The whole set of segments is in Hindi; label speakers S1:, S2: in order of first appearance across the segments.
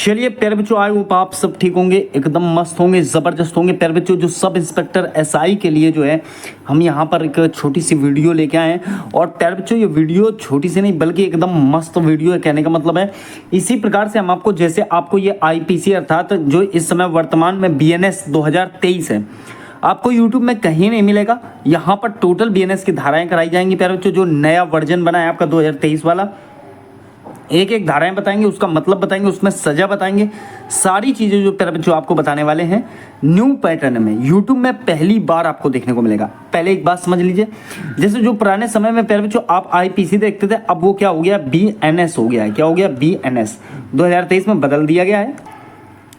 S1: चलिए प्यारे बच्चों, आई होप आप सब ठीक होंगे, एकदम मस्त होंगे, ज़बरदस्त होंगे। प्यारे बच्चों, जो सब इंस्पेक्टर एसआई के लिए जो है हम यहाँ पर एक छोटी सी वीडियो लेके आए हैं। और प्यारे बच्चों, ये वीडियो छोटी सी नहीं बल्कि एकदम मस्त वीडियो है। कहने का मतलब है इसी प्रकार से हम आपको, जैसे आपको ये आईपीसी अर्थात जो इस समय वर्तमान में बीएनएस 2023 है, आपको YouTube में कहीं नहीं मिलेगा। यहाँ पर टोटल बीएनएस की धाराएं कराई जाएंगी। प्यारे बच्चों, जो नया वर्जन बना है आपका 2023 वाला, एक एक धाराएं बताएंगे, उसका मतलब बताएंगे, उसमें सजा बताएंगे, सारी चीज़ें जो प्यारे बच्चों आपको बताने वाले हैं न्यू पैटर्न में यूट्यूब में पहली बार आपको देखने को मिलेगा। पहले एक बात समझ लीजिए, जैसे जो पुराने समय में प्यारे बच्चों आप आईपीसी देखते थे, अब वो क्या हो गया, बीएनएस हो गया है। क्या हो गया, बीएनएस 2023 में बदल दिया गया है।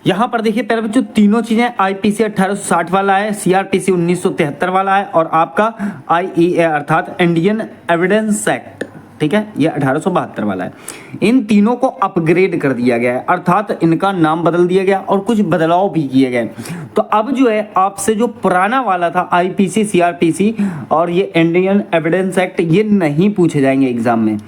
S1: यहाँ पर देखिए प्यारे बच्चों, तीनों चीज़ें, आईपीसी 1860 वाला है, सीआरपीसी 1973 वाला है, और आपका आईईए अर्थात इंडियन एविडेंस एक्ट, ठीक है, ये 1872 वाला है। इन तीनों को अपग्रेड कर दिया गया है, अर्थात इनका नाम बदल दिया गया और कुछ बदलाव भी किए गए। तो अब जो है आपसे जो पुराना वाला था आईपीसी, सीआरपीसी और ये इंडियन एविडेंस एक्ट, ये नहीं पूछे जाएंगे एग्जाम में,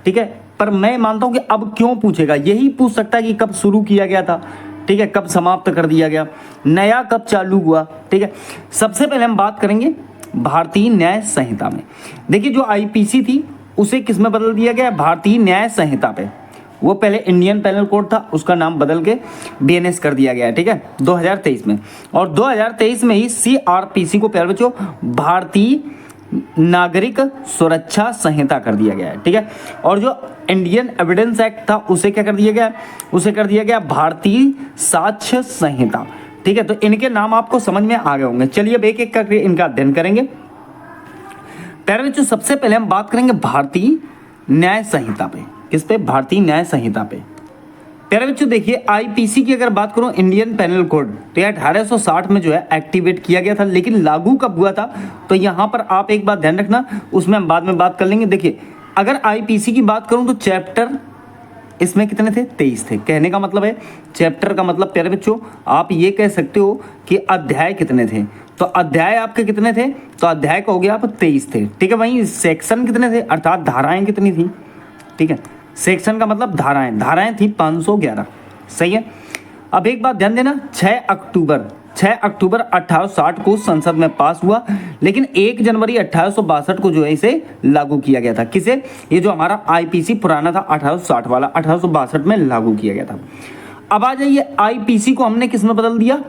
S1: ठीक है। पर मैं मानता हूं कि अब क्यों पूछेगा, यही पूछ सकता है कि कब शुरू किया गया था, ठीक है, कब समाप्त कर दिया गया, नया कब चालू हुआ, ठीक है। सबसे पहले हम बात करेंगे भारतीय न्याय संहिता में। देखिए जो आईपीसी थी उसे किस में बदल दिया गया, भारतीय न्याय संहिता पे। वो पहले इंडियन पेनल कोड था, उसका नाम बदल के बीएनएस कर दिया गया है, ठीक है, 2023 में। और 2023 में ही सीआरपीसी को प्यारे बच्चों भारतीय नागरिक सुरक्षा संहिता कर दिया गया है, ठीक है। और जो इंडियन एविडेंस एक्ट था उसे क्या कर दिया गया, उसे कर दिया गया भारतीय साक्ष्य संहिता, ठीक है। तो इनके नाम आपको समझ में आ गए होंगे। चलिए अब एक एक करके इनका अध्ययन करेंगे। प्यारे बच्चों, सबसे पहले हम बात करेंगे भारतीय न्याय संहिता पे। किस पे, भारतीय न्याय संहिता पे। प्यारे बच्चों देखिए, आईपीसी की अगर बात करूं, इंडियन पेनल कोड, तो यह 1860 में जो है एक्टिवेट किया गया था, लेकिन लागू कब हुआ था, तो यहां पर आप एक बात ध्यान रखना, उसमें हम बाद में बात कर लेंगे। देखिए अगर आईपीसी की बात करूं तो चैप्टर इसमें कितने थे, 23 थे। कहने का मतलब है, चैप्टर का मतलब प्यारे बच्चों आप ये कह सकते हो कि अध्याय कितने थे, तो अध्याय आपके कितने थे, तो अध्याय का हो गया आप 23 थे, ठीक है। वहीं सेक्शन कितने थे, अर्थात धाराएं कितनी थी, ठीक है। सेक्शन का मतलब धाराएं, धाराएं थी 511, सही है। अब एक बात ध्यान देना, 6 अक्टूबर 1860 को संसद में पास हुआ, लेकिन 1 जनवरी 1862 को जो है इसे लागू किया गया था। किसे, ये जो हमारा आईपीसी पुराना था 1860 वाला, 1862 में लागू किया गया था। अब आ जाइए, आईपीसी को हमने किस में बदल दिया,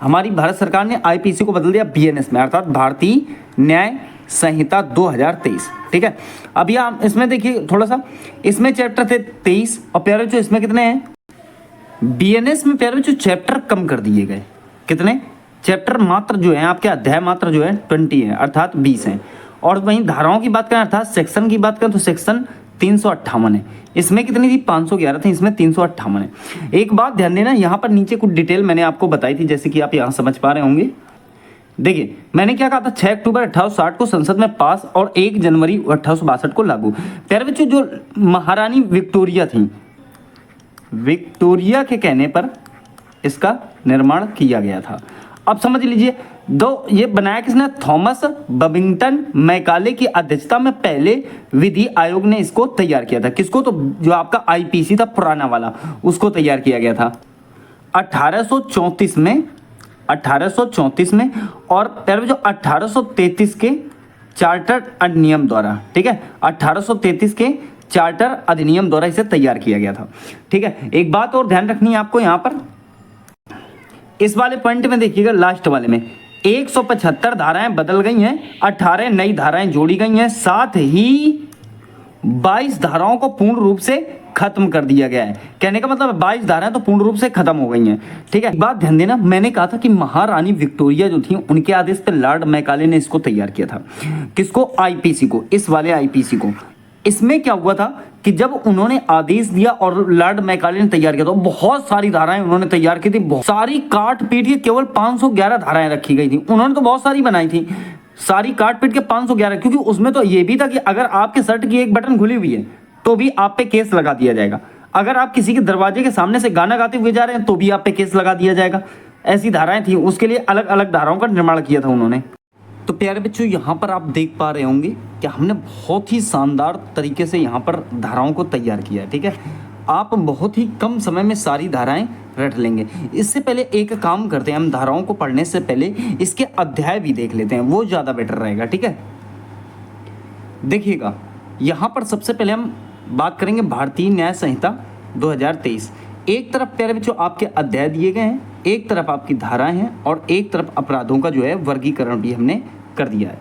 S1: हमारी भारत सरकार ने आईपीसी को बदल दिया बीएनएस में, अर्थात भारतीय न्याय संहिता 2023, ठीक है। अब यहाँ इसमें देखिए थोड़ा सा, इसमें चैप्टर थे 23 और प्यारे बच्चों इसमें कितने हैं, बीएनएस में प्यारे बच्चों चैप्टर कम कर दिए गए। कितने चैप्टर मात्र जो है आपके, अध्याय मात्र जो है 20 है, अर्थात 20 हैं। और वहीं धाराओं की बात करें अर्थात सेक्शन की बात करें तो सेक्शन 358 है। इसमें कितनी थी, 511 थी, इसमें 358 है। एक बात ध्यान देना, यहाँ पर नीचे कुछ डिटेल मैंने आपको बताई थी, जैसे कि आप यहाँ समझ पा रहे होंगे। देखिए मैंने क्या कहा था, 6 अक्टूबर 1860 को संसद में पास और 1 जनवरी 1862 को लागू। प्यारे बच्चों, जो महारानी विक्टोरिया थी, विक्टोरिया के कहने पर इसका निर्माण किया गया था। अब समझ लीजिए, दो ये बनाया किसने, थॉमस बबिंगटन मैकाले की अध्यक्षता में पहले विधि आयोग ने इसको तैयार किया था। किसको, तो जो आपका आईपीसी था पुराना वाला, उसको तैयार किया गया था 1834 में, 1834 में। और प्यारे जो 1833 के चार्टर अधिनियम द्वारा, ठीक है, 1833 के चार्टर अधिनियम द्वारा इसे तैयार किया गया था, ठीक है। एक बात और ध्यान रखनी है आपको यहाँ पर, इस वाले पॉइंट में देखिएगा, लास्ट वाले में 175 धाराएं बदल गई हैं, 18 नई धाराएं जोड़ी गई हैं, साथ ही 22 धाराओं को पूर्ण रूप से खत्म कर दिया गया है। कहने का मतलब 22 धाराएं तो पूर्ण रूप से खत्म हो गई हैं, ठीक है। एक बात ध्यान देना, मैंने कहा था कि महारानी विक्टोरिया जो थी उनके आदेश पर लॉर्ड मैकाले ने इसको तैयार किया था। किसको, आईपीसी को, इस वाले आईपीसी को। इसमें क्या हुआ था कि जब उन्होंने आदेश दिया और लॉर्ड मैकाले ने तैयार किया, तो बहुत सारी धाराएं उन्होंने तैयार की थी, बहुत सारी काट पीट के केवल 511 धाराएं रखी गई थी। उन्होंने तो बहुत सारी बनाई थी, सारी काट पीट के 511, क्योंकि उसमें तो ये भी था कि अगर आपके शर्ट की एक बटन खुली हुई है तो भी आप पे केस लगा दिया जाएगा, अगर आप किसी के दरवाजे के सामने से गाना गाते हुए जा रहे हैं तो भी आप पे केस लगा दिया जाएगा। ऐसी धाराएं थी, उसके लिए अलग अलग धाराओं का निर्माण किया था उन्होंने। तो प्यारे बच्चों, यहाँ पर आप देख पा रहे होंगे कि हमने बहुत ही शानदार तरीके से यहाँ पर धाराओं को तैयार किया है, ठीक है। आप बहुत ही कम समय में सारी धाराएं रट लेंगे। इससे पहले एक काम करते हैं, हम धाराओं को पढ़ने से पहले इसके अध्याय भी देख लेते हैं, वो ज़्यादा बेटर रहेगा। ठीक है, देखिएगा यहाँ पर सबसे पहले हम बात करेंगे भारतीय न्याय संहिता 2023। एक तरफ प्यारे बच्चों आपके अध्याय दिए गए हैं, एक तरफ आपकी धाराएं हैं और एक तरफ अपराधों का जो है वर्गीकरण भी हमने कर दिया है।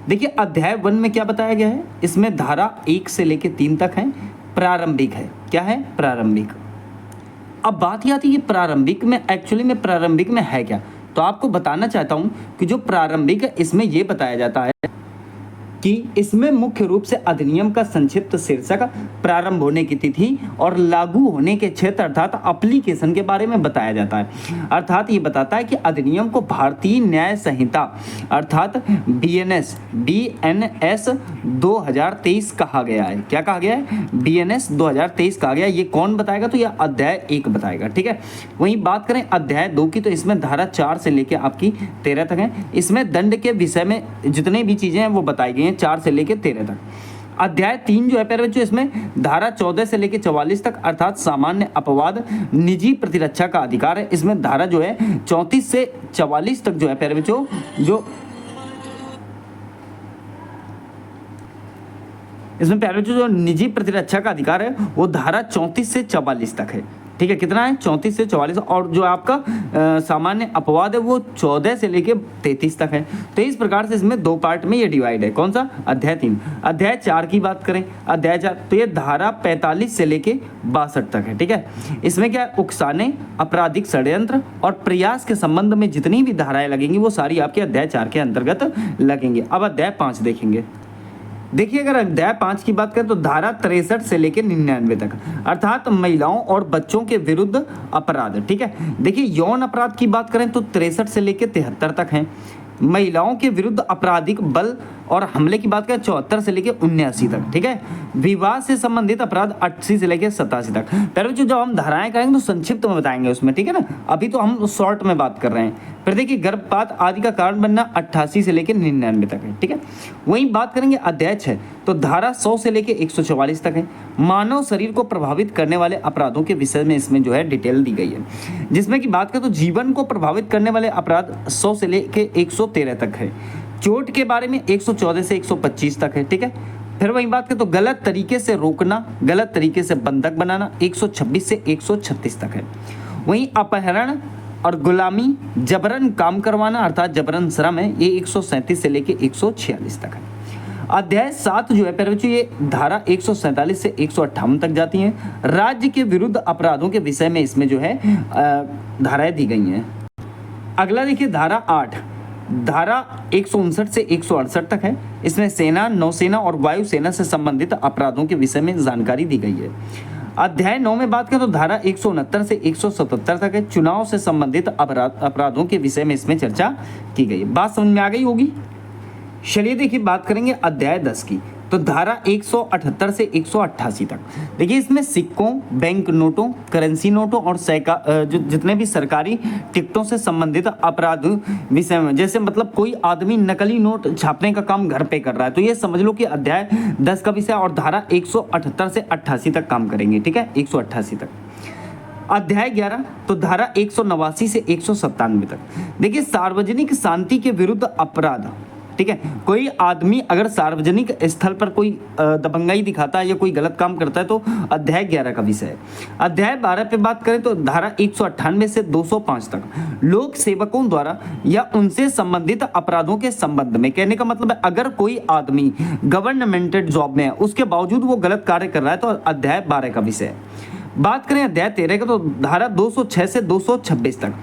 S1: देखिए अध्याय 1 में क्या बताया गया है, इसमें धारा 1 से लेकर 3 तक है, प्रारंभिक है। क्या है? प्रारंभिक। अब बात यह आती है कि प्रारंभिक में एक्चुअली में प्रारंभिक में है क्या, तो आपको बताना चाहता हूं कि जो प्रारंभिक है इसमें यह बताया जाता है कि इसमें मुख्य रूप से अधिनियम का संक्षिप्त शीर्षक, प्रारंभ होने की तिथि और लागू होने के क्षेत्र अर्थात एप्लीकेशन के बारे में बताया जाता है। अर्थात ये बताता है कि अधिनियम को भारतीय न्याय संहिता अर्थात बीएनएस 2023 कहा गया है। क्या कहा गया है? बीएनएस 2023 कहा गया है। ये कौन बताएगा? तो यह अध्याय 1 बताएगा। ठीक है, वहीं बात करें अध्याय 2 की, तो इसमें धारा 4 से लेकर आपकी 13 तक है। इसमें दंड के विषय में जितने भी चीजें हैं वो बताई गई हैं 4 से लेकर 13 तक। अध्याय 3 जो है प्यारे बच्चों, इसमें धारा 14 से लेकर 44 तक अर्थात सामान्य अपवाद निजी प्रतिरक्षा का अधिकार है। इसमें धारा जो है 34 से 44 तक जो है प्यारे बच्चों, जो इसमें प्यारे बच्चों जो निजी प्रतिरक्षा का अधिकार है वो धारा 34 से 44 तक है। ठीक है, कितना है? 34 से 44। और जो आपका सामान्य अपवाद है वो 14 से लेके 33 तक है। तो इस प्रकार से इसमें 2 पार्ट में ये डिवाइड है। कौन सा? अध्याय 3। अध्याय 4 की बात करें, अध्याय 4 तो ये धारा 45 से लेके 62 तक है। ठीक है, इसमें क्या है? उकसाने, आपराधिक षड्यंत्र और प्रयास के संबंध में जितनी भी धाराएं लगेंगी वो सारी आपके अध्याय 4 के अंतर्गत लगेंगे। अब अध्याय 5 देखेंगे। देखिए अगर अध्याय 5 की बात करें तो धारा 63 से लेकर 99 तक अर्थात महिलाओं और बच्चों के विरुद्ध अपराध। ठीक है, देखिए यौन अपराध की बात करें तो 63 से लेकर 73 तक है। महिलाओं के विरुद्ध आपराधिक बल और हमले की बात करें 74 से लेकर 79 तक। ठीक है, विवाह से संबंधित अपराध 80 से लेकर 87 तक। पहले जब हम धाराएं करेंगे तो संक्षिप्त में बताएंगे उसमें। ठीक है ना, अभी तो हम शॉर्ट में बात कर रहे हैं। फिर देखिए गर्भपात आदि का कारण बनना 88 से लेकर 99 तक है। ठीक है, वहीं बात करेंगे अध्याय 6 तो धारा 100 से लेकर 144 तक है। मानव शरीर को प्रभावित करने वाले अपराधों के विषय में इसमें जो है डिटेल दी गई है, जिसमें की बात करें तो जीवन को प्रभावित करने वाले अपराध 100 से लेकर 113 तक है। चोट के बारे में 114 से 125 तक है। ठीक है, फिर वही बात करें तो गलत तरीके से रोकना, गलत तरीके से बंधक बनाना 126 से 136 तक है। वहीं अपहरण और गुलामी, जबरन काम करवाना अर्थात जबरन श्रम है, ये 137 से लेकर 146 तक है। अध्याय 7 जो है प्यारे बच्चों, ये धारा 147 से 158 तक जाती हैं। राज्य के विरुद्ध अपराधों के विषय में इसमें जो है धाराएं दी गई हैं। अगला देखिए धारा 8, धारा 159 से 168 तक है। इसमें सेना, नौसेना और वायुसेना से संबंधित अपराधों के विषय में जानकारी दी गई है। अध्याय 9 में बात करें तो धारा 169 से 177 तक है। चुनाव से संबंधित अपराधों के विषय में इसमें चर्चा की गई है। बात समझ में आ गई होगी। चलिए देखिए बात करेंगे अध्याय 10 की, तो धारा 178 से 188 तक। देखिए इसमें सिक्कों, बैंक नोटों, करेंसी नोटों और जो जितने भी सरकारी टिकटों से संबंधित अपराध विषय में, जैसे मतलब कोई आदमी नकली नोट छापने का काम घर पे कर रहा है तो ये समझ लो कि अध्याय 10 का विषय और धारा 178 से 88 तक काम करेंगे। ठीक है, 188 तक। अध्याय 11 तो धारा 189 से 197 तक। देखिए सार्वजनिक शांति के विरुद्ध अपराध। ठीक है, कोई आदमी अगर सार्वजनिक स्थल पर कोई दबंगाई दिखाता है या कोई गलत काम करता है तो अध्याय 11 का विषय है। अध्याय 12 पे बात करें तो धारा 198 से 205 तक लोक सेवकों द्वारा या उनसे संबंधित अपराधों के संबंध में। कहने का मतलब है अगर कोई आदमी गवर्नमेंटेड जॉब में है उसके बावजूद वो गलत कार्य कर रहा है तो अध्याय 12 का विषय है। बात करें अध्याय 13 का तो धारा 206 से 226 तक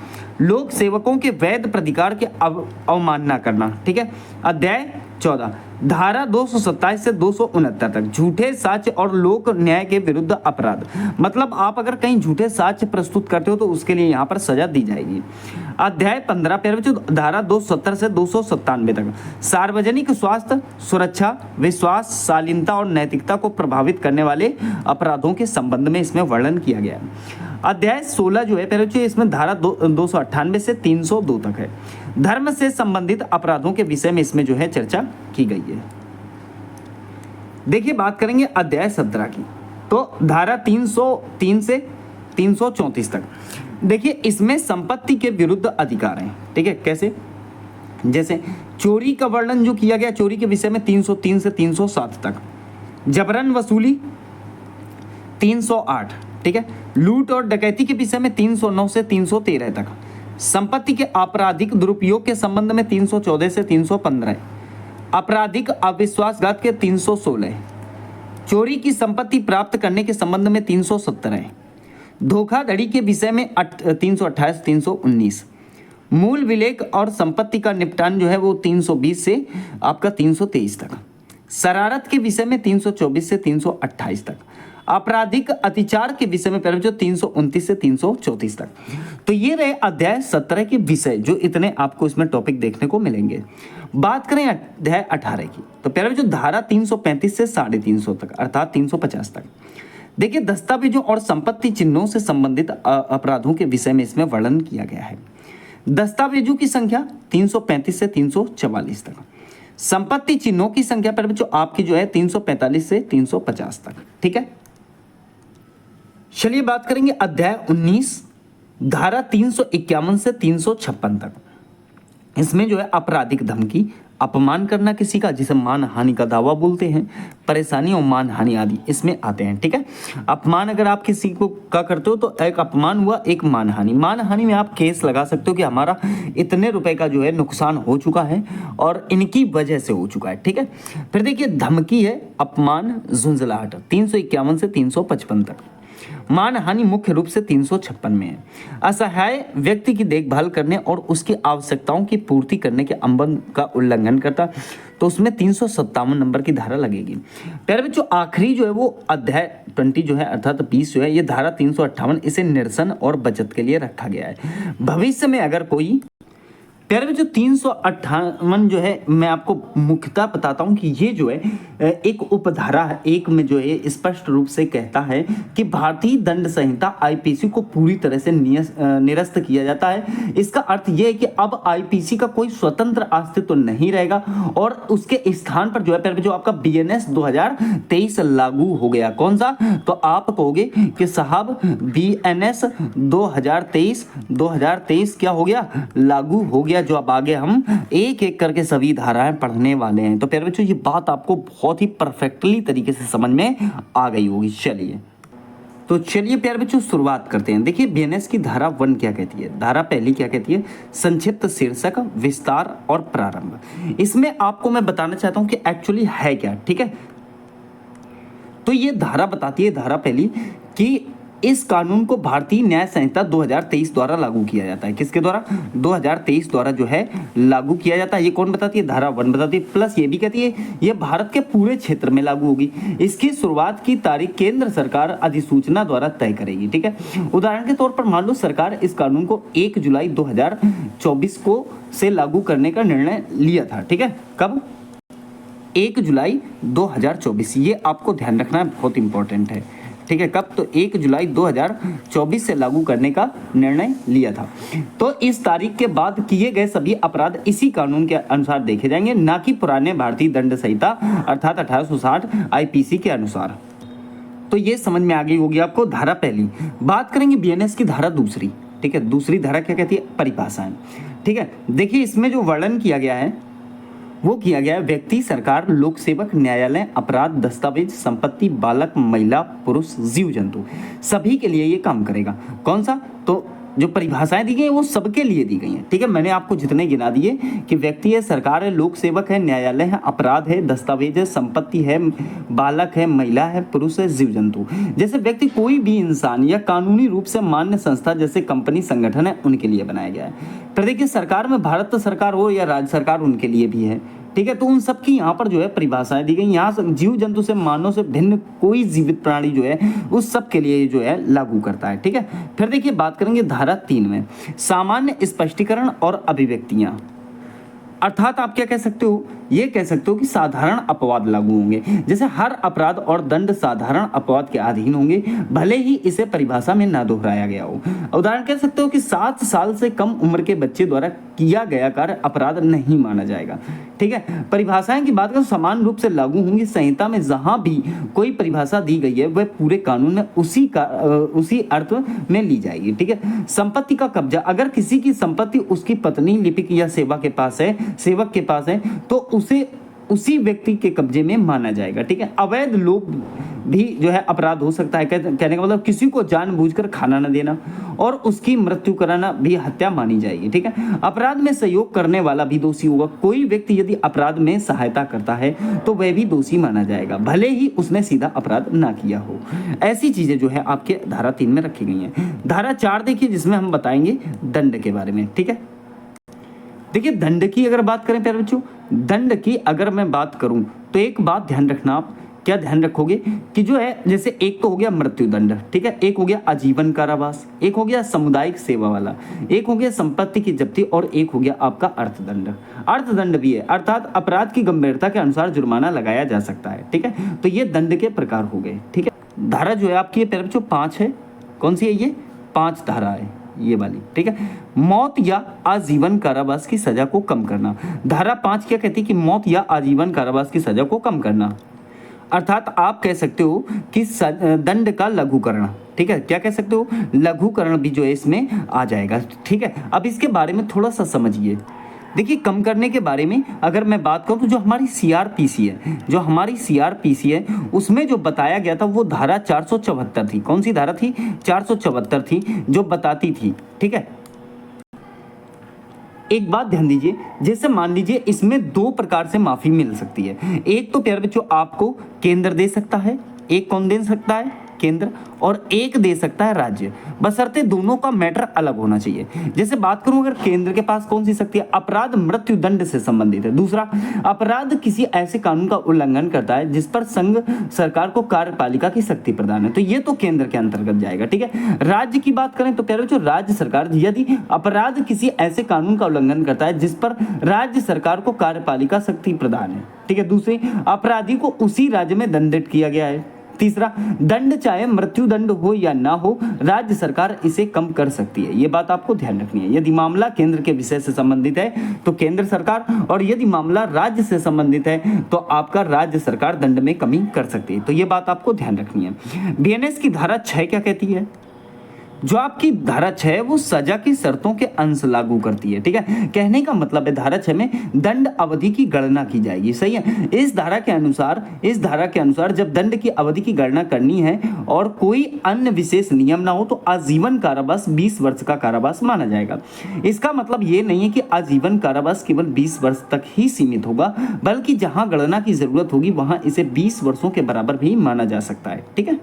S1: लोक सेवकों के वैध प्राधिकार की अवमानना करना। ठीक है, अध्याय 14 धारा 227 से 269 तक झूठे साक्ष्य और लोक न्याय के विरुद्ध अपराध। मतलब आप अगर कहीं झूठे साक्ष्य प्रस्तुत करते हो तो उसके लिए यहाँ पर सजा दी जाएगी। अध्याय 15 धारा 270 से 297 तक सार्वजनिक स्वास्थ्य, सुरक्षा, विश्वास, शालीनता और नैतिकता को प्रभावित करने वाले अपराधों के संबंध में इसमें वर्णन किया गया है। अध्याय 16 जो है इसमें धारा 298 से 302 तक है। धर्म से संबंधित अपराधों के विषय में इसमें जो है चर्चा की गई है। देखिए बात करेंगे अध्याय 17 की। तो धारा 303 से 334 तक देखिए, इसमें संपत्ति के विरुद्ध अधिकार हैं, ठीक है। कैसे? जैसे चोरी का वर्णन जो किया गया चोरी के विषय में 303 से 307 तक, जबरन वसूली 308, ठीक है। लूट और डकैती के विषय में 309 से 313 तक, संपत्ति के आपराधिक दुरुपयोग के संबंध में 314 से 315, आपराधिक अविश्वासघात के 316, चोरी की संपत्ति प्राप्त करने के संबंध में 317, धोखाधड़ी के विषय में 328 319, मूल विलेख और संपत्ति का निपटान जो है वो 320 से आपका 323 तक, शरारत के विषय में 324 से 328 तक, आपराधिक अतिचार के विषय में जो 329 से 334 तक। तो ये रहे अध्याय 17 के विषय, जो इतने आपको इसमें टॉपिक देखने को मिलेंगे। बात करें अध्याय 18 की, तो पहले जो धारा 335 से 350 तक अर्थात 350 तक, देखिए दस्तावेजों और संपत्ति चिन्हों से संबंधित अपराधों के विषय में इसमें वर्णन किया गया है। दस्तावेजों की संख्या 335 से 344 तक, संपत्ति चिन्हों की संख्या पर जो आपकी जो है 345 से 350 तक, ठीक है। चलिए बात करेंगे अध्याय 19 धारा 351 से 356 तक। इसमें जो है आपराधिक धमकी, अपमान करना किसी का, जिसे मान हानि का दावा बोलते हैं, परेशानी और मान हानि आदि इसमें आते हैं, ठीक है। अपमान अगर आप किसी को का करते हो तो एक अपमान हुआ, एक मान हानि। मान हानि में आप केस लगा सकते हो कि हमारा इतने रुपए का जो है नुकसान हो चुका है और इनकी वजह से हो चुका है, ठीक है। फिर देखिए धमकी है, अपमान, झुंझलाहट 351 से 355 तक, मान हानि मुख्य रूप से 356 में है। असहाय व्यक्ति की देखभाल करने और उसकी आवश्यकताओं की पूर्ति करने के अनुबंध का उल्लंघन करता तो उसमें 357 नंबर की धारा लगेगी। प्यारे बच्चों, आखिरी जो है वो अध्याय 20 जो है अर्थात 20 जो है, ये धारा 358 इसे निरसन और बचत के लिए रखा गया है। भविष्य में अगर कोई प्यारे में जो 358 जो है, मैं आपको मुख्यतः बताता हूं कि ये जो है एक उपधारा है, एक में जो है स्पष्ट रूप से कहता है कि भारतीय दंड संहिता आईपीसी को पूरी तरह से निरस्त किया जाता है। इसका अर्थ ये है कि अब आईपीसी का कोई स्वतंत्र अस्तित्व नहीं रहेगा और उसके स्थान पर जो है प्यारे जो आपका बीएनएस 2023 लागू हो गया। कौन सा? तो आप कहोगे कि साहब बीएनएस 2023 क्या हो गया? लागू हो गया। जो अब आगे हम एक एक करके सभी धाराएं पढ़ने वाले हैं। तो प्यारे बच्चों ये बात आपको बहुत ही परफेक्टली तरीके से समझ में आ गई होगी। चलिए प्यारे बच्चों शुरुआत करते हैं। देखिए बीएनएस की धारा 1 क्या कहती है, धारा पहली क्या कहती है? संक्षिप्त शीर्षक, विस्तार और प्रारंभ। इसमें आपको मैं बताना चाहता हूं कि एक्चुअली है क्या, ठीक है। तो ये धारा बताती है, धारा पहली, कि इस कानून को भारतीय न्याय संहिता 2023 द्वारा लागू किया जाता है। किसके द्वारा? 2023 द्वारा जो है लागू किया जाता है। ये कौन बताती है? धारा 1 बताती है। प्लस ये भी कहती है ये भारत के पूरे क्षेत्र में लागू होगी। इसकी शुरुआत की तारीख केंद्र सरकार अधिसूचना द्वारा तय करेगी, ठीक है। उदाहरण के तौर पर मान लो सरकार इस कानून को 1 जुलाई 2024 को से लागू करने का निर्णय लिया था, ठीक है। कब? 1 जुलाई 2024। ये आपको ध्यान रखना बहुत इंपॉर्टेंट है, ठीक है। कब? तो 1 जुलाई 2024 से लागू करने का निर्णय लिया था। तो इस तारीख के बाद किए गए सभी अपराध इसी कानून के अनुसार देखे जाएंगे, ना कि पुराने भारतीय दंड संहिता अर्थात 1860 आईपीसी के अनुसार। तो ये समझ में आ गई होगी आपको धारा पहली। बात करेंगे बीएनएस की धारा दूसरी, ठीक है। दूसरी धारा क्या कहती है? परिभाषाएं, ठीक है। देखिए इसमें जो वर्णन किया गया है वो किया गया है व्यक्ति, सरकार, लोक सेवक, न्यायालय, अपराध, दस्तावेज, संपत्ति, बालक, महिला, पुरुष, जीव जंतु, सभी के लिए ये काम करेगा। कौन सा? तो जो परिभाषाएं दी गई हैं वो सबके लिए दी गई हैं, ठीक है। मैंने आपको जितने गिना दिए कि व्यक्ति है, सरकार है, लोक सेवक है, न्यायालय है, अपराध है, दस्तावेज है, संपत्ति है, बालक है, महिला है, पुरुष है, जीव जंतु। जैसे व्यक्ति कोई भी इंसान या कानूनी रूप से मान्य संस्था जैसे कंपनी, संगठन है, उनके लिए बनाया गया है। फिर देखिए सरकार में भारत सरकार हो या राज्य सरकार, उनके लिए भी है, ठीक है। तो उन सब की यहाँ पर जो है परिभाषाएं दी गई। यहाँ जीव जंतु से, मानव से भिन्न कोई जीवित प्राणी जो है उस सब के लिए जो है लागू करता है, ठीक है। फिर देखिए बात करेंगे धारा 3 में, सामान्य स्पष्टीकरण और अभिव्यक्तियां। अर्थात आप क्या कह सकते हो, ये कह सकते हो कि साधारण अपवाद लागू होंगे। जैसे हर अपराध और दंड साधारण अपवाद के अधीन होंगे, भले ही इसे परिभाषा में ना दोहराया गया हो। उदाहरण कह सकते हो कि 7 साल से कम उम्र के बच्चे द्वारा किया गया कार्य अपराध नहीं माना जाएगा। ठीक है, परिभाषाएं की बात करें समान रूप से लागू होंगी। संहिता में जहां भी कोई परिभाषा दी गई है वह पूरे कानून में उसी अर्थ में ली जाएगी। ठीक है, संपत्ति का कब्जा, अगर किसी की संपत्ति उसकी पत्नी, लिपिक या सेवक के पास है तो उसे उसी व्यक्ति के कब्जे में माना जाएगा। ठीक है, अवैध लोभ भी जो है अपराध हो सकता है। कहने का मतलब किसी को जानबूझकर खाना न देना और उसकी मृत्यु कराना भी हत्या मानी जाएगी। ठीक है, अपराध में सहयोग करने वाला भी दोषी होगा। कोई व्यक्ति यदि अपराध में सहायता करता है तो वह भी दोषी माना जाएगा, भले ही उसने सीधा अपराध ना किया हो। ऐसी चीजें जो है आपके धारा 3 में रखी गई हैं। धारा 4 देखिए, जिसमें हम बताएंगे दंड के बारे में। ठीक है, देखिए दंड की अगर बात करें प्यारे बच्चों, दंड की अगर मैं बात करूं तो एक बात ध्यान रखना, आप क्या ध्यान रखोगे कि जो है जैसे एक तो हो गया मृत्यु दंड, ठीक है, एक हो गया आजीवन कारावास, एक हो गया सामुदायिक सेवा वाला, एक हो गया संपत्ति की जब्ती और एक हो गया आपका अर्थदंड। अर्थदंड भी है, अर्थात अपराध की गंभीरता के अनुसार जुर्माना लगाया जा सकता है। ठीक है, तो ये दंड के प्रकार हो गए। ठीक है, धारा जो है आपकी प्यारे बच्चों 5 है। कौन सी है ये? 5 धारा है ये वाली। ठीक है, मौत या आजीवन कारावास की सजा को कम करना। धारा 5 क्या कहती है कि मौत या आजीवन कारावास की सजा को कम करना, अर्थात आप कह सकते हो कि दंड का लघुकरण। ठीक है, क्या कह सकते हो? लघुकरण भी जो है इसमें आ जाएगा। ठीक है, अब इसके बारे में थोड़ा सा समझिए। देखिए, कम करने के बारे में अगर मैं बात करूं तो जो हमारी सीआरपीसी है उसमें जो बताया गया था वो धारा 474 थी। कौन सी धारा थी? 474 थी, जो बताती थी। ठीक है, एक बात ध्यान दीजिए, जैसे मान लीजिए इसमें 2 प्रकार से माफी मिल सकती है। एक तो प्यारे बच्चों आपको केंद्र दे सकता है, एक कौन दे सकता है? केंद्र, और एक दे सकता है राज्य, बशर्ते दोनों का मैटर अलग होना चाहिए। जैसे बात करूं अगर केंद्र के पास कौन सी शक्ति है? अपराध मृत्यु दंड से संबंधित है। दूसरा, अपराध किसी ऐसे कानून का उल्लंघन करता है जिस पर संघ सरकार को कार्यपालिका की शक्ति प्रदान है, तो ये तो केंद्र के अंतर्गत जाएगा। ठीक है, राज्य की बात करें तो प्यारे बच्चों राज्य सरकार यदि अपराध किसी ऐसे कानून का उल्लंघन करता है जिस पर राज्य सरकार को कार्यपालिका शक्ति प्रदान है। ठीक है, दूसरी, अपराधी को उसी राज्य में दंडित किया गया है। तीसरा, दंड चाहे मृत्यु दंड हो या ना हो, राज्य सरकार इसे कम कर सकती है। ये बात आपको ध्यान रखनी है। यदि मामला केंद्र के विषय से संबंधित है तो केंद्र सरकार, और यदि मामला राज्य से संबंधित है तो आपका राज्य सरकार दंड में कमी कर सकती है। तो ये बात आपको ध्यान रखनी है। बीएनएस की धारा 6 क्या कहती है? जो आपकी धारा 6 है वो सजा की शर्तों के अंश लागू करती है। ठीक है, कहने का मतलब है धारा 6 में दंड अवधि की गणना की जाएगी। सही है, इस धारा के अनुसार जब दंड की अवधि की गणना करनी है और कोई अन्य विशेष नियम ना हो तो आजीवन कारावास 20 वर्ष का कारावास माना जाएगा। इसका मतलब ये नहीं है कि आजीवन कारावास केवल 20 वर्ष तक ही सीमित होगा, बल्कि जहां गणना की जरूरत होगी वहां इसे 20 वर्षों के बराबर भी माना जा सकता है। ठीक है,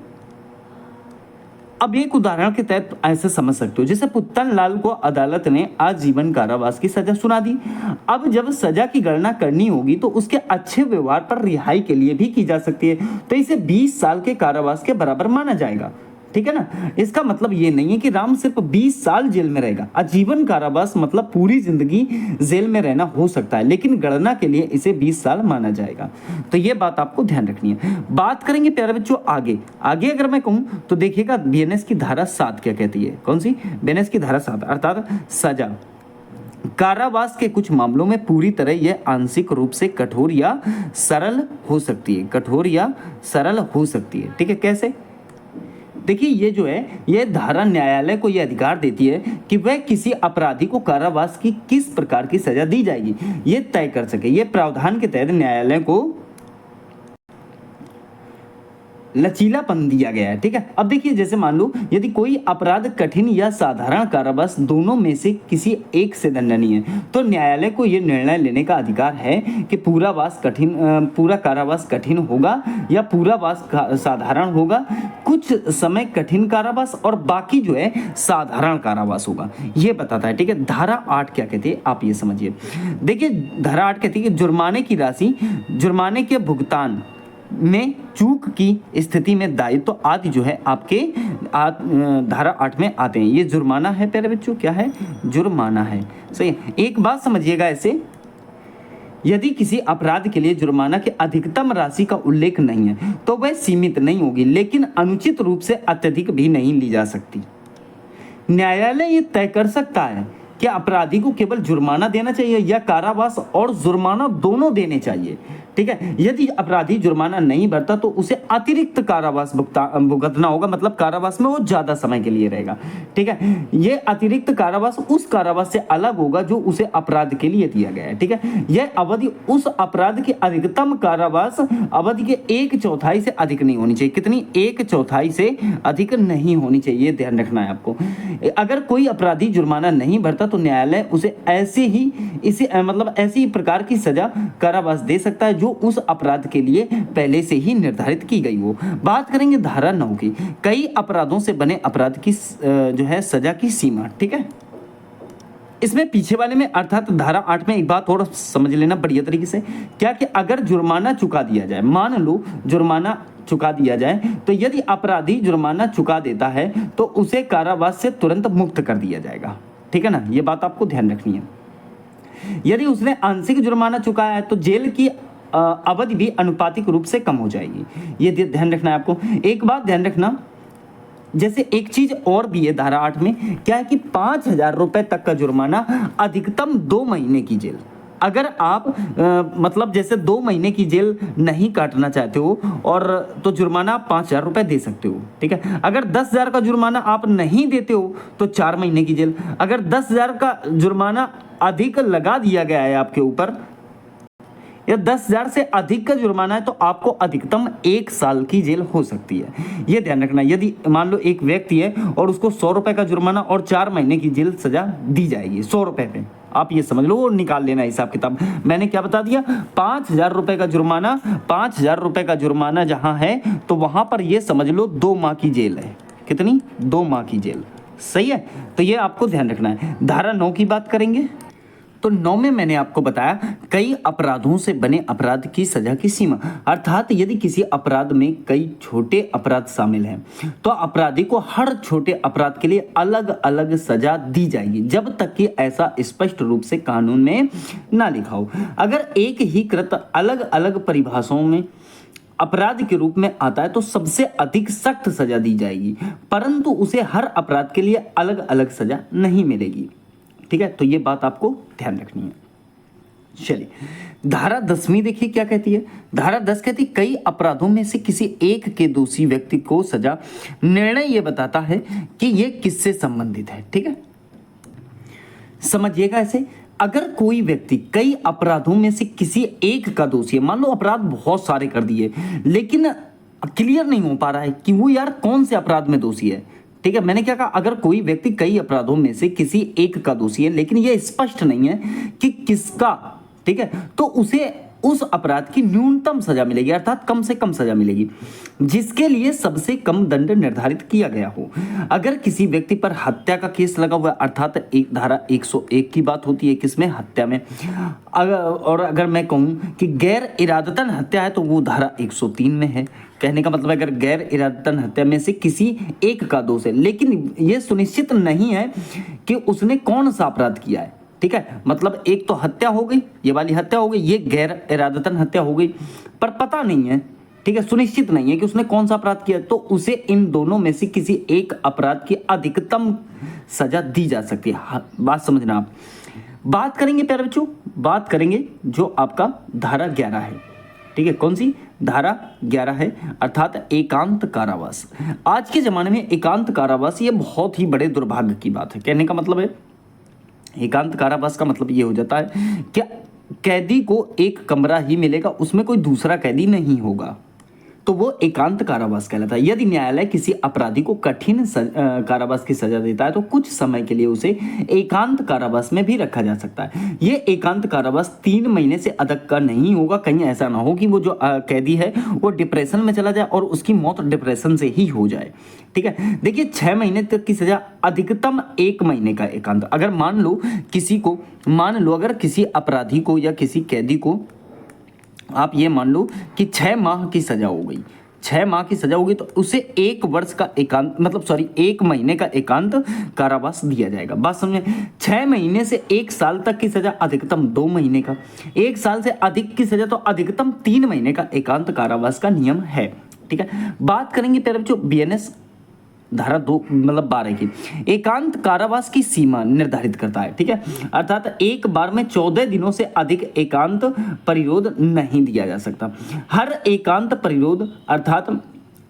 S1: अब एक उदाहरण के तहत ऐसे समझ सकते हो, जैसे पुत्तन लाल को अदालत ने आजीवन कारावास की सजा सुना दी। अब जब सजा की गणना करनी होगी तो उसके अच्छे व्यवहार पर रिहाई के लिए भी की जा सकती है, तो इसे 20 साल के कारावास के बराबर माना जाएगा। ठीक है ना, इसका मतलब ये नहीं है कि राम सिर्फ 20 साल जेल में रहेगा। आजीवन कारावास मतलब पूरी जिंदगी जेल में रहना हो सकता है, लेकिन गणना के लिए इसे 20 साल माना जाएगा। तो ये बात आपको ध्यान रखनी है। बात करेंगे प्यारे बच्चों आगे अगर मैं कहूं तो देखिएगा बीएनएस की धारा 7 क्या कहती है? कौन सी? बीएनएस की धारा 7 अर्थात सजा कारावास के कुछ मामलों में पूरी तरह यह आंशिक रूप से कठोर या सरल हो सकती है। ठीक है, कैसे? देखिए, ये जो है ये धारा न्यायालय को यह अधिकार देती है कि वह किसी अपराधी को कारावास की किस प्रकार की सजा दी जाएगी ये तय कर सके। ये प्रावधान के तहत न्यायालय को लचीलापन दिया गया है। ठीक है, अब देखिए जैसे मान लो यदि कोई अपराध कठिन या साधारण कारावास दोनों में से किसी एक से दंडनीय है तो न्यायालय को यह निर्णय लेने का अधिकार है कि पूरा कारावास कठिन होगा या पूरा वास साधारण होगा, कुछ समय कठिन कारावास और बाकी जो है साधारण कारावास होगा, ये बताता है। ठीक है, धारा 8 क्या कहती है आप ये समझिए। देखिए, धारा 8 कहती है कि जुर्माने के भुगतान में चूक की स्थिति में दायित्व आदि जो है आपके धारा 8 में आते हैं। ये जुर्माना है प्यारे बच्चों, क्या है? जुर्माना है। सही है, एक बात समझिएगा ऐसे यदि किसी अपराध के लिए जुर्माना की अधिकतम राशि का उल्लेख नहीं है तो वह सीमित नहीं होगी, लेकिन अनुचित रूप से अत्यधिक भी नहीं ली जा सकती। न्यायालय ये तय कर सकता है कि अपराधी को केवल जुर्माना देना चाहिए या कारावास और जुर्माना दोनों देने चाहिए। ठीक है, यदि अपराधी जुर्माना नहीं भरता तो उसे अतिरिक्त कारावास भुगतना होगा, मतलब कारावास में वो ज्यादा समय के लिए रहेगा। ठीक है, ये अतिरिक्त कारावास उस कारावास से अलग होगा जो उसे अपराध के लिए दिया गया है। ठीक है, यह अवधि उस अपराध की अधिकतम कारावास अवधि के 1/4 से अधिक नहीं होनी चाहिए। कितनी? 1/4 से अधिक नहीं होनी चाहिए, ध्यान रखना है आपको। अगर कोई अपराधी जुर्माना नहीं भरता तो न्यायालय उसे ऐसी प्रकार की सजा कारावास दे सकता है जो उस अपराध के लिए पहले से ही निर्धारित की गई हो। बात करेंगे धारा 9 की, कई अपराधों से बने अपराध की जो है सजा की सीमा। ठीक है, इसमें पीछे वाले में अर्थात धारा 8 में एक बात और समझ लेना बढ़िया तरीके से, क्या कि अगर जुर्माना चुका दिया जाए, मान लो जुर्माना चुका दिया जाए, तो यदि अपराधी जुर्माना चुका देता है तो उसे कारावास से तुरंत मुक्त कर दिया जाएगा। ठीक है ना, ये बात आपको ध्यान रखनी है। यदि उसने आंशिक जुर्माना चुकाया है तो जेल की अवधि भी अनुपातिक रूप से कम हो जाएगी। ये ध्यान रखना है आपको। एक बात ध्यान रखना, जैसे एक चीज और भी है धारा 8 में, क्या है कि 5,000 रुपए तक का जुर्माना, अधिकतम 2 महीने की जेल। अगर आप मतलब जैसे 2 महीने की जेल नहीं काटना चाहते हो और तो जुर्माना आप 5,000 रुपए दे सकते हो। ठीक है, अगर 10,000 का जुर्माना आप नहीं देते हो तो 4 महीने की जेल। अगर 10,000 का जुर्माना अधिक लगा दिया गया है आपके ऊपर या 10,000 से अधिक का जुर्माना है तो आपको अधिकतम 1 साल की जेल हो सकती है। ये ध्यान रखना। यदि मान लो एक व्यक्ति है और उसको 100 रुपए का जुर्माना और 4 महीने की जेल सजा दी जाएगी 100 रुपए पे, आप ये समझ लो, वो निकाल लेना हिसाब किताब। मैंने क्या बता दिया? 5,000 रुपए का जुर्माना, 5,000 रुपए का जुर्माना जहां है तो वहां पर ये समझ लो 2 माह की जेल है। कितनी? 2 माह की जेल। सही है, तो ये आपको ध्यान रखना है। धारा 9 की बात करेंगे तो 9 में मैंने आपको बताया कई अपराधों से बने अपराध की सजा की सीमा, अर्थात यदि किसी अपराध में कई छोटे अपराध शामिल हैं तो अपराधी को हर छोटे अपराध के लिए अलग अलग सजा दी जाएगी जब तक कि ऐसा स्पष्ट रूप से कानून में ना लिखा हो। अगर एक ही कृत्य अलग अलग परिभाषाओं में अपराध के रूप में आता है तो सबसे अधिक सख्त सजा दी जाएगी, परंतु उसे हर अपराध के लिए अलग अलग सजा नहीं मिलेगी। ठीक है, तो ये बात आपको ध्यान रखनी है। चलिए, धारा 10वीं देखिए क्या कहती है। धारा 10 कहती है कई अपराधों में से किसी एक के दोषी व्यक्ति को सजा, निर्णय ये बताता है कि ये किससे संबंधित है। ठीक है, समझिएगा ऐसे, अगर कोई व्यक्ति कई अपराधों में से किसी एक का दोषी है, मान लो अपराध बहुत सारे कर दिए लेकिन क्लियर नहीं हो पा रहा है कि वो यार कौन से अपराध में दोषी है। ठीक है, मैंने क्या कहा? अगर कोई व्यक्ति कई अपराधों में से किसी एक का दोषी है लेकिन यह स्पष्ट नहीं है कि किसका, ठीक है, तो उसे उस अपराध की न्यूनतम सजा मिलेगी, अर्थात कम से कम सजा मिलेगी जिसके लिए सबसे कम दंड निर्धारित किया गया हो। अगर किसी व्यक्ति पर हत्या का केस लगा हुआ है, अर्थात एक धारा 101 की बात होती है किसमें? हत्या में। अगर मैं कहूं कि गैर इरादतन हत्या है तो वो धारा 103 में है। कहने का मतलब अगर गैर इरादतन हत्या में से किसी एक का दोष है लेकिन यह सुनिश्चित नहीं है कि उसने कौन सा अपराध किया है। ठीक है, मतलब एक तो हत्या हो गई, ये वाली हत्या हो गई, ये गैर इरादतन हत्या हो गई, पर पता नहीं है, ठीक है, सुनिश्चित नहीं है कि उसने कौन सा अपराध किया, तो उसे इन दोनों में से किसी एक अपराध की अधिकतम सजा दी जा सकती है। बात समझना आप। बात करेंगे प्यारे बच्चों, बात करेंगे जो आपका धारा 11 है। ठीक है, कौन सी? धारा 11 है, अर्थात एकांत कारावास। आज के जमाने में एकांत कारावास ये बहुत ही बड़े दुर्भाग्य की बात है। कहने का मतलब है एकांत कारावास का मतलब ये हो जाता है कि कैदी को एक कमरा ही मिलेगा, उसमें कोई दूसरा कैदी नहीं होगा, तो वो एकांत कारावास कहलाता है। यदि न्यायालय किसी अपराधी को कठिन कारावास की सजा देता है तो कुछ समय के लिए उसे एकांत कारावास में भी रखा जा सकता है। ये एकांत कारावास 3 महीने से अधिक का नहीं होगा। कहीं ऐसा ना हो कि वो जो कैदी है वो डिप्रेशन में चला जाए और उसकी मौत डिप्रेशन से ही हो जाए। ठीक है, देखिए 6 महीने तक की सजा, अधिकतम 1 महीने का एकांत। अगर मान लो अगर किसी अपराधी को या किसी कैदी को आप ये मान लो कि 6 माह की सजा हो गई, 6 माह की सजा होगी तो उसे 1 वर्ष का एकांत मतलब सॉरी 1 महीने का एकांत कारावास दिया जाएगा। बात समझे? 6 महीने से 1 साल तक की सजा अधिकतम 2 महीने का, 1 साल से अधिक की सजा तो अधिकतम 3 महीने का एकांत कारावास का नियम है। ठीक है, बात करेंगे प्यारे बच्चों बीएनएस धारा 2 मतलब 12 की एकांत कारावास की सीमा निर्धारित करता है। ठीक है, अर्थात एक बार में 14 दिनों से अधिक एकांत परिरोध नहीं दिया जा सकता। हर एकांत परिरोध अर्थात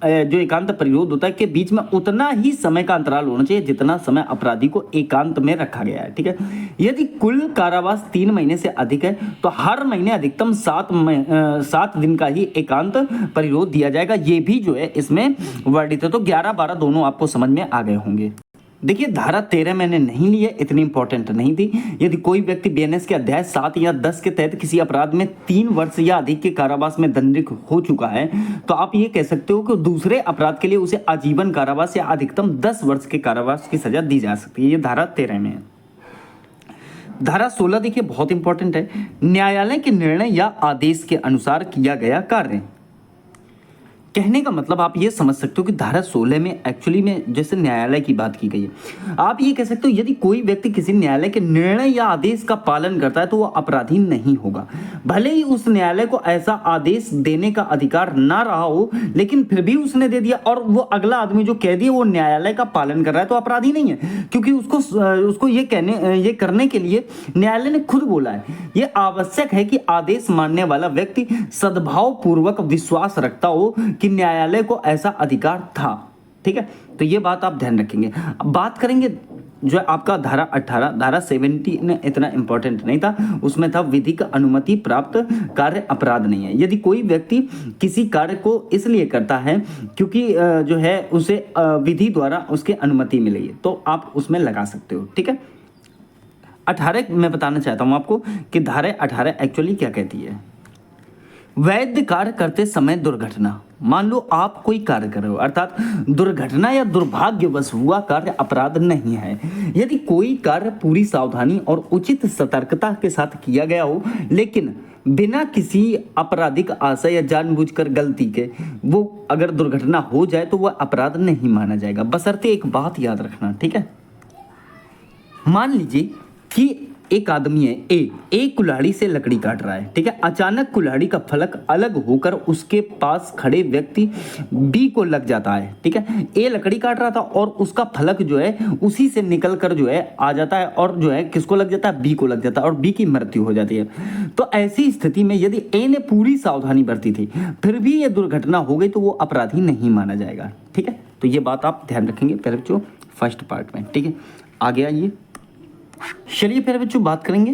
S1: जो एकांत परिरोध होता है के बीच में उतना ही समय का अंतराल होना चाहिए जितना समय अपराधी को एकांत में रखा गया है। ठीक है, यदि कुल कारावास 3 महीने से अधिक है तो हर महीने अधिकतम 7 दिन का ही एकांत परिरोध दिया जाएगा। ये भी जो है इसमें वर्णित है। तो 11-12 दोनों आपको समझ में आ गए होंगे। देखिए धारा 13 मैंने नहीं ली है, इतनी इंपॉर्टेंट नहीं थी। यदि कोई व्यक्ति बीएनएस के अध्याय 7 या 10 के तहत किसी अपराध में 3 वर्ष या अधिक के कारावास में दंडित हो चुका है तो आप ये कह सकते हो कि दूसरे अपराध के लिए उसे आजीवन कारावास या अधिकतम 10 वर्ष के कारावास की सजा दी जा सकती है। ये धारा 13 में है। धारा 16 देखिए बहुत इंपॉर्टेंट है। न्यायालय के निर्णय या आदेश के अनुसार किया गया कार्य। कहने का मतलब आप ये समझ सकते हो कि धारा 16 में एक्चुअली में जैसे न्यायालय की बात की गई है। आप ये कह सकते हो यदि कोई व्यक्ति किसी न्यायालय के निर्णय या आदेश का पालन करता है तो वह अपराधी नहीं होगा। भले ही उस न्यायालय को ऐसा आदेश देने का अधिकार ना रहा हो, लेकिन फिर भी उसने दे दिया और वो अगला आदमी जो कह दिया वो न्यायालय का पालन कर रहा है तो अपराधी नहीं है, क्योंकि उसको ये करने के लिए न्यायालय ने खुद बोला है। ये आवश्यक है कि आदेश मानने वाला व्यक्ति सद्भाव पूर्वक विश्वास रखता हो कि न्यायालय को ऐसा अधिकार था। ठीक है, तो ये बात आप ध्यान रखेंगे। अब बात करेंगे जो आपका धारा 18, धारा 17 में इतना इंपॉर्टेंट नहीं था, उसमें था विधिक अनुमति प्राप्त कार्य अपराध नहीं है। यदि कोई व्यक्ति किसी कार्य को इसलिए करता है क्योंकि जो है उसे विधि द्वारा उसकी अनुमति मिली तो आप उसमें लगा सकते हो। ठीक है, 18 मैं बताना चाहता हूं आपको कि धारा 18 एक्चुअली क्या कहती है। वैध कार्य करते समय दुर्घटना, मान लो आप कोई कार्य कर रहे हो अर्थात दुर्घटना या दुर्भाग्यवश हुआ कार्य अपराध नहीं है। यदि कोई कार्य पूरी सावधानी और उचित सतर्कता के साथ किया गया हो लेकिन बिना किसी आपराधिक आशय या जानबूझकर गलती के वो अगर दुर्घटना हो जाए तो वह अपराध नहीं माना जाएगा। बशर्ते एक बात याद रखना। ठीक है, मान लीजिए कि एक आदमी है ए कुल्हाड़ी से लकड़ी काट रहा है। ठीक है, अचानक कुल्हाड़ी का फलक अलग होकर उसके पास खड़े व्यक्ति बी को लग जाता है। ठीक है, ए लकड़ी काट रहा था और उसका फलक जो है उसी से निकलकर जो है आ जाता है और जो है किसको लग जाता है, बी को लग जाता है और बी की मृत्यु हो जाती है। तो ऐसी स्थिति में यदि ए ने पूरी सावधानी बरती थी फिर भी यह दुर्घटना हो गई तो वो अपराधी नहीं माना जाएगा। ठीक है, तो ये बात आप ध्यान रखेंगे पहले बच्चों फर्स्ट पार्ट में। ठीक है, आगे आइए। चलिए फिर बच्चों बात करेंगे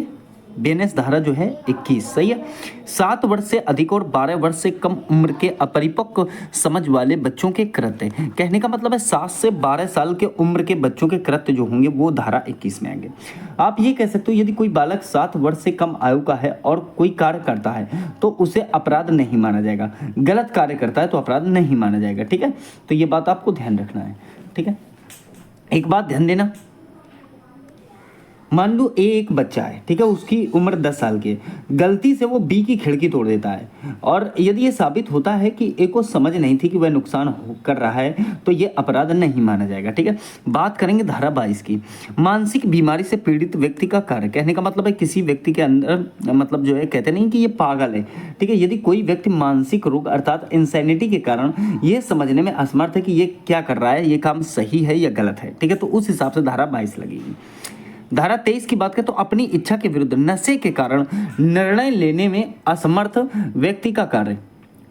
S1: बीएनएस धारा जो है 21। सही है, 7 वर्ष से अधिक और 12 वर्ष से कम उम्र के अपरिपक्व समझ वाले बच्चों के कृत्य। कहने का मतलब है 7 से 12 साल के उम्र के बच्चों के कृत्य जो होंगे वो धारा 21 में आएंगे। आप ये कह सकते हो यदि कोई बालक 7 वर्ष से कम आयु का है और कोई कार्य करता है तो उसे अपराध नहीं माना जाएगा, गलत कार्य करता है तो अपराध नहीं माना जाएगा। ठीक है, तो ये बात आपको ध्यान रखना है। ठीक है, एक बात ध्यान देना, मान लो ए एक बच्चा है। ठीक है, उसकी उम्र 10 साल की है, गलती से वो बी की खिड़की तोड़ देता है और यदि ये साबित होता है कि ए को समझ नहीं थी कि वह नुकसान कर रहा है तो ये अपराध नहीं माना जाएगा। ठीक है, बात करेंगे धारा 22 की। मानसिक बीमारी से पीड़ित व्यक्ति का कार्य। कहने का मतलब है किसी व्यक्ति के अंदर मतलब जो है कहते नहीं कि ये पागल है। ठीक है, यदि कोई व्यक्ति मानसिक रोग अर्थात इंसैनिटी के कारण ये समझने में असमर्थ है कि ये क्या कर रहा है, ये काम सही है या गलत है। ठीक है, तो उस हिसाब से धारा 22 लगेगी। धारा 23 की बात करें तो अपनी इच्छा के विरुद्ध नशे के कारण निर्णय लेने में असमर्थ व्यक्ति का कार्य।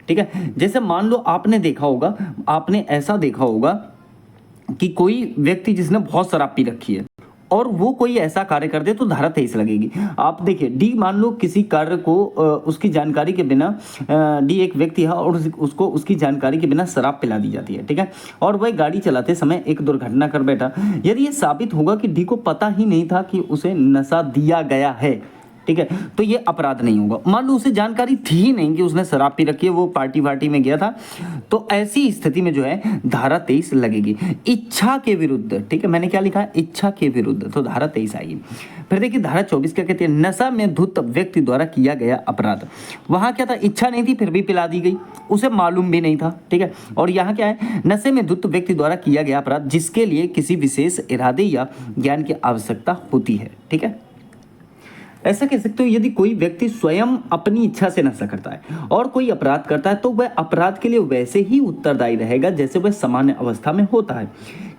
S1: ठीक है, जैसे मान लो आपने ऐसा देखा होगा कि कोई व्यक्ति जिसने बहुत शराब पी रखी है और वो कोई ऐसा कार्य कर दे तो धारा 23 लगेगी। आप देखिए डी मान लो किसी कार्य को उसकी जानकारी के बिना डी एक व्यक्ति है और उसको उसकी जानकारी के बिना शराब पिला दी जाती है। ठीक है, और वह गाड़ी चलाते समय एक दुर्घटना कर बैठा। यदि ये साबित होगा कि डी को पता ही नहीं था कि उसे नशा दिया गया है ठीक है, तो ये अपराध नहीं होगा। मान लो उसे जानकारी थी ही नहीं कि उसने शराब पी रखी है, वो पार्टी वार्टी में गया था, तो ऐसी स्थिति में जो है धारा 23 लगेगी। इच्छा के विरुद्ध, ठीक है, मैंने क्या लिखा है, इच्छा के विरुद्ध, तो धारा 23 आएगी। फिर देखिए धारा 24 क्या कहती है, नशा में धुत व्यक्ति द्वारा किया गया अपराध। वहां क्या था, इच्छा नहीं थी फिर भी पिला दी गई, उसे मालूम भी नहीं था, ठीक है। और यहाँ क्या है, नशे में धुत व्यक्ति द्वारा किया गया अपराध जिसके लिए किसी विशेष इरादे या ज्ञान की आवश्यकता होती है, ठीक है। ऐसा कह सकते हो, यदि कोई व्यक्ति स्वयं अपनी इच्छा से नशा करता है और कोई अपराध करता है तो वह अपराध के लिए वैसे ही उत्तरदायी रहेगा जैसे वह सामान्य अवस्था में होता है।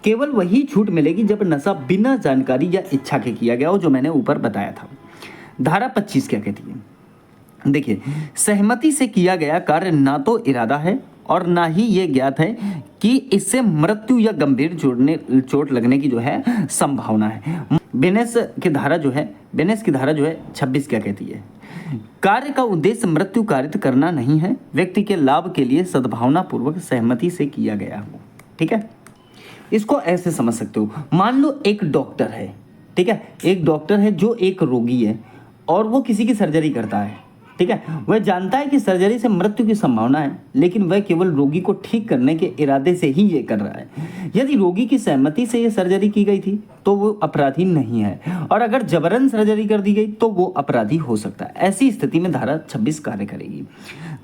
S1: केवल वही छूट मिलेगी जब नशा बिना जानकारी या इच्छा के किया गया हो, जो मैंने ऊपर बताया था। धारा 25 क्या कहती है, देखिए, सहमति से किया गया कार्य ना तो इरादा है और ना ही ये ज्ञात है कि इससे मृत्यु या गंभीर चोट लगने की जो है संभावना है। बेनेस की धारा जो है 26 क्या कहती है, कार्य का उद्देश्य मृत्यु कारित करना नहीं है, व्यक्ति के लाभ के लिए सद्भावना पूर्वक सहमति से किया गया हो, ठीक है। इसको ऐसे समझ सकते हो, मान लो एक डॉक्टर है, ठीक है, एक डॉक्टर है जो एक रोगी है और वो किसी की सर्जरी करता है, ठीक है। वह जानता है कि सर्जरी से मृत्यु की संभावना है, लेकिन वह केवल रोगी को ठीक करने के इरादे से ही ये कर रहा है। यदि रोगी की सहमति से ये सर्जरी की गई थी तो वो अपराधी नहीं है, और अगर जबरन सर्जरी कर दी गई तो वो अपराधी हो सकता है। ऐसी स्थिति में धारा 26 कार्य करेगी।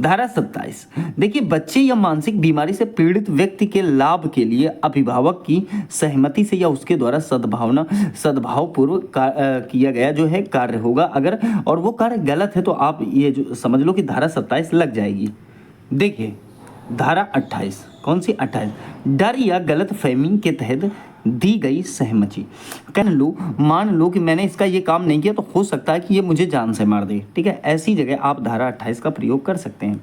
S1: धारा 27, देखिए, बच्चे या मानसिक बीमारी से पीड़ित व्यक्ति के लाभ के लिए अभिभावक की सहमति से या उसके द्वारा सद्भावपूर्वक किया गया जो है कार्य होगा। अगर और वो कार्य गलत है तो आप ये जो समझ लो कि धारा 27 लग जाएगी। देखिए धारा 28, कौन सी 28, डर या गलत फहमी के तहत दी गई सहमति। मान लो कि मैंने इसका ये काम नहीं किया तो हो सकता है कि ये मुझे जान से मार दे, ठीक है। ऐसी जगह आप धारा 28 का प्रयोग कर सकते हैं।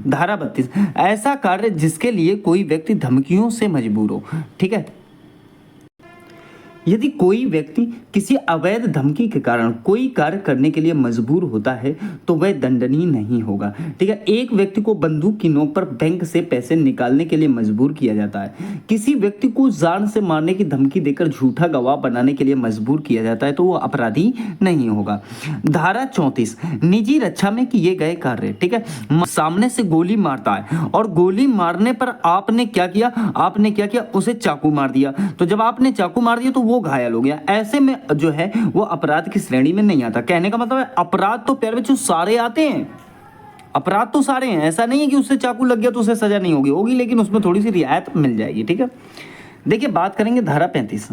S1: धारा 32, ऐसा कार्य जिसके लिए कोई व्यक्ति धमकियों से मजबूर हो, ठीक है। यदि कोई व्यक्ति किसी अवैध धमकी के कारण कोई कार्य करने के लिए मजबूर होता है तो वह दंडनीय नहीं होगा, ठीक है। एक व्यक्ति को बंदूक की नोक पर बैंक से पैसे निकालने के लिए मजबूर किया जाता है, किसी व्यक्ति को जान से मारने की धमकी देकर झूठा गवाह बनाने के लिए मजबूर किया जाता है तो वो अपराधी नहीं होगा। धारा 34, निजी रक्षा में किए गए कार्य, ठीक है। सामने से गोली मारता है और गोली मारने पर आपने क्या किया, उसे चाकू मार दिया, तो जब आपने चाकू मार दिया तो वो घायल हो गया। ऐसे में जो है वो अपराध की श्रेणी में नहीं आता। कहने का मतलब है अपराध तो प्यारे बच्चों सारे आते हैं, अपराध तो सारे हैं, ऐसा नहीं है कि उससे चाकू लग गया तो उसे सजा नहीं होगी, लेकिन उसमें थोड़ी सी रियायत मिल जाएगी, ठीक है। देखिए बात करेंगे धारा 35,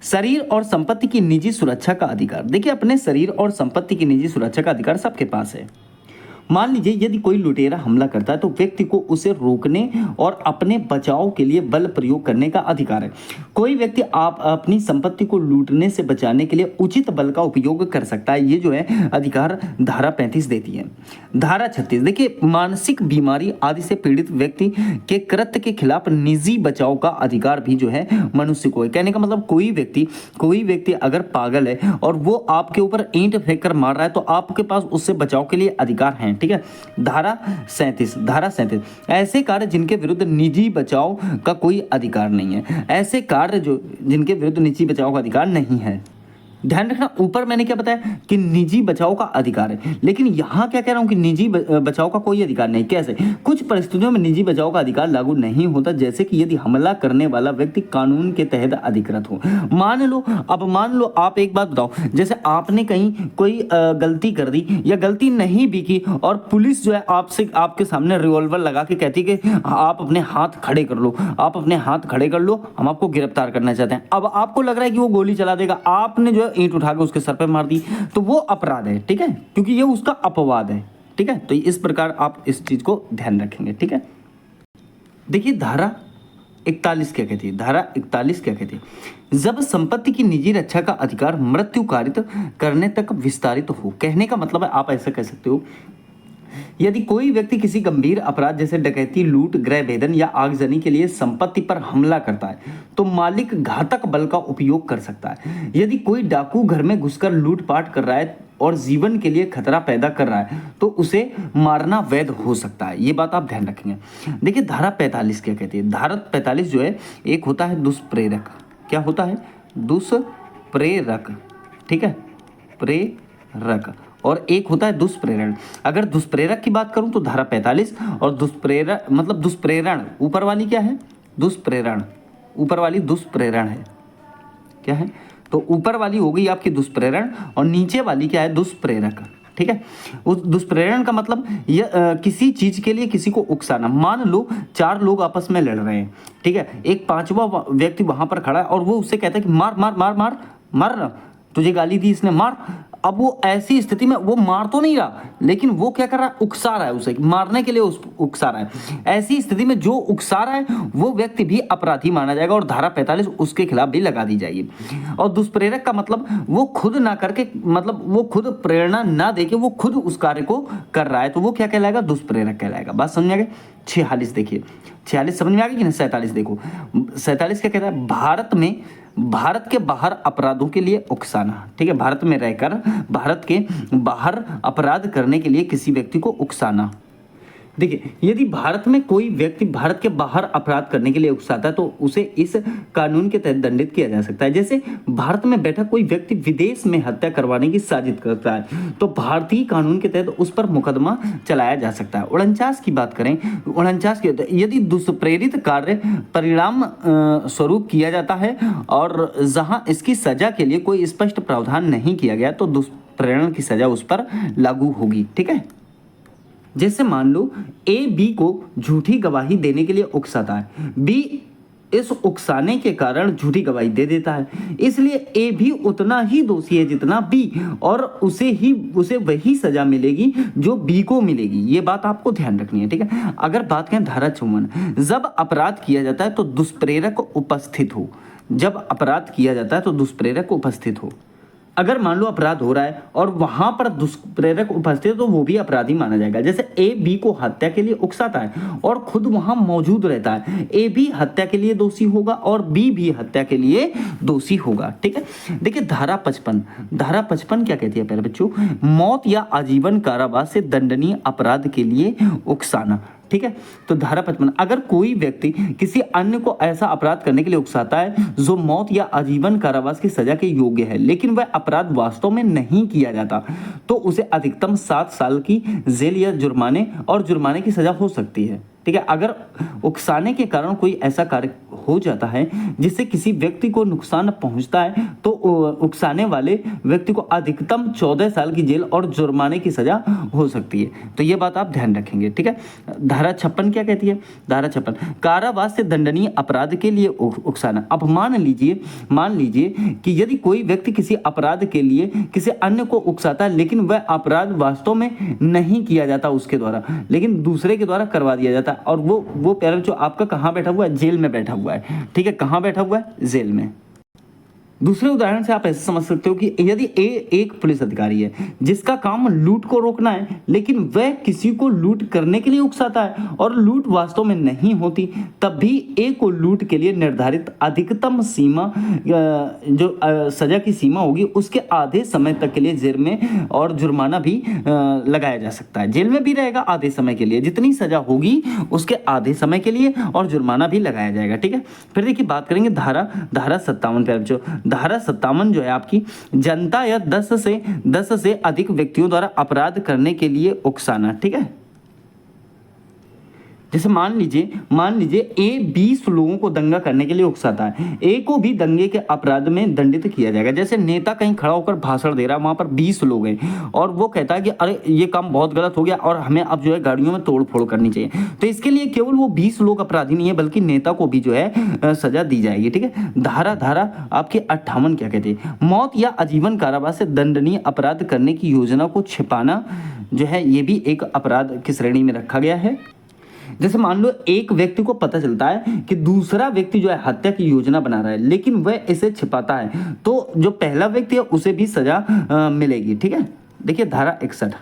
S1: शरीर और संपत्ति की निजी सुरक्षा का अधिकार। देखिए अपने शरीर और संपत्ति की निजी सुरक्षा का अधिकार सबके पास है। मान लीजिए यदि कोई लुटेरा हमला करता है तो व्यक्ति को उसे रोकने और अपने बचाव के लिए बल प्रयोग करने का अधिकार है। कोई व्यक्ति आप अपनी संपत्ति को लूटने से बचाने के लिए उचित बल का उपयोग कर सकता है, ये जो है अधिकार धारा 35 देती है। धारा 36, देखिए, मानसिक बीमारी आदि से पीड़ित व्यक्ति के कृत्य के खिलाफ निजी बचाव का अधिकार भी जो है मनुष्य को है। कहने का मतलब कोई व्यक्ति अगर पागल है और वो आपके ऊपर ईंट फेंक कर मार रहा है तो आपके पास उससे बचाव के लिए अधिकार है, ठीक है। धारा 37, ऐसे कार्य जिनके विरुद्ध निजी बचाव का कोई अधिकार नहीं है, ऐसे कार्य जो जिनके विरुद्ध निजी बचाव का अधिकार नहीं है। ध्यान रखना, ऊपर मैंने क्या बताया कि निजी बचाव का अधिकार है, लेकिन यहां क्या कह रहा हूं कि निजी बचाव का कोई अधिकार नहीं। कैसे? कुछ परिस्थितियों में निजी बचाव का अधिकार लागू नहीं होता, जैसे कि यदि हमला करने वाला व्यक्ति कानून के तहत अधिकृत हो। मान लो आप एक बात बताओ, जैसे आपने कहीं कोई गलती कर दी या गलती नहीं भी की और पुलिस जो है आपके सामने रिवॉल्वर लगा के कहती कि आप अपने हाथ खड़े कर लो, हम आपको गिरफ्तार करना चाहते हैं। अब आपको लग रहा है कि वो गोली चला देगा, आपने जो ईंट उठा के उसके सर पे मार दी, तो वो अपराध है, ठीक है, क्योंकि ये उसका अपवाद है, ठीक है। तो इस प्रकार आप इस चीज को ध्यान रखेंगे, ठीक है। देखिए धारा 41 क्या कहती है, धारा 41 क्या कहती है, जब संपत्ति की निजी रक्षा का अधिकार मृत्यु कारित करने तक विस्तारित हो। कहने का मतलब है आप ऐसा कह सकते हो, यदि कोई व्यक्ति किसी गंभीर अपराध जैसे डकैती, लूट, गृह भेदन या आगजनी के लिए संपत्ति पर हमला करता है तो मालिक घातक बल का उपयोग कर सकता है। यदि कोई डाकू घर में घुसकर लूटपाट कर रहा है और जीवन के लिए खतरा पैदा कर रहा है तो उसे मारना वैध हो सकता है। ये बात आप ध्यान रखेंगे। देखिए धारा 45 क्या कहती है, धारा 45 जो है, एक होता है दुष्प्रेरक। क्या होता है? दुष्प्रेरक, ठीक है, दुष्प्रेरक, और एक होता है दुष्प्रेरण। अगर दुष्प्रेरक की बात करूं तो धारा 45, और दुष्प्रेरक मतलब दुष्प्रेरण, ऊपर वाली क्या है? दुष्प्रेरण, ऊपर वाली दुष्प्रेरण है, क्या है? तो ऊपर वाली हो गई आपकी दुष्प्रेरण और नीचे वाली क्या है? दुष्प्रेरक। ठीक है, उस दुष्प्रेरण का मतलब ये किसी चीज के लिए किसी को उकसाना। मान लो 4 लोग आपस में लड़ रहे हैं, ठीक है, एक 5वां व्यक्ति वहां पर खड़ा है और वो उससे कहता है कि मार मार मार मार मार, तुझे गाली दी इसने, मार। अब वो ऐसी स्थिति में वो मार तो नहीं रहा, लेकिन वो क्या कर रहा है? उकसा रहा है, उसे मारने के लिए उस उकसा रहा है। ऐसी स्थिति में जो उकसा रहा है वो व्यक्ति भी अपराधी माना जाएगा और धारा 45 उसके खिलाफ भी लगा दी जाएगी। और दुष्प्रेरक का मतलब वो खुद ना करके, मतलब वो खुद प्रेरणा ना देके वो खुद उस कार्य को कर रहा है, तो वो क्या कहलाएगा? दुष्प्रेरक कहलाएगा। बात समझ आ गई? 46 देखिए, 46 समझ में आ गई कि नहीं? 47 देखो, 47 क्या कहता है? भारत के बाहर अपराधों के लिए उकसाना। ठीक है, भारत में रहकर भारत के बाहर अपराध करने के लिए किसी व्यक्ति को उकसाना। देखिए, यदि भारत में कोई व्यक्ति भारत के बाहर अपराध करने के लिए उकसाता है तो उसे इस कानून के तहत दंडित किया जा सकता है। जैसे भारत में बैठा कोई व्यक्ति विदेश में हत्या करवाने की साजिश करता है तो भारतीय कानून के तहत उस पर मुकदमा चलाया जा सकता है। 49 की बात करें, 49 की, यदि दुष्प्रेरित कार्य परिणाम स्वरूप किया जाता है और जहां इसकी सजा के लिए कोई स्पष्ट प्रावधान नहीं किया गया तो दुष्प्रेरण की सजा उस पर लागू होगी। ठीक है, जैसे मान लो ए बी को झूठी गवाही देने के लिए उकसाता है, बी इस उकसाने के कारण झूठी गवाही दे देता है, इसलिए ए भी उतना ही दोषी है जितना बी, और उसे वही सजा मिलेगी जो बी को मिलेगी। ये बात आपको ध्यान रखनी है। ठीक है, अगर बात करें धारा 54, जब अपराध किया जाता है तो दुष्प्रेरक उपस्थित हो। जब अपराध किया जाता है तो दुष्प्रेरक उपस्थित हो। अगर मान लो अपराध हो रहा है और वहां पर दुष्प्रेरक उपस्थित है तो वो भी अपराधी माना जाएगा। जैसे ए बी को हत्या के लिए उकसाता है और खुद वहां मौजूद रहता है, ए भी हत्या के लिए दोषी होगा और बी भी हत्या के लिए दोषी होगा। ठीक है, देखिए धारा 55, धारा 55 क्या कहती है प्यारे बच्चों? मौत या आजीवन कारावास से दंडनीय अपराध के लिए उकसाना। ठीक है, तो धारा 55, अगर कोई व्यक्ति किसी अन्य को ऐसा अपराध करने के लिए उकसाता है जो मौत या आजीवन कारावास की सजा के योग्य है लेकिन वह अपराध वास्तव में नहीं किया जाता तो उसे अधिकतम 7 साल की जेल या जुर्माने की सजा हो सकती है। ठीक है, अगर उकसाने के कारण कोई ऐसा कार्य हो जाता है जिससे किसी व्यक्ति को नुकसान पहुंचता है तो उकसाने वाले व्यक्ति को अधिकतम 14 साल की जेल और जुर्माने की सजा हो सकती है। तो ये बात आप ध्यान रखेंगे। ठीक है, धारा 56 क्या कहती है? धारा 56, कारावास से दंडनीय अपराध के लिए उकसाना। अब मान लीजिए कि यदि कोई व्यक्ति किसी अपराध के लिए किसी अन्य को उकसाता है लेकिन वह अपराध वास्तव में नहीं किया जाता उसके द्वारा, लेकिन दूसरे के द्वारा करवा दिया जाता है, और वो पैरल जो आपका कहां बैठा हुआ है? जेल में बैठा हुआ है। ठीक है, कहां बैठा हुआ है? जेल में। दूसरे उदाहरण से आप ऐसे समझ सकते हो कि यदि ए एक पुलिस अधिकारी है जिसका काम लूट को रोकना है लेकिन वह किसी को लूट करने के लिए उकसाता है और लूट वास्तव में नहीं होती, तब भी ए को लूट के लिए निर्धारित अधिकतम सीमा जो सजा की सीमा होगी उसके आधे समय तक के लिए जेल में और जुर्माना भी लगाया जा सकता है। जेल में भी रहेगा आधे समय के लिए, जितनी सजा होगी उसके आधे समय के लिए, और जुर्माना भी लगाया जाएगा। ठीक है, फिर देखिए बात करेंगे धारा 57 पे। जो धारा 57 जो है आपकी, जनता या 10 से अधिक व्यक्तियों द्वारा अपराध करने के लिए उकसाना। ठीक है, जैसे मान लीजिए ए 20 लोगों को दंगा करने के लिए उकसाता है, ए को भी दंगे के अपराध में दंडित किया जाएगा। जैसे नेता कहीं खड़ा होकर भाषण दे रहा है, वहां पर 20 लोग हैं और वो कहता है कि अरे ये काम बहुत गलत हो गया और हमें अब जो है गाड़ियों में तोड़ फोड़ करनी चाहिए, तो इसके लिए केवल वो 20 लोग अपराधी नहीं है बल्कि नेता को भी जो है सजा दी जाएगी। ठीक है, धारा आपके 58 क्या कहती है? मौत या आजीवन कारावास से दंडनीय अपराध करने की योजना को छिपाना जो है ये भी एक अपराध की श्रेणी में रखा गया है। जैसे मान लो एक व्यक्ति को पता चलता है कि दूसरा व्यक्ति जो है हत्या की योजना बना रहा है लेकिन वह इसे छिपाता है तो जो पहला व्यक्ति है उसे भी सजा मिलेगी। ठीक है, देखिए धारा 61,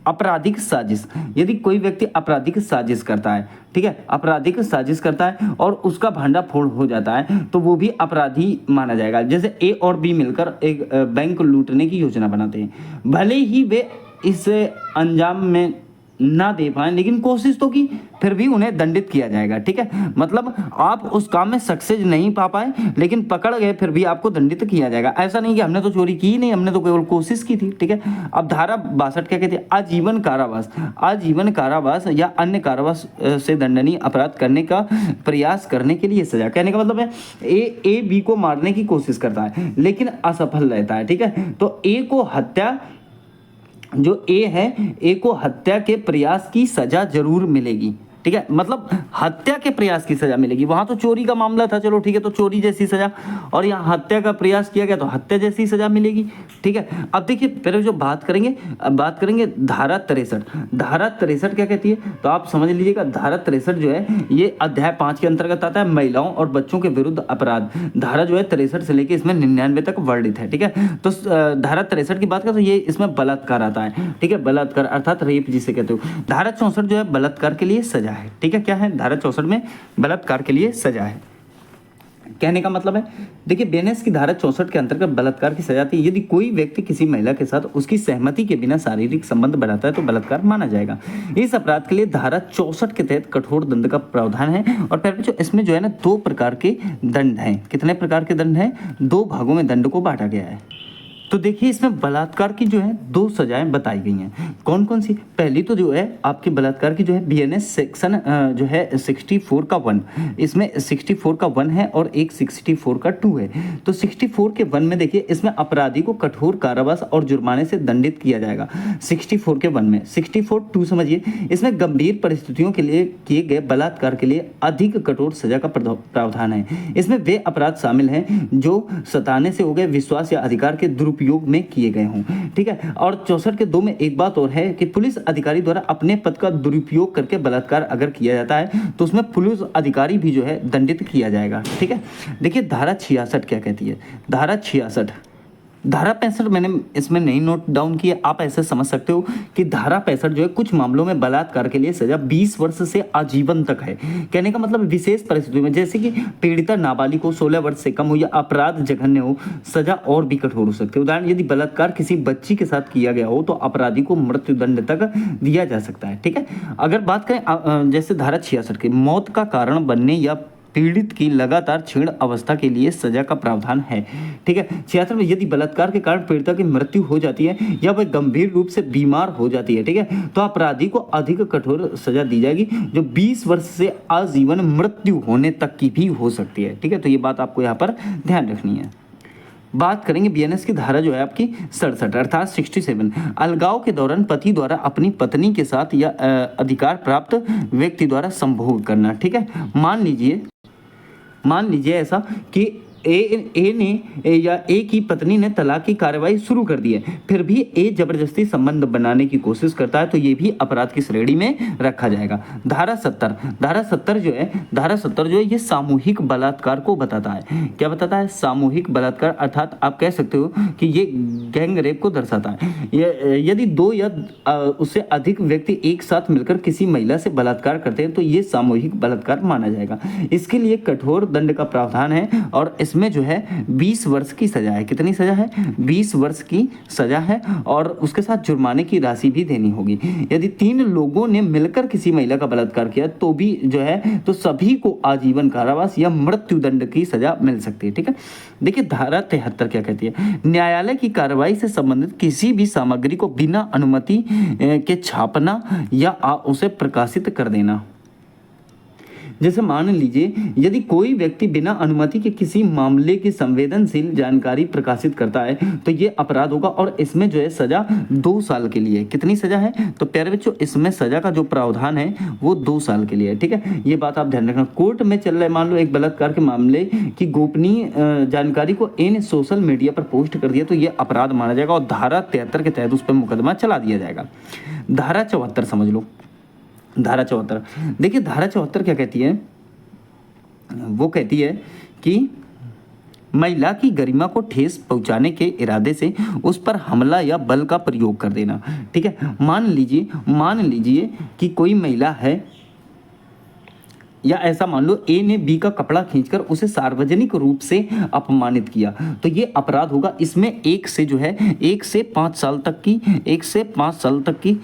S1: आपराधिक साजिश। यदि कोई व्यक्ति आपराधिक साजिश करता है, ठीक है, आपराधिक साजिश करता है और उसका भांडाफोड़ हो जाता है तो वो भी अपराधी माना जाएगा। जैसे ए और बी मिलकर एक बैंक लूटने की योजना बनाते हैं, भले ही वे इस अंजाम में ना दे पाए लेकिन कोशिश तो की, फिर भी उन्हें दंडित किया जाएगा। ठीक है, मतलब आप उस काम में सक्सेस नहीं पा पाए लेकिन पकड़ गए, फिर भी आपको दंडित किया जाएगा। ऐसा नहीं कि हमने तो चोरी की ही नहीं, हमने तो केवल कोशिश की थी। ठीक है, अब धारा 62 क्या कहती है? आजीवन कारावास। आजीवन कारावास या अन्य कारावास से दंडनीय अपराध करने का प्रयास करने के लिए सजा। कहने का मतलब है ए बी को मारने की कोशिश करता है लेकिन असफल रहता है। ठीक है, तो ए को हत्या, जो ए है, ए को हत्या के प्रयास की सजा जरूर मिलेगी। ठीक है, मतलब हत्या के प्रयास की सजा मिलेगी। वहां तो चोरी का मामला था, चलो ठीक है, तो चोरी जैसी सजा, और यहाँ हत्या का प्रयास किया गया तो हत्या जैसी सजा मिलेगी। ठीक है, अब देखिए फिर जो बात करेंगे, अब बात करेंगे धारा 63। धारा 63 क्या कहती है? तो आप समझ लीजिएगा, धारा 63 जो है ये अध्याय 5 के अंतर्गत आता है, महिलाओं और बच्चों के विरुद्ध अपराध। धारा जो है 63 से लेकर इसमें 99 तक वर्णित है। ठीक है, तो धारा 63 की बात करें तो ये इसमें बलात्कार आता है। ठीक है, बलात्कार अर्थात रेप जिसे कहते हो। धारा 64 जो है बलात्कार के लिए सजा है। ठीक है, क्या है? धारा 64 में बलात्कार के लिए सजा है। कहने का मतलब है, देखिए बीएनएस की धारा 64 के अंतर्गत बलात्कार की सजा थी, यदि कोई व्यक्ति किसी महिला के साथ उसकी सहमति के बिना शारीरिक संबंध बनाता है तो बलात्कार माना जाएगा। इस अपराध के लिए धारा 64 के तहत कठोर दंड का प्रावधान है। और फिर जो इसमें जो है ना 2 प्रकार के दंड हैं। कितने प्रकार के दंड हैं? 2 भागों में दंड को बांटा गया है। तो देखिए इसमें बलात्कार की जो है 2 सजाएं बताई गई हैं। कौन कौन सी? पहली तो जो है आपकी बलात्कार की जो है बीएनएस सेक्शन जो है 64 का 1, इसमें 64 का 1 है और एक 64 का 2 है। तो 64 के 1 में देखिए इसमें अपराधी को कठोर कारावास और जुर्माने से दंडित किया जाएगा। 64 के 1 में 64(2) समझिए, इसमें गंभीर परिस्थितियों के लिए किए गए बलात्कार के लिए अधिक कठोर सजा का प्रावधान है। इसमें वे अपराध शामिल हैं जो सताने से हो गए विश्वास या अधिकार के दुरुपयोग में किए गए हों। ठीक है, और 64 के 2 में एक बात और है कि पुलिस अधिकारी द्वारा अपने पद का दुरुपयोग करके बलात्कार अगर किया जाता है तो उसमें पुलिस अधिकारी भी जो है दंडित किया जाएगा। ठीक है, देखिए धारा 66 क्या कहती है? धारा 66, धारा 65 मैंने इसमें नहीं नोट डाउन किया, आप ऐसे समझ सकते हो कि धारा 65 जो है कुछ मामलों में बलात्कार के लिए सजा 20 वर्ष से आजीवन तक है। कहने का मतलब विशेष परिस्थितियों में, जैसे कि पीड़िता नाबालिग हो, 16 वर्ष से कम हो या अपराध जघन्य हो, सजा और भी कठोर हो सकती है। उदाहरण, यदि बलात्कार किसी बच्ची के साथ किया गया हो तो अपराधी को मृत्युदंड तक दिया जा सकता है। ठीक है, अगर बात करें जैसे धारा 66 की, मौत का कारण बनने या पीड़ित की लगातार क्षीण अवस्था के लिए सजा का प्रावधान है। ठीक है, 66 में यदि बलात्कार के कारण पीड़िता की मृत्यु हो जाती है या वह गंभीर रूप से बीमार हो जाती है, ठीक है, तो अपराधी को अधिक कठोर सजा दी जाएगी जो 20 वर्ष से आजीवन मृत्यु होने तक की भी हो सकती है। ठीक है, तो ये बात आपको यहाँ पर ध्यान रखनी है। बात करेंगे बीएनएस की धारा जो है आपकी 67 अर्थात 67, अलगाव के दौरान पति द्वारा अपनी पत्नी के साथ या अधिकार प्राप्त व्यक्ति द्वारा संभोग करना। ठीक है, मान लीजिए ऐसा कि ए ने या ए की पत्नी ने तलाक की कार्रवाई शुरू कर दी है, फिर भी ए जबरदस्ती संबंध बनाने की कोशिश करता है तो ये भी अपराध की श्रेणी में रखा जाएगा। धारा 70 जो है ये सामूहिक बलात्कार को बताता है। क्या बताता है? सामूहिक बलात्कार, अर्थात आप कह सकते हो कि ये गैंग रेप को दर्शाता है। यदि 2 या उससे अधिक व्यक्ति एक साथ मिलकर किसी महिला से बलात्कार करते हैं तो ये सामूहिक बलात्कार माना जाएगा। इसके लिए कठोर दंड का प्रावधान है और इसमें जो है 20 वर्ष की सजा है। कितनी सजा है? 20 वर्ष की सजा है और उसके साथ जुर्माने की राशि भी देनी होगी। यदि 3 लोगों ने मिलकर किसी महिला का बलात्कार किया तो भी जो है तो सभी को आजीवन कारावास या मृत्युदंड की सजा मिल सकती है। ठीक है, देखिए धारा 73 क्या कहती है? न्यायालय की कार्रवाई से संबंधित किसी भी सामग्री को बिना अनुमति के छापना या उसे प्रकाशित कर देना। जैसे मान लीजिए यदि कोई व्यक्ति बिना अनुमति के किसी मामले की संवेदनशील जानकारी प्रकाशित करता है तो ये अपराध होगा और इसमें जो है सजा 2 साल के लिए। कितनी सजा है? तो प्यारे बच्चों इसमें सजा का जो प्रावधान है वो 2 साल के लिए है। ठीक है, ये बात आप ध्यान रखना। कोर्ट में चल रहा है, मान लो एक बलात्कार के मामले की गोपनीय जानकारी को ए ने सोशल मीडिया पर पोस्ट कर दिया तो ये अपराध माना जाएगा और धारा 73 के तहत उस पर मुकदमा चला दिया जाएगा। धारा 74 समझ लो। धारा 74 देखिए, धारा 74 क्या कहती है? वो कहती है कि महिला की गरिमा को ठेस पहुंचाने के इरादे से उस पर हमला या बल का प्रयोग कर देना। ठीक है, मान लीजिए कि कोई महिला है, या ऐसा मान लो ए ने बी का कपड़ा खींचकर उसे सार्वजनिक रूप से अपमानित किया, तो ये अपराध होगा। इसमें 1 से जो है 1 से 5 साल तक की 1 से 5 साल तक की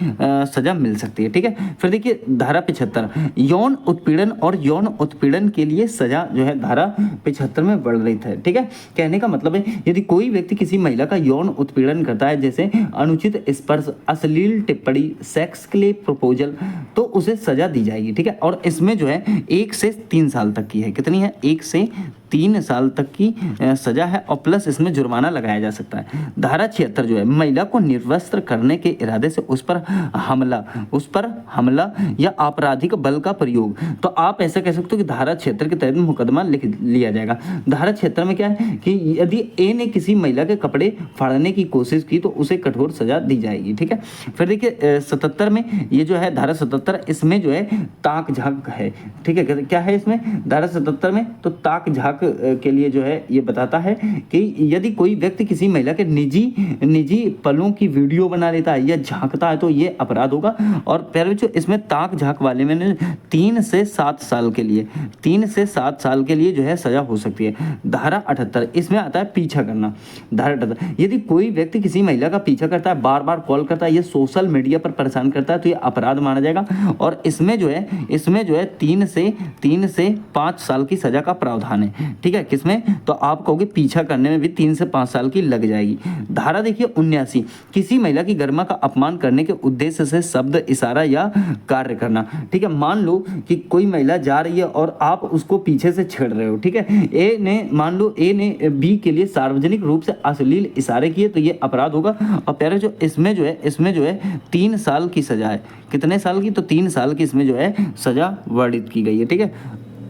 S1: सजा मिल सकती है। ठीक है, फिर देखिए धारा 75 यौन उत्पीड़न और यौन उत्पीड़न के लिए सजा जो है धारा 75 में बढ़ रही है। ठीक है, कहने का मतलब है यदि कोई व्यक्ति किसी महिला का यौन उत्पीड़न करता है, जैसे अनुचित स्पर्श, अश्लील टिप्पणी, सेक्स के लिए प्रपोजल, तो उसे सजा दी जाएगी। ठीक है, और इसमें जो है 1 से 3 साल तक की है। कितनी है? 1 से 3 साल तक की सजा है और प्लस इसमें जुर्माना लगाया जा सकता है। धारा 76 जो है महिला को निर्वस्त्र करने के इरादे से उस पर हमला या आपराधिक बल का प्रयोग, तो आप ऐसा कह सकते हो कि धारा 76 के तहत मुकदमा लिख लिया जाएगा। धारा 76 में क्या है कि यदि ए ने किसी महिला के कपड़े फाड़ने की कोशिश की तो उसे कठोर सजा दी जाएगी। ठीक है, फिर देखिए 77 में ये जो है धारा 77, इसमें जो है ताक झाक है। ठीक है, क्या है इसमें धारा 77 में? तो ताक झाक के लिए जो है ये बताता है कि यदि कोई व्यक्ति किसी महिला के निजी पलों की वीडियो बना लेता है या झांकता है तो ये अपराध होगा। और फिर जो इसमें ताक झाक वाले में 3 से 7 साल के लिए 3 से 7 साल के लिए जो है सजा हो सकती है। धारा 78 इसमें आता है पीछा करना। धारा 78 यदि कोई व्यक्ति किसी महिला का पीछा करता है, बार बार कॉल करता है या सोशल मीडिया पर परेशान करता है तो ये अपराध माना जाएगा। और इसमें जो है 3 से 5 साल की सजा का प्रावधान है। ठीक है, किसमें? तो आप कहोगे पीछा करने में भी 3 से 5 साल की लग जाएगी। धारा देखिए 79 किसी महिला की गरिमा का अपमान करने के उद्देश्य से शब्द, इशारा या कार्य करना। ठीक है, मान लो कि कोई महिला जा रही है और आप उसको पीछे से छेड़ रहे हो। ठीक है, मान लो ए ने बी के लिए सार्वजनिक रूप से अश्लील इशारे किए तो ये अपराध होगा। और प्यारे जो इसमें जो है 3 साल की सजा है। कितने साल की? तो 3 साल की इसमें जो है सजा वर्णित की गई है। ठीक है,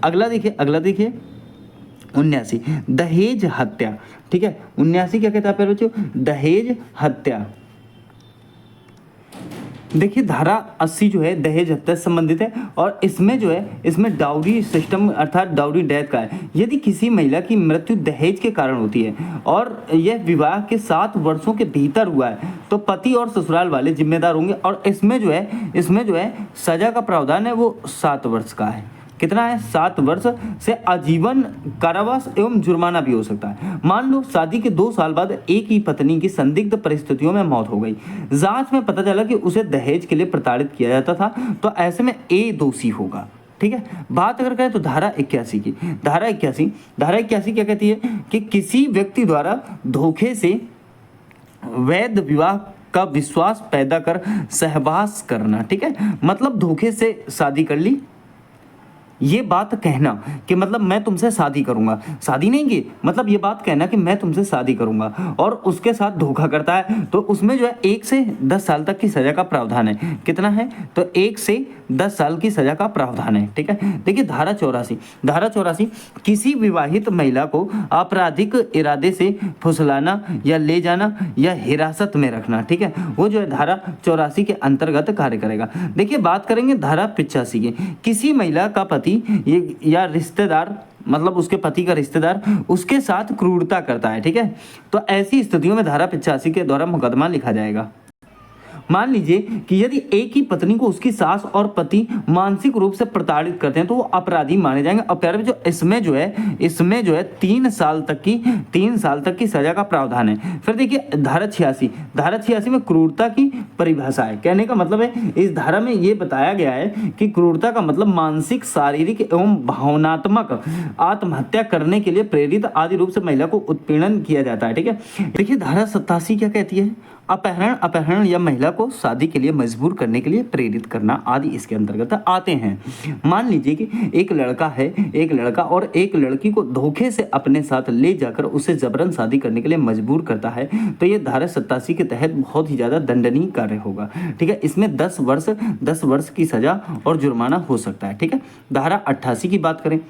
S1: अगला देखिए 79 दहेज हत्या। ठीक है, 79 क्या कहता है प्यारे बच्चों? दहेज हत्या। देखिए धारा 80 जो है दहेज हत्या से संबंधित है और इसमें डाउरी सिस्टम अर्थात डाउरी डेथ का है। यदि किसी महिला की मृत्यु दहेज के कारण होती है और यह विवाह के 7 वर्षों के भीतर हुआ है तो पति और ससुराल वाले जिम्मेदार होंगे। और इसमें जो है सजा का प्रावधान है वो 7 वर्ष का है। कितना है? 7 वर्ष से आजीवन कारावास एवं जुर्माना भी हो सकता है। मान लो शादी के 2 साल बाद एक ही पत्नी की संदिग्ध परिस्थितियों में मौत हो गई। जांच में पता चला कि उसे दहेज के लिए प्रताड़ित किया जाता था, तो ऐसे में ए दोषी होगा। ठीक है, बात अगर करें तो धारा 81 की, धारा 81 क्या कहती है कि किसी व्यक्ति द्वारा धोखे से वैध विवाह का विश्वास पैदा कर सहवास करना। ठीक है, मतलब धोखे से शादी कर ली, ये बात कहना कि मतलब मैं तुमसे शादी करूंगा, शादी नहीं की मतलब ये बात कहना कि मैं तुमसे शादी करूंगा और उसके साथ धोखा करता है तो उसमें जो है 1 से 10 साल तक की सजा का प्रावधान है। कितना है? तो 1 से 10 साल की सजा का प्रावधान है। ठीक है, देखिए धारा 84 किसी विवाहित महिला को आपराधिक इरादे से फुसलाना या ले जाना या हिरासत में रखना। ठीक है, वो जो है धारा 84 के अंतर्गत कार्य करेगा। देखिए बात करेंगे धारा 85 की, किसी महिला का पति या रिश्तेदार मतलब उसके पति का रिश्तेदार उसके साथ क्रूरता करता है। ठीक है, तो ऐसी स्थितियों में धारा 85 के द्वारा मुकदमा लिखा जाएगा। मान लीजिए कि यदि एक ही पत्नी को उसकी सास और पति मानसिक रूप से प्रताड़ित करते हैं तो वो अपराधी माने जाएंगे। और प्यारे जो इसमें जो है 3 साल तक की सजा का प्रावधान है। फिर देखिए धारा 86 में क्रूरता की परिभाषा है। कहने का मतलब है इस धारा में ये बताया गया है कि क्रूरता का मतलब मानसिक, शारीरिक एवं भावनात्मक आत्महत्या करने के लिए प्रेरित आदि रूप से महिला को उत्पीड़न किया जाता है। ठीक है, देखिए धारा 87 क्या कहती है? अपहरण या महिला को शादी के लिए मजबूर करने के लिए प्रेरित करना आदि इसके अंतर्गत आते हैं। मान लीजिए कि एक लड़का और एक लड़की को धोखे से अपने साथ ले जाकर उसे जबरन शादी करने के लिए मजबूर करता है तो ये धारा 87 के तहत बहुत ही ज़्यादा दंडनीय कार्य होगा। ठीक है, इसमें 10 वर्ष की सजा और जुर्माना हो सकता है। ठीक है, धारा 88 की बात करें,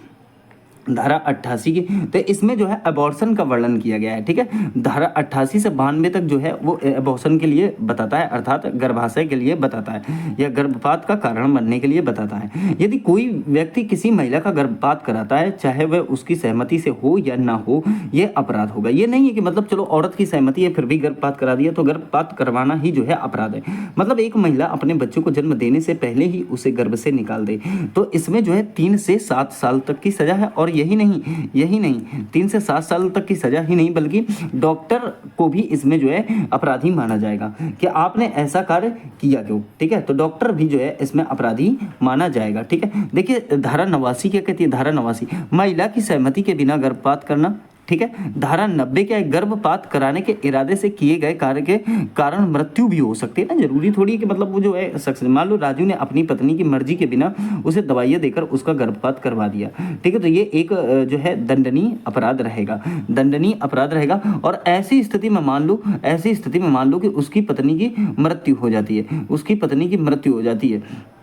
S1: धारा 88 की, तो इसमें जो है अबॉर्शन का वर्णन किया गया है। ठीक है, धारा 88 से 92 तक जो है वो अबॉर्शन के लिए बताता है, अर्थात गर्भाशय के लिए बताता है या गर्भपात का कारण बनने के लिए बताता है। यदि कोई व्यक्ति किसी महिला का गर्भपात कराता है, चाहे वह उसकी सहमति से हो या ना हो, यह अपराध होगा। ये नहीं है कि मतलब चलो औरत की सहमति है फिर भी गर्भपात करा दिया तो गर्भपात करवाना ही जो है अपराध है। मतलब एक महिला अपने बच्चे को जन्म देने से पहले ही उसे गर्भ से निकाल दे तो इसमें जो है 3 से 7 साल तक की सजा है। और यही नहीं 3 से 7 साल तक की सजा ही नहीं बल्कि डॉक्टर को भी इसमें जो है अपराधी माना जाएगा कि आपने ऐसा कार्य किया क्यों। ठीक है, तो डॉक्टर भी जो है इसमें अपराधी माना जाएगा। ठीक है, देखिए धारा 89 क्या कहती है, धारा 89 महिला की सहमति के बिना गर्भपात करना। ठीक है, धारा 90 क्या है, गर्भपात कराने के इरादे से किए गए कार्य के कारण मृत्यु भी हो सकती है ना। जरूरी थोड़ी है कि मतलब वो जो है शख्स, मान लो राजू ने अपनी पत्नी की मर्जी के बिना उसे दवाइयाँ देकर उसका गर्भपात करवा दिया। ठीक है, तो ये एक जो है दंडनीय अपराध रहेगा, दंडनीय अपराध रहेगा। और ऐसी स्थिति में मान लो कि उसकी पत्नी की मृत्यु हो जाती है, उसकी पत्नी की मृत्यु हो जाती है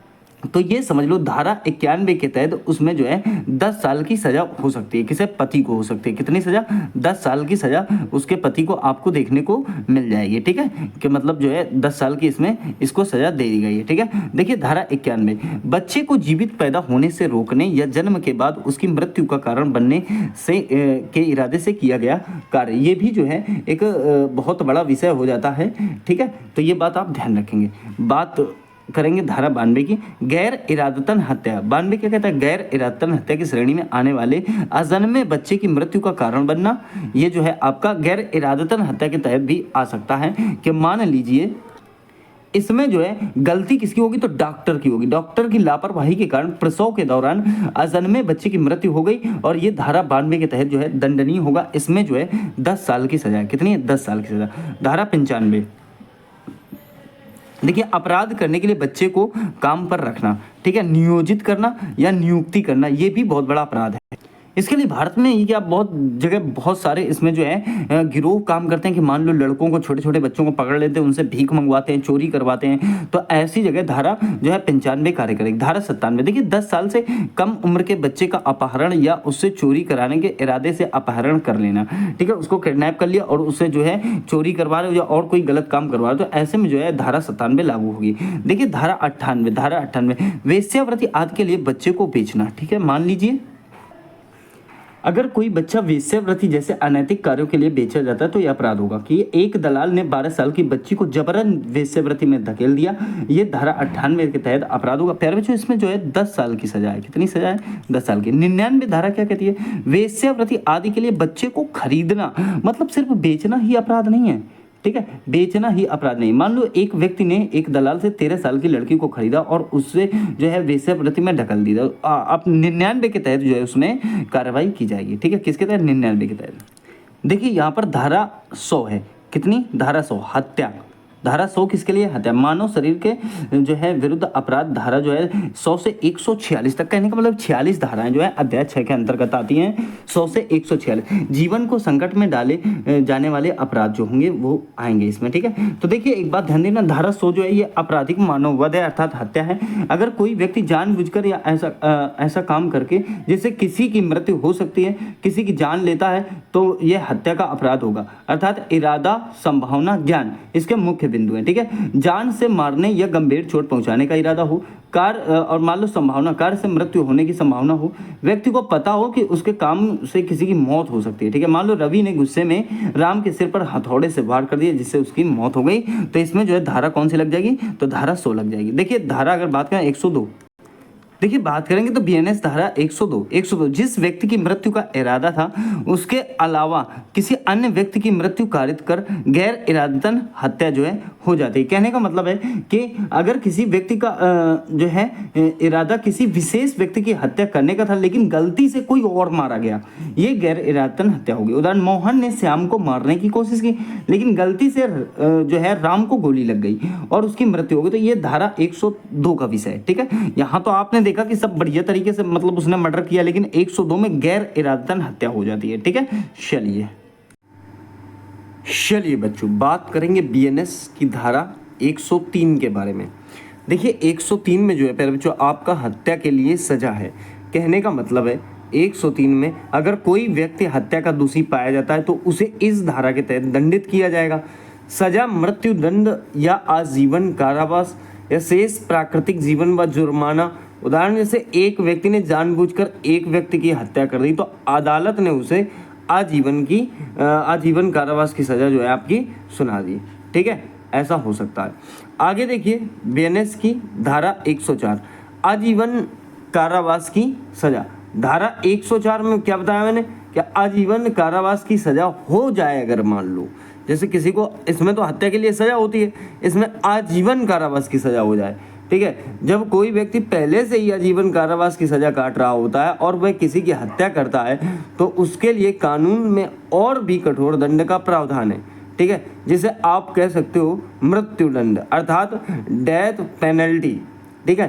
S1: तो ये समझ लो धारा 91 के तहत उसमें जो है 10 साल की सजा हो सकती है। किसे, पति को हो सकती है। कितनी सजा, 10 साल की सजा उसके पति को आपको देखने को मिल जाएगी। ठीक है, कि मतलब जो है 10 साल की इसमें इसको सजा दे दी गई है। ठीक है, देखिए धारा 91 बच्चे को जीवित पैदा होने से रोकने या जन्म के बाद उसकी मृत्यु का कारण बनने से के इरादे से किया गया कार्य, ये भी जो है एक बहुत बड़ा विषय हो जाता है। ठीक है, तो ये बात आप ध्यान रखेंगे। बात करेंगे धारा 92 की, गैर इरादतन हत्या। 92 क्या कहता है, गैर इरादतन हत्या की श्रेणी में आने वाले अजन्मे बच्चे की मृत्यु का कारण बनना, ये जो है आपका गैर इरादतन हत्या के तहत भी आ सकता है। कि मान लीजिए इसमें जो है गलती किसकी होगी, तो डॉक्टर की होगी। डॉक्टर की लापरवाही के कारण प्रसव के दौरान अजन्मे बच्चे की मृत्यु हो गई और ये धारा 92 के तहत जो है दंडनीय होगा। इसमें जो है 10 साल की सजा है। कितनी है, 10 साल की सजा। धारा 95 देखिए, अपराध करने के लिए बच्चे को काम पर रखना, ठीक है, नियोजित करना या नियुक्ति करना, ये भी बहुत बड़ा अपराध है। इसके लिए भारत में ये क्या बहुत जगह बहुत सारे इसमें जो है गिरोह काम करते हैं कि मान लो लड़कों को, छोटे छोटे बच्चों को पकड़ लेते हैं, उनसे भीख मंगवाते हैं, चोरी करवाते हैं। तो ऐसी जगह धारा जो है 95 कार्य करेगी। धारा 97 देखिए 10 साल से कम उम्र के बच्चे का अपहरण या उससे चोरी कराने के इरादे से अपहरण कर लेना। ठीक है, उसको किडनैप कर लिया और उससे जो है चोरी करवा रहे हो या और कोई गलत काम करवा रहे हो, तो ऐसे में जो है धारा 97 लागू होगी। देखिए धारा 98 वेश्यावृत्ति आदि के लिए बच्चे को बेचना। ठीक है, मान लीजिए अगर कोई बच्चा वेश्यावृत्ति जैसे अनैतिक कार्यों के लिए बेचा जाता है तो यह अपराध होगा। कि एक दलाल ने 12 साल की बच्ची को जबरन वेश्यावृत्ति में धकेल दिया, ये धारा 98 के तहत अपराध होगा। प्यारे बच्चों, इसमें जो है 10 साल की सजा है। कितनी सजा है, 10 साल की। 99 धारा क्या कहती है, वेश्यावृत्ति आदि के लिए बच्चे को खरीदना, मतलब सिर्फ बेचना ही अपराध नहीं है। ठीक है, बेचना ही अपराध नहीं। मान लो एक व्यक्ति ने एक दलाल से 13 साल की लड़की को खरीदा और उससे जो है वेश्यावृत्ति में ढकल दिया, अब 99 के तहत जो है उसमें कार्रवाई की जाएगी। ठीक है, किसके तहत, 99 के तहत। देखिए यहाँ पर धारा 100 है। कितनी, धारा 100 हत्या। धारा 100 किसके लिए, हत्या। मानव शरीर के जो है विरुद्ध अपराध धारा जो है 100 से 146 तक, कहने का मतलब 46 धाराएं जो है अध्याय 6 के अंतर्गत आती हैं। 100 से 146 जीवन को संकट में डाले जाने वाले अपराध जो होंगे वो आएंगे इसमें। ठीक है, तो देखिए एक बात ध्यान देना, धारा 100 जो है ये आपराधिक मानववध है, अर्थात हत्या है। अगर कोई व्यक्ति जानबूझकर या ऐसा काम करके जिससे किसी की मृत्यु हो सकती है, किसी की जान लेता है, तो यह हत्या का अपराध होगा। अर्थात इरादा, संभावना, ज्ञान इसके मुख्य बिंदु है। ठीक है, जान से मारने या गंभीर चोट पहुंचाने का इरादा हो, कार और मान लो संभावना, कार से मृत्यु होने की संभावना हो, व्यक्ति को पता हो कि उसके काम से किसी की मौत हो सकती है। ठीक है, मान लो रवि ने गुस्से में राम के सिर पर हथौड़े से वार कर दिया जिससे उसकी मौत हो गई, तो इसमें जो है धारा कौन सी लग जाएगी, तो धारा 100 लग जाएगी। देखिए धारा अगर बात करें 102, देखिए बात करेंगे तो बीएनएस धारा 102 जिस व्यक्ति की मृत्यु का इरादा था उसके अलावा किसी अन्य व्यक्ति की मृत्यु कारित कर गैर इरादतन हत्या जो है हो जाती है। कहने का मतलब है कि अगर किसी व्यक्ति का जो है इरादा किसी विशेष व्यक्ति की हत्या करने का था लेकिन गलती से कोई और मारा गया, ये गैर इरादतन हत्या होगी। उदाहरण, मोहन ने श्याम को मारने की कोशिश की लेकिन गलती से जो है राम को गोली लग गई और उसकी मृत्यु हो गई, तो ये धारा 102 का विषय है। ठीक है, यहाँ तो आपने देखा कि सब बढ़िया तरीके से मतलब उसने मर्डर किया, लेकिन 102 में गैर इरादतन हत्या हो जाती है। ठीक है, चलिए बच्चों बात करेंगे बीएनएस की धारा 103 के बारे में। देखिए 103 में जो है प्यारे बच्चों आपका हत्या के लिए सजा है। कहने का मतलब है 103 में अगर कोई व्यक्ति हत्या का दोषी पाया जाता है तो उसे इस धारा के तहत दंडित किया जाएगा। सजा मृत्यु दंड या आजीवन कारावास या शेष प्राकृतिक जीवन व जुर्माना। उदाहरण जैसे एक व्यक्ति ने जानबूझकर एक व्यक्ति की हत्या कर दी तो अदालत ने उसे आजीवन कारावास की सजा जो है आपकी सुना दी। ठीक है, ऐसा हो सकता है। आगे देखिए बीएनएस की धारा 104 आजीवन कारावास की सजा। धारा 104 में क्या बताया मैंने कि आजीवन कारावास की सजा हो जाए अगर मान लो, जैसे किसी को, इसमें तो हत्या के लिए सजा होती है, इसमें आजीवन कारावास की सजा हो जाए। ठीक है, जब कोई व्यक्ति पहले से ही आजीवन कारावास की सजा काट रहा होता है और वह किसी की हत्या करता है तो उसके लिए कानून में और भी कठोर दंड का प्रावधान है। ठीक है, जिसे आप कह सकते हो मृत्युदंड अर्थात डेथ पेनल्टी। ठीक है,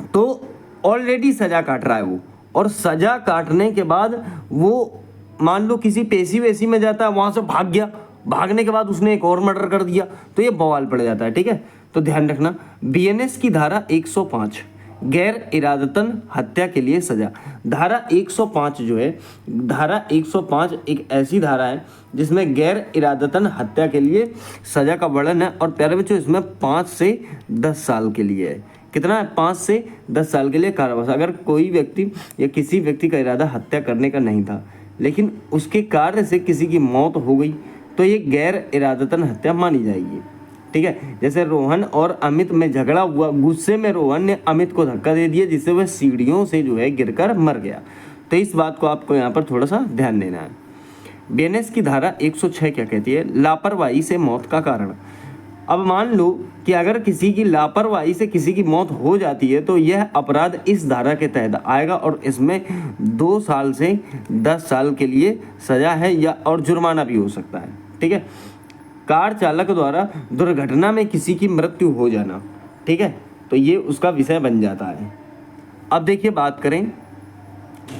S1: तो ऑलरेडी सजा काट रहा है वो, और सजा काटने के बाद वो मान लो किसी पेशी वेशी में जाता है, वहां से भाग गया, भागने के बाद उसने एक और मर्डर कर दिया तो ये बवाल पड़ जाता है। ठीक है, तो ध्यान रखना बीएनएस की धारा 105 गैर इरादतन हत्या के लिए सजा। धारा 105 जो है, धारा 105 एक ऐसी धारा है जिसमें गैर इरादतन हत्या के लिए सजा का वर्णन है, और प्यारे बच्चों इसमें 5 से 10 साल के लिए है। कितना है? 5 से 10 साल के लिए कारावास। अगर कोई व्यक्ति या किसी व्यक्ति का इरादा हत्या करने का नहीं था लेकिन उसके कार्य से किसी की मौत हो गई तो ये गैर इरादतन हत्या मानी जाएगी। ठीक है, जैसे रोहन और अमित में झगड़ा हुआ, गुस्से में रोहन ने अमित को धक्का दे दिया जिससे वह सीढ़ियों से जो है गिरकर मर गया। तो इस बात को आपको यहाँ पर थोड़ा सा ध्यान देना है। बीएनएस की धारा 106 क्या कहती है? लापरवाही से मौत का कारण। अब मान लो कि अगर किसी की लापरवाही से किसी की मौत हो जाती है तो यह अपराध इस धारा के तहत आएगा और इसमें 2 साल से 10 साल के लिए सजा है या और जुर्माना भी हो सकता है। ठीक है, कार चालक द्वारा दुर्घटना में किसी की मृत्यु हो जाना। ठीक है, तो ये उसका विषय बन जाता है। अब देखिए बात करें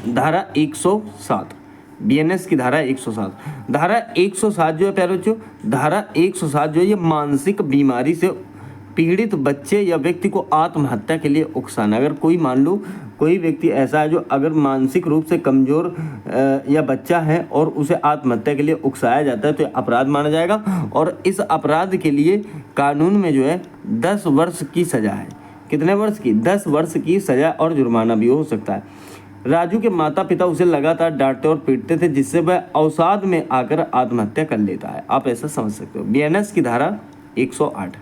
S1: धारा 107 बीएनएस की धारा 107। धारा 107 जो है प्यारे बच्चों, धारा 107 जो है ये मानसिक बीमारी से पीड़ित बच्चे या व्यक्ति को आत्महत्या के लिए उकसाना। अगर कोई मान लो कोई व्यक्ति ऐसा है जो अगर मानसिक रूप से कमज़ोर या बच्चा है और उसे आत्महत्या के लिए उकसाया जाता है तो अपराध माना जाएगा, और इस अपराध के लिए कानून में जो है 10 वर्ष की सज़ा है। कितने वर्ष की? 10 वर्ष की सज़ा और जुर्माना भी हो सकता है। राजू के माता पिता उसे लगातार डांटते और पीटते थे जिससे वह अवसाद में आकर आत्महत्या कर लेता है। आप ऐसा समझ सकते हो। बीएनएस की धारा 108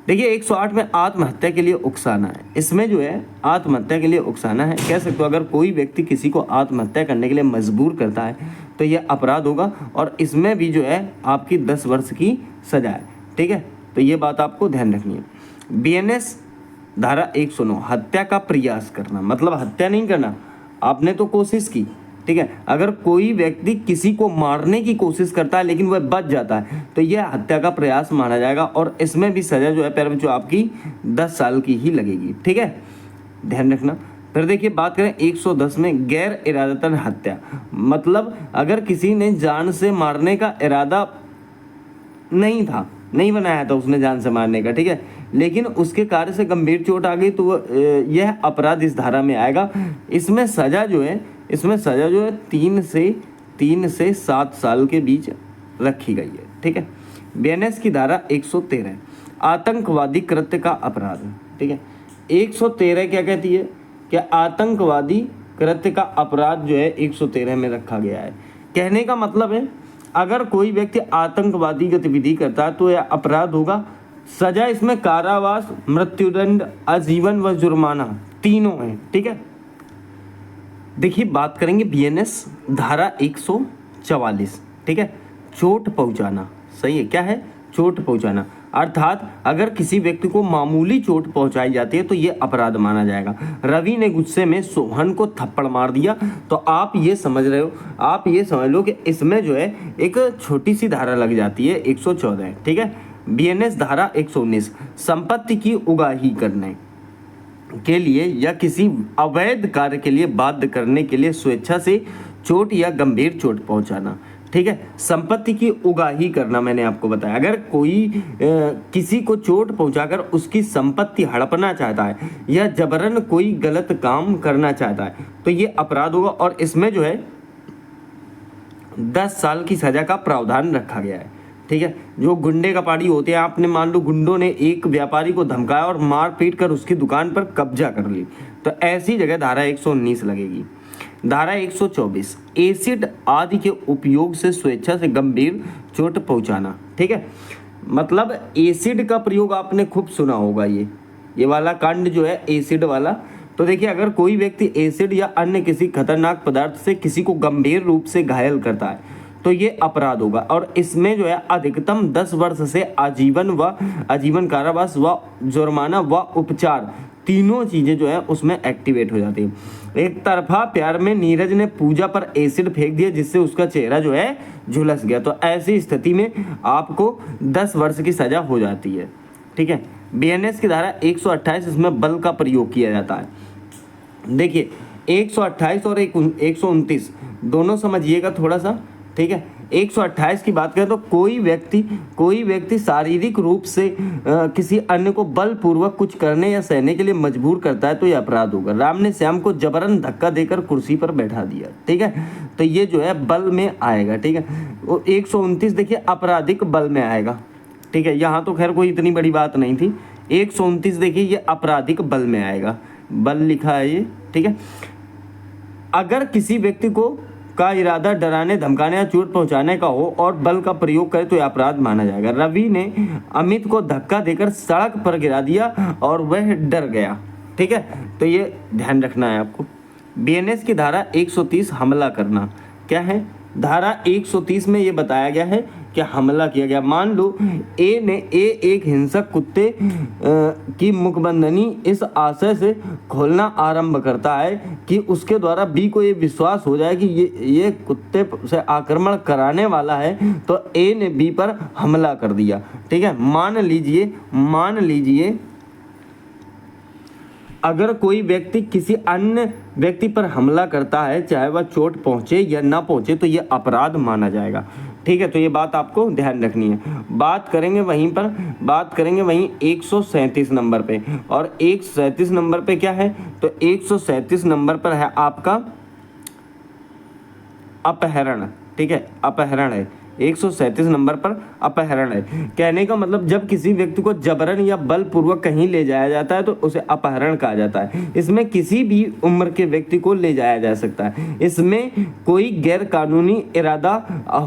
S1: देखिए 108 में आत्महत्या के लिए उकसाना है। इसमें जो है आत्महत्या के लिए उकसाना है, कह सकते हो अगर कोई व्यक्ति किसी को आत्महत्या करने के लिए मजबूर करता है तो यह अपराध होगा, और इसमें भी जो है आपकी 10 वर्ष की सजा है। ठीक है, तो ये बात आपको ध्यान रखनी है। बीएनएस धारा 109 हत्या का प्रयास करना, मतलब हत्या नहीं करना, आपने तो कोशिश की। ठीक है, अगर कोई व्यक्ति किसी को मारने की कोशिश करता है लेकिन वह बच जाता है तो यह हत्या का प्रयास माना जाएगा, और इसमें भी सजा जो है प्यारे बच्चों आपकी 10 साल की ही लगेगी। ठीक है, ध्यान रखना। फिर देखिए बात करें 110 में गैर इरादतन हत्या, मतलब अगर किसी ने जान से मारने का इरादा नहीं था, नहीं बनाया था उसने जान से मारने का, ठीक है, लेकिन उसके कार्य से गंभीर चोट आ गई तो यह अपराध इस धारा में आएगा। इसमें सजा जो है 3 से 7 साल के बीच रखी गई है। ठीक है, बीएनएस की धारा 113 आतंकवादी कृत्य का अपराध। ठीक है, 113 क्या कहती है कि आतंकवादी कृत्य का अपराध जो है 113 में रखा गया है। कहने का मतलब है अगर कोई व्यक्ति आतंकवादी गतिविधि करता है तो यह अपराध होगा। सजा इसमें कारावास, मृत्युदंड, आजीवन व जुर्माना तीनों हैं। ठीक है, देखिए बात करेंगे बीएनएस धारा 144। ठीक है, चोट पहुंचाना। सही है, क्या है? चोट पहुंचाना, अर्थात अगर किसी व्यक्ति को मामूली चोट पहुंचाई जाती है तो ये अपराध माना जाएगा। रवि ने गुस्से में सोहन को थप्पड़ मार दिया तो आप ये समझ रहे हो, आप ये समझ लो कि इसमें जो है एक छोटी सी धारा लग जाती है 114। ठीक है, बीएनएस धारा 119 संपत्ति की उगाही करने के लिए या किसी अवैध कार्य के लिए बाध्य करने के लिए स्वेच्छा से चोट या गंभीर चोट पहुंचाना।
S2: ठीक है। संपत्ति की उगाही करना मैंने आपको बताया, अगर कोई किसी को चोट पहुंचाकर उसकी संपत्ति हड़पना चाहता है या जबरन कोई गलत काम करना चाहता है तो ये अपराध होगा, और इसमें जो है 10 साल की सजा का प्रावधान रखा गया है। ठीक है। जो गुंडे कपाड़ी होते हैं, आपने मान लो गुंडों ने एक व्यापारी को धमकाया और मार पीट कर उसकी दुकान पर कब्जा कर ली, तो ऐसी जगह धारा 119 लगेगी। धारा 124 एसिड आदि के उपयोग से स्वेच्छा से गंभीर चोट पहुंचाना। ठीक है। मतलब एसिड का प्रयोग आपने खूब सुना होगा, ये वाला कांड जो है एसिड वाला। तो देखिए, अगर कोई व्यक्ति एसिड या अन्य किसी खतरनाक पदार्थ से किसी को गंभीर रूप से घायल करता है तो ये अपराध होगा, और इसमें जो है अधिकतम 10 वर्ष से आजीवन कारावास व जुर्माना व उपचार, तीनों चीजें जो है उसमें एक्टिवेट हो जाती है। एक तरफा प्यार में नीरज ने पूजा पर एसिड फेंक दिया जिससे उसका चेहरा जो है झुलस गया, तो ऐसी स्थिति में आपको 10 वर्ष की सजा हो जाती है। ठीक है। बीएनएस की धारा 128, इसमें बल का प्रयोग किया जाता है। देखिए 128 और 129 दोनों समझिएगा थोड़ा सा। ठीक है। 128 की बात करें तो कोई व्यक्ति शारीरिक रूप से किसी अन्य को बलपूर्वक कुछ करने या सहने के लिए मजबूर करता है तो यह अपराध होगा। राम ने श्याम को जबरन धक्का देकर कुर्सी पर बैठा दिया। ठीक है। तो ये जो है बल में आएगा। ठीक है। वो 129 देखिए आपराधिक बल में आएगा। ठीक है। यहाँ तो खैर कोई इतनी बड़ी बात नहीं थी। 129 देखिए ये आपराधिक बल में आएगा, बल लिखा है ये। ठीक है। अगर किसी व्यक्ति का इरादा डराने, धमकाने या चोट पहुंचाने का हो और बल का प्रयोग करे तो यह अपराध माना जाएगा। रवि ने अमित को धक्का देकर सड़क पर गिरा दिया और वह डर गया। ठीक है। तो ये ध्यान रखना है आपको। बीएनएस की धारा 130 हमला करना क्या है? धारा 130 में ये बताया गया है कि हमला किया गया। मान लो ए एक हिंसक कुत्ते की मुखबंदनी इस आशय से खोलना आरंभ करता है कि उसके द्वारा बी को ये विश्वास हो जाए कि ये कुत्ते से आक्रमण कराने वाला है, तो ए ने बी पर हमला कर दिया। ठीक है। मान लीजिए अगर कोई व्यक्ति किसी अन्य व्यक्ति पर हमला करता है, चाहे वह चोट पहुंचे या ना पहुंचे, तो ये अपराध माना जाएगा। ठीक है। तो ये बात आपको ध्यान रखनी है। बात करेंगे वहीं 137 नंबर पे, और 137 नंबर पे क्या है? तो 137 नंबर पर है आपका अपहरण। ठीक है। अपहरण है 137 नंबर पर अपहरण है। कहने का मतलब जब किसी व्यक्ति को जबरन या बलपूर्वक कहीं ले जाया जाता है तो उसे अपहरण कहा जाता है। इसमें किसी भी उम्र के व्यक्ति को ले जाया जा सकता है। इसमें कोई गैर कानूनी इरादा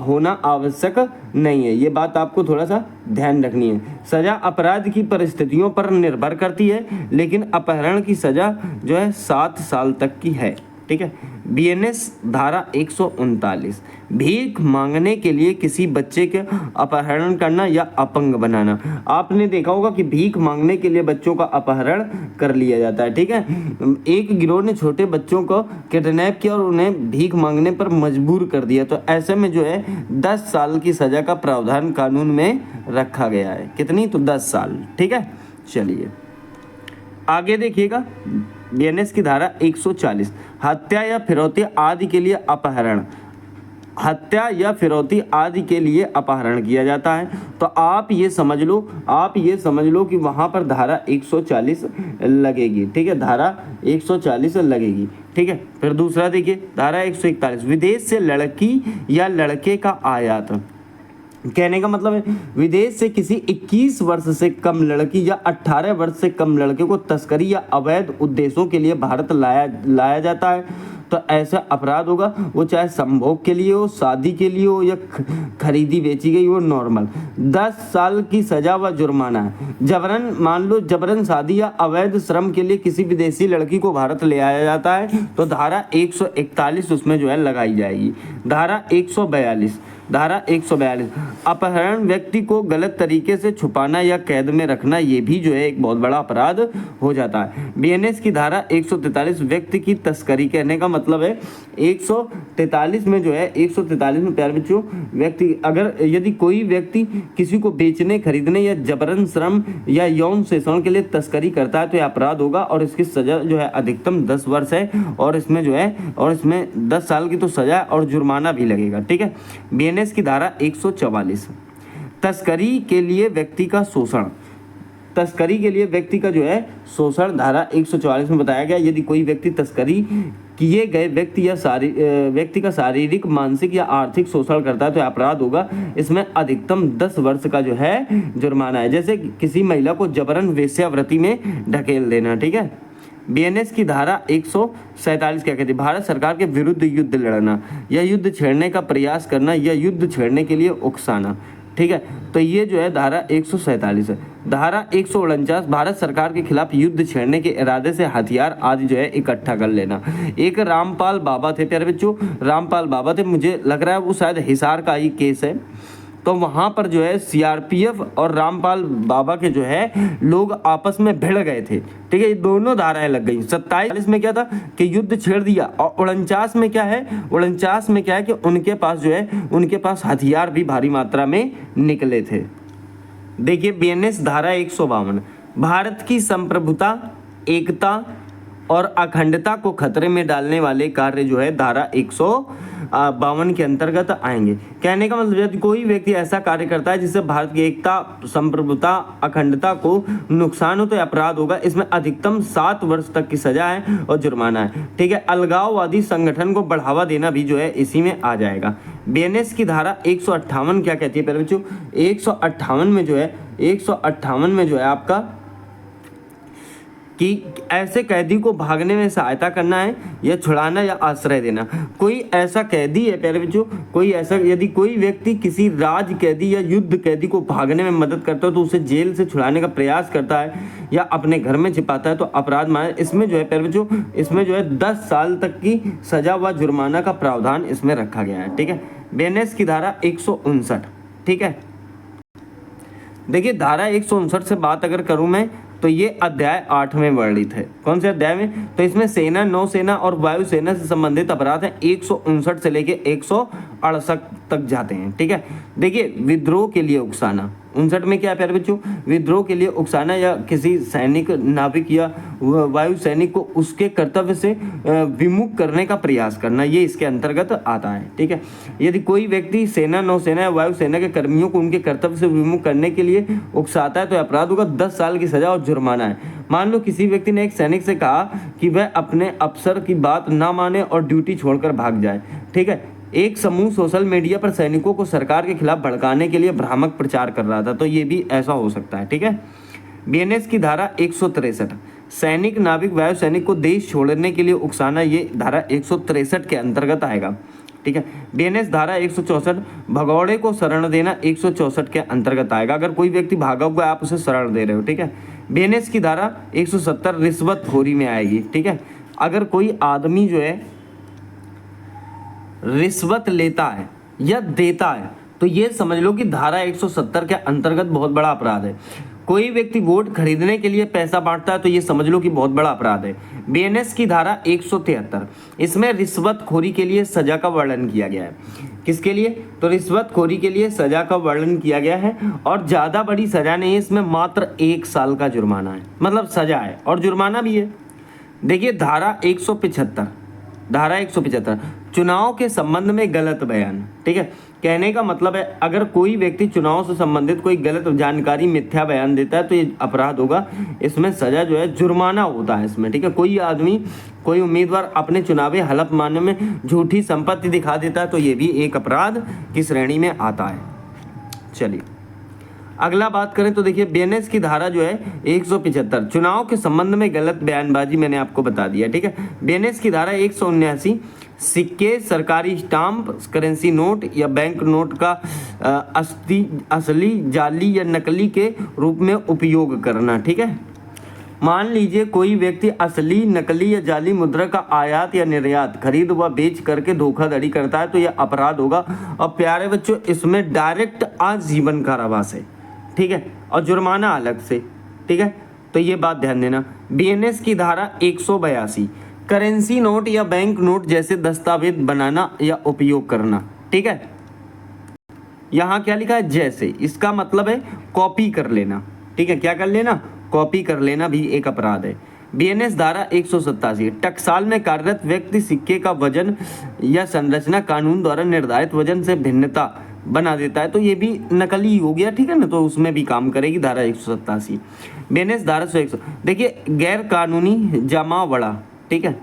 S2: होना आवश्यक नहीं है। ये बात आपको थोड़ा सा ध्यान रखनी है। सजा अपराध की परिस्थितियों पर निर्भर करती है, लेकिन अपहरण की सजा जो है 7 साल तक की है। ठीक है। बीएनएस धारा 139 भीख मांगने के लिए किसी बच्चे के अपहरण करना या अपंग बनाना। आपने देखा होगा कि भीख मांगने के लिए बच्चों का अपहरण कर लिया जाता है। ठीक है। एक गिरोह ने छोटे बच्चों को किडनैप किया और उन्हें भीख मांगने पर मजबूर कर दिया, तो ऐसे में जो है 10 साल की सजा का प्रावधान कानून में रखा गया है। कितनी? तो 10 साल। ठीक है। चलिए आगे देखिएगा। बीएनएस की धारा 140 हत्या या फिरौती आदि के लिए अपहरण। हत्या या फिरौती आदि के लिए अपहरण किया जाता है, तो आप ये समझ लो कि वहाँ पर धारा 140 लगेगी। ठीक है। धारा 140 लगेगी। ठीक है। फिर दूसरा देखिए धारा 141 विदेश से लड़की या लड़के का आयात। कहने का मतलब है विदेश से किसी 21 वर्ष से कम लड़की या 18 वर्ष से कम लड़के को तस्करी या अवैध उद्देश्यों के लिए भारत लाया जाता है, तो ऐसा अपराध होगा। वो चाहे संभोग के लिए हो, शादी के लिए हो या खरीदी बेची गई हो, नॉर्मल 10 साल की सजा व जुर्माना है। जबरन मान लो जबरन शादी या अवैध श्रम के लिए किसी विदेशी लड़की को भारत ले आया जाता है, तो धारा 141 उसमें जो है लगाई जाएगी। धारा 142 धारा 142 अपहरण व्यक्ति को गलत तरीके से छुपाना या कैद में रखना, ये भी जो है एक बहुत बड़ा अपराध हो जाता है। बीएनएस की धारा 143 व्यक्ति की तस्करी, कहने का मतलब है 143 में जो है 143 में प्यारे बच्चों व्यक्ति अगर यदि कोई व्यक्ति किसी को बेचने खरीदने या जबरन श्रम या यौन शोषण के लिए तस्करी करता है तो यह अपराध होगा और इसकी सजा जो है अधिकतम 10 वर्ष है और इसमें जो है और इसमें 10 साल की तो सजा और जुर्माना भी लगेगा। ठीक है। बीएनएस की धारा 144 तस्करी के लिए व्यक्ति का शोषण, तस्करी के लिए व्यक्ति का जो है शोषण धारा 144 में बताया गया। यदि कोई व्यक्ति तस्करी किए गए व्यक्ति का शारीरिक, मानसिक या आर्थिक शोषण करता है तो अपराध होगा। इसमें अधिकतम 10 वर्ष का जो है जुर्माना है, जैसे किसी महिला को जबरन वेश्यावृत्ति में ढकेल देना। ठीक है। बीएनएस की धारा 147 क्या कहती है? भारत सरकार के विरुद्ध युद्ध लड़ना या युद्ध छेड़ने का प्रयास करना या युद्ध छेड़ने के लिए उकसाना। ठीक है। तो ये जो है धारा 147 है। धारा 149 भारत सरकार के खिलाफ युद्ध छेड़ने के इरादे से हथियार आदि जो है इकट्ठा कर लेना। एक रामपाल बाबा थे प्यारे बच्चों, रामपाल बाबा थे, मुझे लग रहा है वो शायद हिसार का ही केस है। तो वहाँ पर जो है सीआरपीएफ और रामपाल बाबा के जो है लोग आपस में भिड़ गए थे। ठीक है। ये दोनों धाराएं लग गई। 27 में क्या था कि युद्ध छेड़ दिया और 49 में क्या है, 49 में क्या है कि उनके पास जो है उनके पास हथियार भी भारी मात्रा में निकले थे। देखिए बीएनएस धारा 152 भारत की संप्रभुता, एकता और अखंडता को खतरे में डालने वाले कार्य जो है धारा 152 के अंतर्गत आएंगे। कहने का मतलब यदि कोई व्यक्ति ऐसा कार्य करता है जिससे भारत की एकता, संप्रभुता, अखंडता को नुकसान हो तो अपराध होगा। इसमें अधिकतम 7 वर्ष तक की सजा है और जुर्माना है। ठीक है। अलगाववादी संगठन को बढ़ावा देना भी जो है इसी में आ जाएगा। बीएनएस की धारा 158 क्या कहती है पहले बच्चों? 158 में जो है 158 में जो है आपका कि ऐसे कैदी को भागने में सहायता करना है या छुड़ाना या आश्रय देना। कोई ऐसा कैदी है प्यारे बच्चों, कोई ऐसा यदि कोई व्यक्ति किसी राज कैदी या युद्ध कैदी को भागने में मदद करता है तो उसे जेल से छुड़ाने का प्रयास करता है या अपने घर में छिपाता है तो अपराध माने। इसमें जो है प्यारे बच्चों इसमें जो है 10 साल तक की सजा व जुर्माना का प्रावधान इसमें रखा गया है। ठीक है। बीएनएस की धारा 159। ठीक है। देखिए धारा 159 से बात अगर करूं मैं तो ये अध्याय 8 में वर्णित है। कौन से अध्याय में? तो इसमें सेना, नौसेना और वायुसेना से संबंधित अपराध हैं। 159 से लेके 168 तक जाते हैं। ठीक है। देखिए विद्रोह के लिए उकसाना, 59 में क्या है प्यारे बच्चों? विद्रोह के लिए उकसाना या किसी सैनिक, नाविक या वायु सैनिक को उसके कर्तव्य से विमुख करने का प्रयास करना, ये इसके अंतर्गत आता है। ठीक है। यदि कोई व्यक्ति सेना, नौसेना या वायुसेना के कर्मियों को उनके कर्तव्य से विमुख करने के लिए उकसाता है तो अपराध होगा, 10 साल की सजा और जुर्माना है। मान लो किसी व्यक्ति ने एक सैनिक से कहा कि वह अपने अफसर की बात ना माने और ड्यूटी छोड़कर भाग जाए। ठीक है। एक समूह सोशल मीडिया पर सैनिकों को सरकार के खिलाफ भड़काने के लिए भ्रामक प्रचार कर रहा था तो ये भी ऐसा हो सकता है। ठीक है। बीएनएस की धारा 163 सैनिक, नाविक, वायु सैनिक को देश छोड़ने के लिए उकसाना, ये धारा 163 के अंतर्गत आएगा। ठीक है। बीएनएस धारा 164 भगौड़े को शरण देना 164 के अंतर्गत आएगा। अगर कोई व्यक्ति भागा हुआ है आप उसे शरण दे रहे हो। ठीक है। बीएनएस की धारा 170 रिश्वतखोरी में आएगी। ठीक है। अगर कोई आदमी जो है रिश्वत लेता है या देता है तो ये समझ लो कि धारा 170 के अंतर्गत बहुत बड़ा अपराध है। कोई व्यक्ति वोट खरीदने के लिए पैसा बांटता है तो ये समझ लो कि बहुत बड़ा अपराध है। बीएनएस की धारा 173 इसमें रिश्वतखोरी के लिए सजा का वर्णन किया गया है। किसके लिए? तो रिश्वतखोरी के लिए सजा का वर्णन किया गया है और ज़्यादा बड़ी सजा नहीं है, इसमें मात्र 1 साल का जुर्माना है, मतलब सजा है और जुर्माना भी है। देखिए धारा 175 धारा 175 चुनाव के संबंध में गलत बयान। ठीक है। कहने का मतलब है अगर कोई व्यक्ति चुनाव से संबंधित कोई गलत जानकारी, मिथ्या बयान देता है तो ये अपराध होगा। इसमें सजा जो है जुर्माना होता है इसमें। ठीक है। कोई आदमी, कोई उम्मीदवार अपने चुनावी हलफनामे में झूठी संपत्ति दिखा देता है तो ये भी एक अपराध की श्रेणी में आता है। चलिए अगला बात करें तो देखिए बीएनएस की धारा जो है 175 चुनाव के संबंध में गलत बयानबाजी, मैंने आपको बता दिया। ठीक है। बीएनएस की धारा 179 सिक्के, सरकारी स्टाम्प, करेंसी नोट या बैंक नोट का असली, जाली या नकली के रूप में उपयोग करना। ठीक है। मान लीजिए कोई व्यक्ति असली, नकली या जाली मुद्रा का आयात या निर्यात, खरीद व बेच करके धोखाधड़ी करता है तो यह अपराध होगा। और प्यारे बच्चों, इसमें डायरेक्ट आजीवन कारावास है, ठीक है, और जुर्माना अलग से, ठीक है। तो ये बात ध्यान देना। बीएनएस की धारा 182, करेंसी नोट या बैंक नोट जैसे दस्तावेज बनाना या उपयोग करना, ठीक है। यहाँ क्या लिखा है? जैसे, इसका मतलब है कॉपी कर लेना, ठीक है। क्या कर लेना? कॉपी कर लेना भी एक अपराध है। बीएनएस धारा 187, टकसाल में कार्यरत व्यक्ति सिक्के का वजन या संरचना कानून द्वारा निर्धारित वजन से भिन्नता बना देता है तो ये भी नकली हो गया, ठीक है ना, तो उसमें भी काम करेगी धारा 187। बीएनएस धारा 100, देखिए गैर कानूनी जमावड़ा, ठीक है।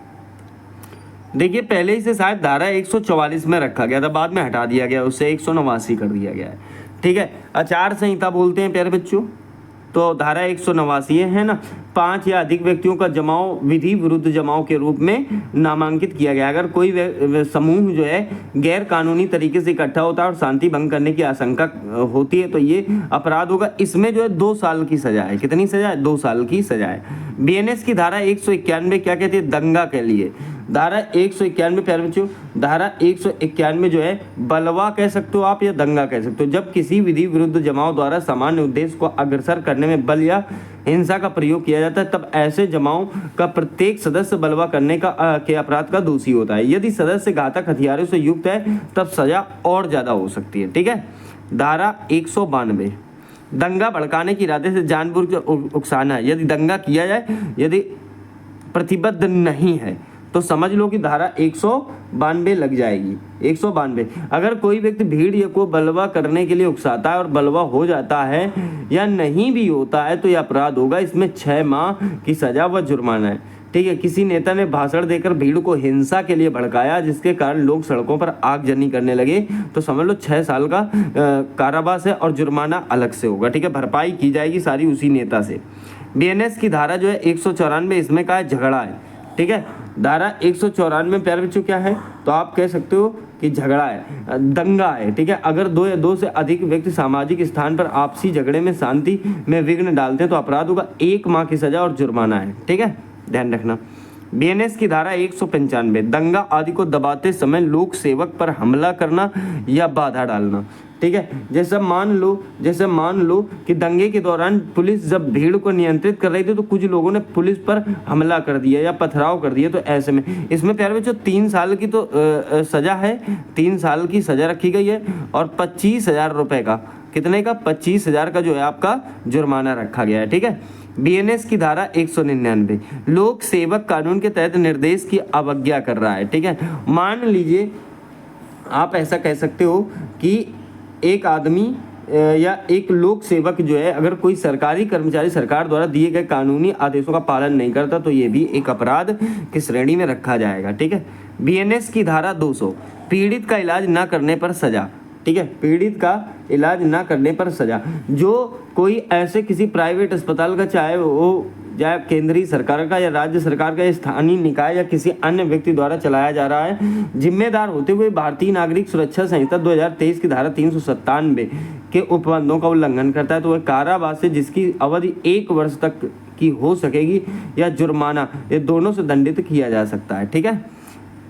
S2: देखिए पहले ही से शायद धारा 144 में रखा गया था, बाद में हटा दिया गया, उससे 189 कर दिया गया है, ठीक है। आचार संहिता बोलते हैं प्यारे बच्चों, तो धारा 189 है ना। 5 या अधिक व्यक्तियों का जमाव विधि विरुद्ध जमाव के रूप में नामांकित किया गया। अगर कोई समूह जो है गैर कानूनी तरीके से इकट्ठा होता है और शांति भंग करने की आशंका होती है तो ये अपराध होगा। इसमें जो है 2 साल की सजा है। कितनी सजा है? 2 साल की सजा है। बीएनएस की धारा 191 क्या कहती है? दंगा के लिए। धारा 191 प्यारे बच्चों, धारा 191 जो है बलवा कह सकते हो आप या दंगा कह सकते हो। जब किसी विधि विरुद्ध जमाव द्वारा सामान्य उद्देश्य को अग्रसर करने में बल या हिंसा का प्रयोग किया जाता है तब ऐसे जमाव का प्रत्येक सदस्य बलवा करने का के अपराध का दोषी होता है। यदि सदस्य घातक हथियारों से युक्त है तब सजा और ज्यादा हो सकती है, ठीक है। धारा 192, दंगा भड़काने के इरादे से जानबूझकर उकसाना है। यदि दंगा किया जाए, यदि प्रतिबद्ध नहीं है तो समझ लो कि धारा 192 लग जाएगी। 192, अगर कोई व्यक्ति भीड़ या को बलवा करने के लिए उकसाता है और बलवा हो जाता है या नहीं भी होता है तो यह अपराध होगा। इसमें 6 माह की सजा व जुर्माना है, ठीक है। किसी नेता ने भाषण देकर भीड़ को हिंसा के लिए भड़काया जिसके कारण लोग सड़कों पर आगजनी करने लगे तो समझ लो 6 साल का कारावास है और जुर्माना अलग से होगा, ठीक है। भरपाई की जाएगी सारी उसी नेता से। बीएनएस की धारा जो है 194, इसमें का है झगड़ा है, ठीक है। धारा 194 प्यारे बच्चों क्या है? तो आप कह सकते हो कि झगड़ा है, दंगा है, ठीक है। अगर 2 या 2 से अधिक व्यक्ति सामाजिक स्थान पर आपसी झगड़े में शांति में विघ्न डालते हैं तो अपराध होगा। 1 माह की सजा और जुर्माना है, ठीक है, ध्यान रखना। बीएनएस की धारा 195, दंगा आदि को दबाते समय लोक सेवक पर हमला करना या बाधा डालना, ठीक है। जैसे मान लो कि दंगे के दौरान पुलिस जब भीड़ को नियंत्रित कर रही थी तो कुछ लोगों ने पुलिस पर हमला कर दिया या पथराव कर दिया, तो ऐसे में इसमें प्यारे बच्चों 3 साल की तो सजा है, 3 साल की सजा रखी गई है और 25,000 रुपए का, कितने का? 25,000 का जो है आपका जुर्माना रखा गया है, ठीक है। बीएनएस की धारा 199, लोक सेवक कानून के तहत निर्देश की अवज्ञा कर रहा है, ठीक है। मान लीजिए आप ऐसा कह सकते हो कि एक आदमी या एक लोक सेवक जो है अगर कोई सरकारी कर्मचारी सरकार द्वारा दिए गए कानूनी आदेशों का पालन नहीं करता तो ये भी एक अपराध की श्रेणी में रखा जाएगा, ठीक है। बीएनएस की धारा 200, पीड़ित का इलाज न करने पर सजा, ठीक है। पीड़ित का इलाज ना करने पर सजा। जो कोई ऐसे किसी प्राइवेट अस्पताल का, चाहे वो या केंद्रीय सरकार का या राज्य सरकार का या स्थानीय निकाय या किसी अन्य व्यक्ति द्वारा चलाया जा रहा है, जिम्मेदार होते हुए भारतीय नागरिक सुरक्षा संहिता 2023 की धारा 397 के उपबंधों का उल्लंघन करता है तो वह कारावास से जिसकी अवधि 1 वर्ष तक की हो सकेगी या जुर्माना, ये दोनों से दंडित किया जा सकता है, ठीक है।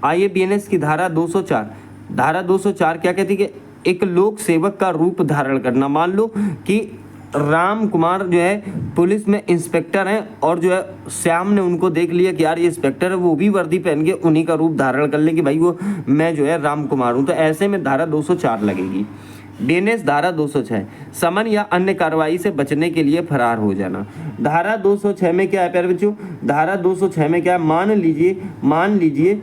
S2: आइए बीएनएस की धारा 204, धारा 204 क्या कहती है कि एक लोक सेवक का रूप धारण करना। मान लो कि राम कुमार जो है पुलिस में इंस्पेक्टर हैं और जो है श्याम ने उनको देख लिया कि यार ये इंस्पेक्टर है, वो भी वर्दी पहन के उन्हीं का रूप धारण कर ले कि भाई वो मैं जो है राम कुमार हूँ, तो ऐसे में धारा 204 लगेगी। बीएनएस धारा 206, समन या अन्य कार्रवाई से बचने के लिए फरार हो जाना। धारा 206 में क्या है प्यारे बच्चों? धारा 206 में क्या है? मान लीजिए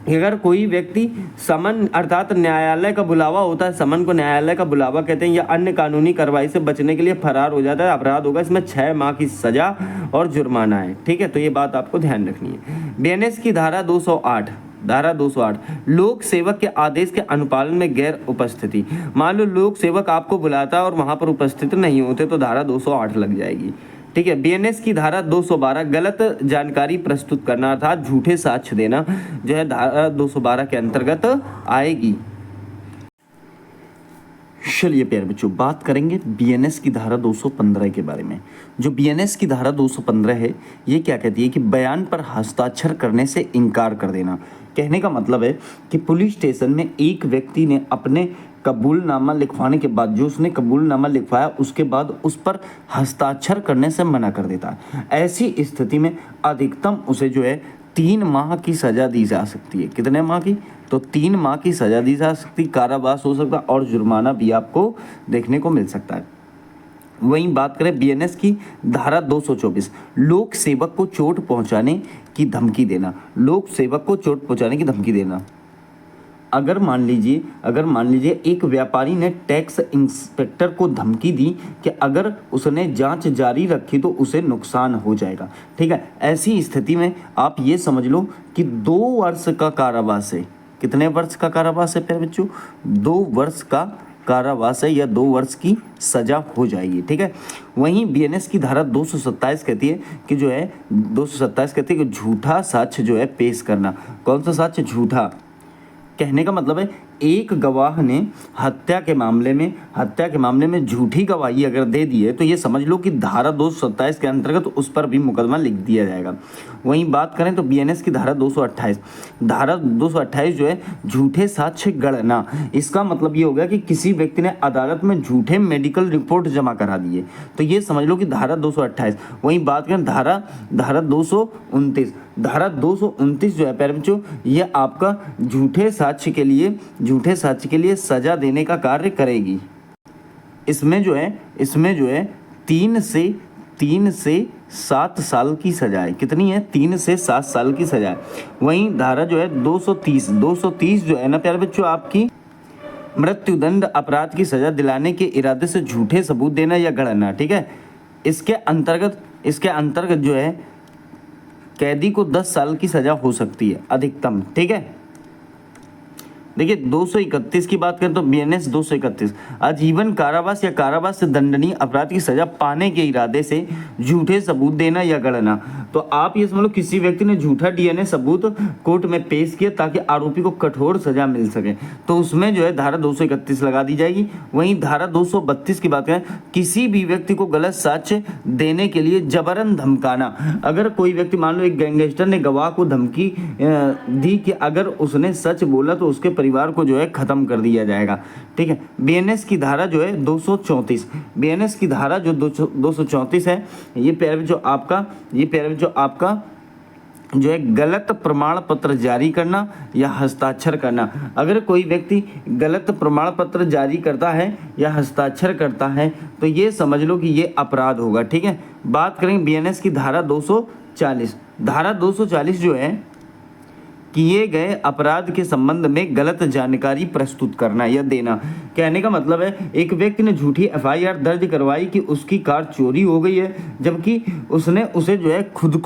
S2: अगर कोई व्यक्ति समन अर्थात न्यायालय का बुलावा होता है, समन को न्यायालय का बुलावा कहते हैं, या अन्य कानूनी कार्रवाई से बचने के लिए फरार हो जाता है, अपराध होगा। इसमें 6 माह की सजा और जुर्माना है, ठीक है। तो ये बात आपको ध्यान रखनी है। बीएनएस की धारा 208, धारा 208, लोक सेवक के आदेश के अनुपालन में गैर उपस्थिति। मान लो लोक सेवक आपको बुलाता है और वहां पर उपस्थित नहीं होते तो धारा 208 लग जाएगी, ठीक है। बीएनएस की धारा 212, गलत जानकारी प्रस्तुत करना अर्थात झूठे साक्ष्य देना जो है धारा 212 के अंतर्गत आएगी।
S1: चलिए प्यारे बच्चों, बात करेंगे बीएनएस की धारा 215 के बारे में। जो बीएनएस की धारा 215 है, ये क्या कहती है कि बयान पर हस्ताक्षर करने से इनकार कर देना। कहने का मतलब है कि पुलिस स्टेशन में एक व्यक्ति ने अपने कबूलनामा लिखवाने के बाद, जो उसने कबूलनामा लिखवाया उसके बाद उस पर हस्ताक्षर करने से मना कर देता है, ऐसी स्थिति में अधिकतम उसे जो है 3 माह की सज़ा दी जा सकती है। कितने माह की? तो 3 माह की सज़ा दी जा सकती, कारावास हो सकता और जुर्माना भी आपको देखने को मिल सकता है। वहीं बात करें बीएनएस की धारा 224, लोक सेवक को चोट पहुंचाने की धमकी देना। लोक सेवक को चोट पहुंचाने की धमकी देना, अगर मान लीजिए एक व्यापारी ने टैक्स इंस्पेक्टर को धमकी दी कि अगर उसने जांच जारी रखी तो उसे नुकसान हो जाएगा, ठीक है। ऐसी स्थिति में आप ये समझ लो कि 2 वर्ष का कारावास है। कितने वर्ष का कारावास है प्यारे बच्चों? 2 वर्ष का कारावास है या 2 वर्ष की सजा हो जाएगी, ठीक है। वहीं बीएनएस की धारा 227 कहती है कि जो है 227 कहती है कि झूठा साक्ष्य जो है पेश करना। कौन सा साक्ष्य? झूठा। कहने का मतलब है एक गवाह ने हत्या के मामले में झूठी गवाही अगर दे दी है तो ये समझ लो कि धारा 227 के अंतर्गत उस पर भी मुकदमा लिख दिया जाएगा। वहीं बात करें तो बीएनएस की धारा 228 जो है झूठे साक्ष्य गणना। इसका मतलब ये हो गया कि किसी व्यक्ति ने अदालत में झूठे मेडिकल रिपोर्ट जमा करा दिए, तो ये समझ लो कि धारा 228। वहीं बात करें धारा 229 जो है प्यारे बच्चों, ये आपका झूठे साक्ष्य के लिए सजा देने का कार्य करेगी। इसमें जो है 3 से 7 साल की सजा है। कितनी है? 3 से 7 साल की सजा है। वहीं धारा जो है 230 जो है ना प्यारे बच्चों, आपकी मृत्युदंड अपराध की सजा दिलाने के इरादे से झूठे सबूत देना या गढ़ना, ठीक है। इसके अंतर्गत जो है कैदी को 10 साल की सजा हो सकती है अधिकतम, ठीक है। देखिए 231 की बात करें तो बीएनएस 231 आजीवन कारावास या कारावास से दंडनीय अपराध की सजा पाने के इरादे से झूठे सबूत देना या गढ़ना। तो आप ये समझ लो किसी व्यक्ति ने झूठा डीएनए सबूत कोर्ट में पेश किया ताकि आरोपी को कठोर सजा मिल सके, तो उसमें जो है धारा 231 लगा दी जाएगी। वहीं धारा 232 की बात करें, किसी भी व्यक्ति को गलत साक्ष्य देने के लिए जबरन धमकाना। अगर कोई व्यक्ति, मान लो एक गैंगस्टर ने गवाह को धमकी दी कि अगर उसने सच बोला तो उसके परिवार को जो है खत्म कर दिया जाएगा, ठीक है। बीएनएस की धारा जो है 234, बीएनएस की धारा जो 234 है, ये प्यारे जो आपका जो है गलत प्रमाण पत्र जारी करना या हस्ताक्षर करना। अगर कोई व्यक्ति गलत प्रमाण पत्र जारी करता है या हस्ताक्षर करता है तो ये समझ लो कि ये अपराध होगा, ठीक है। बात करें बीएनएस की धारा 240, धारा 240 जो है किए गए अपराध के संबंध में गलत जानकारी प्रस्तुत करना या देना। कहने का मतलब है एक व्यक्ति ने झूठी एफआईआर दर्ज करवाई कि उसकी कार चोरी हो गई है, जबकि उसने उसे जो है खुद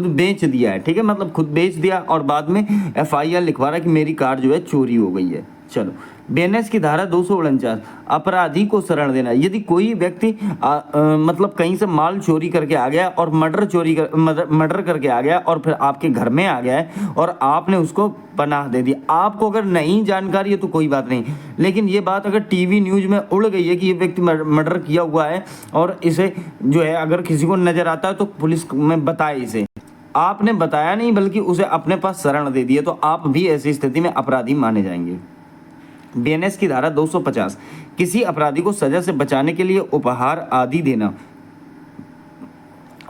S1: बेच दिया है, ठीक है। मतलब खुद बेच दिया और बाद में एफआईआर लिखवा रहा है कि मेरी कार जो है चोरी हो गई है। चलो, बीएनएस की धारा 249 अपराधी को शरण देना। यदि कोई व्यक्ति मतलब कहीं से माल चोरी करके आ गया और मर्डर करके आ गया और फिर आपके घर में आ गया है और आपने उसको पनाह दे दी, आपको अगर नहीं जानकारी है तो कोई बात नहीं, लेकिन ये बात अगर टीवी न्यूज़ में उड़ गई है कि ये व्यक्ति मर्डर किया हुआ है और इसे जो है अगर किसी को नजर आता है तो पुलिस में बताए, इसे आपने बताया नहीं बल्कि उसे अपने पास शरण दे दिए, तो आप भी ऐसी स्थिति में अपराधी माने जाएंगे। बीएनएस की धारा 250 किसी अपराधी को सजा से बचाने के लिए उपहार आदि देना।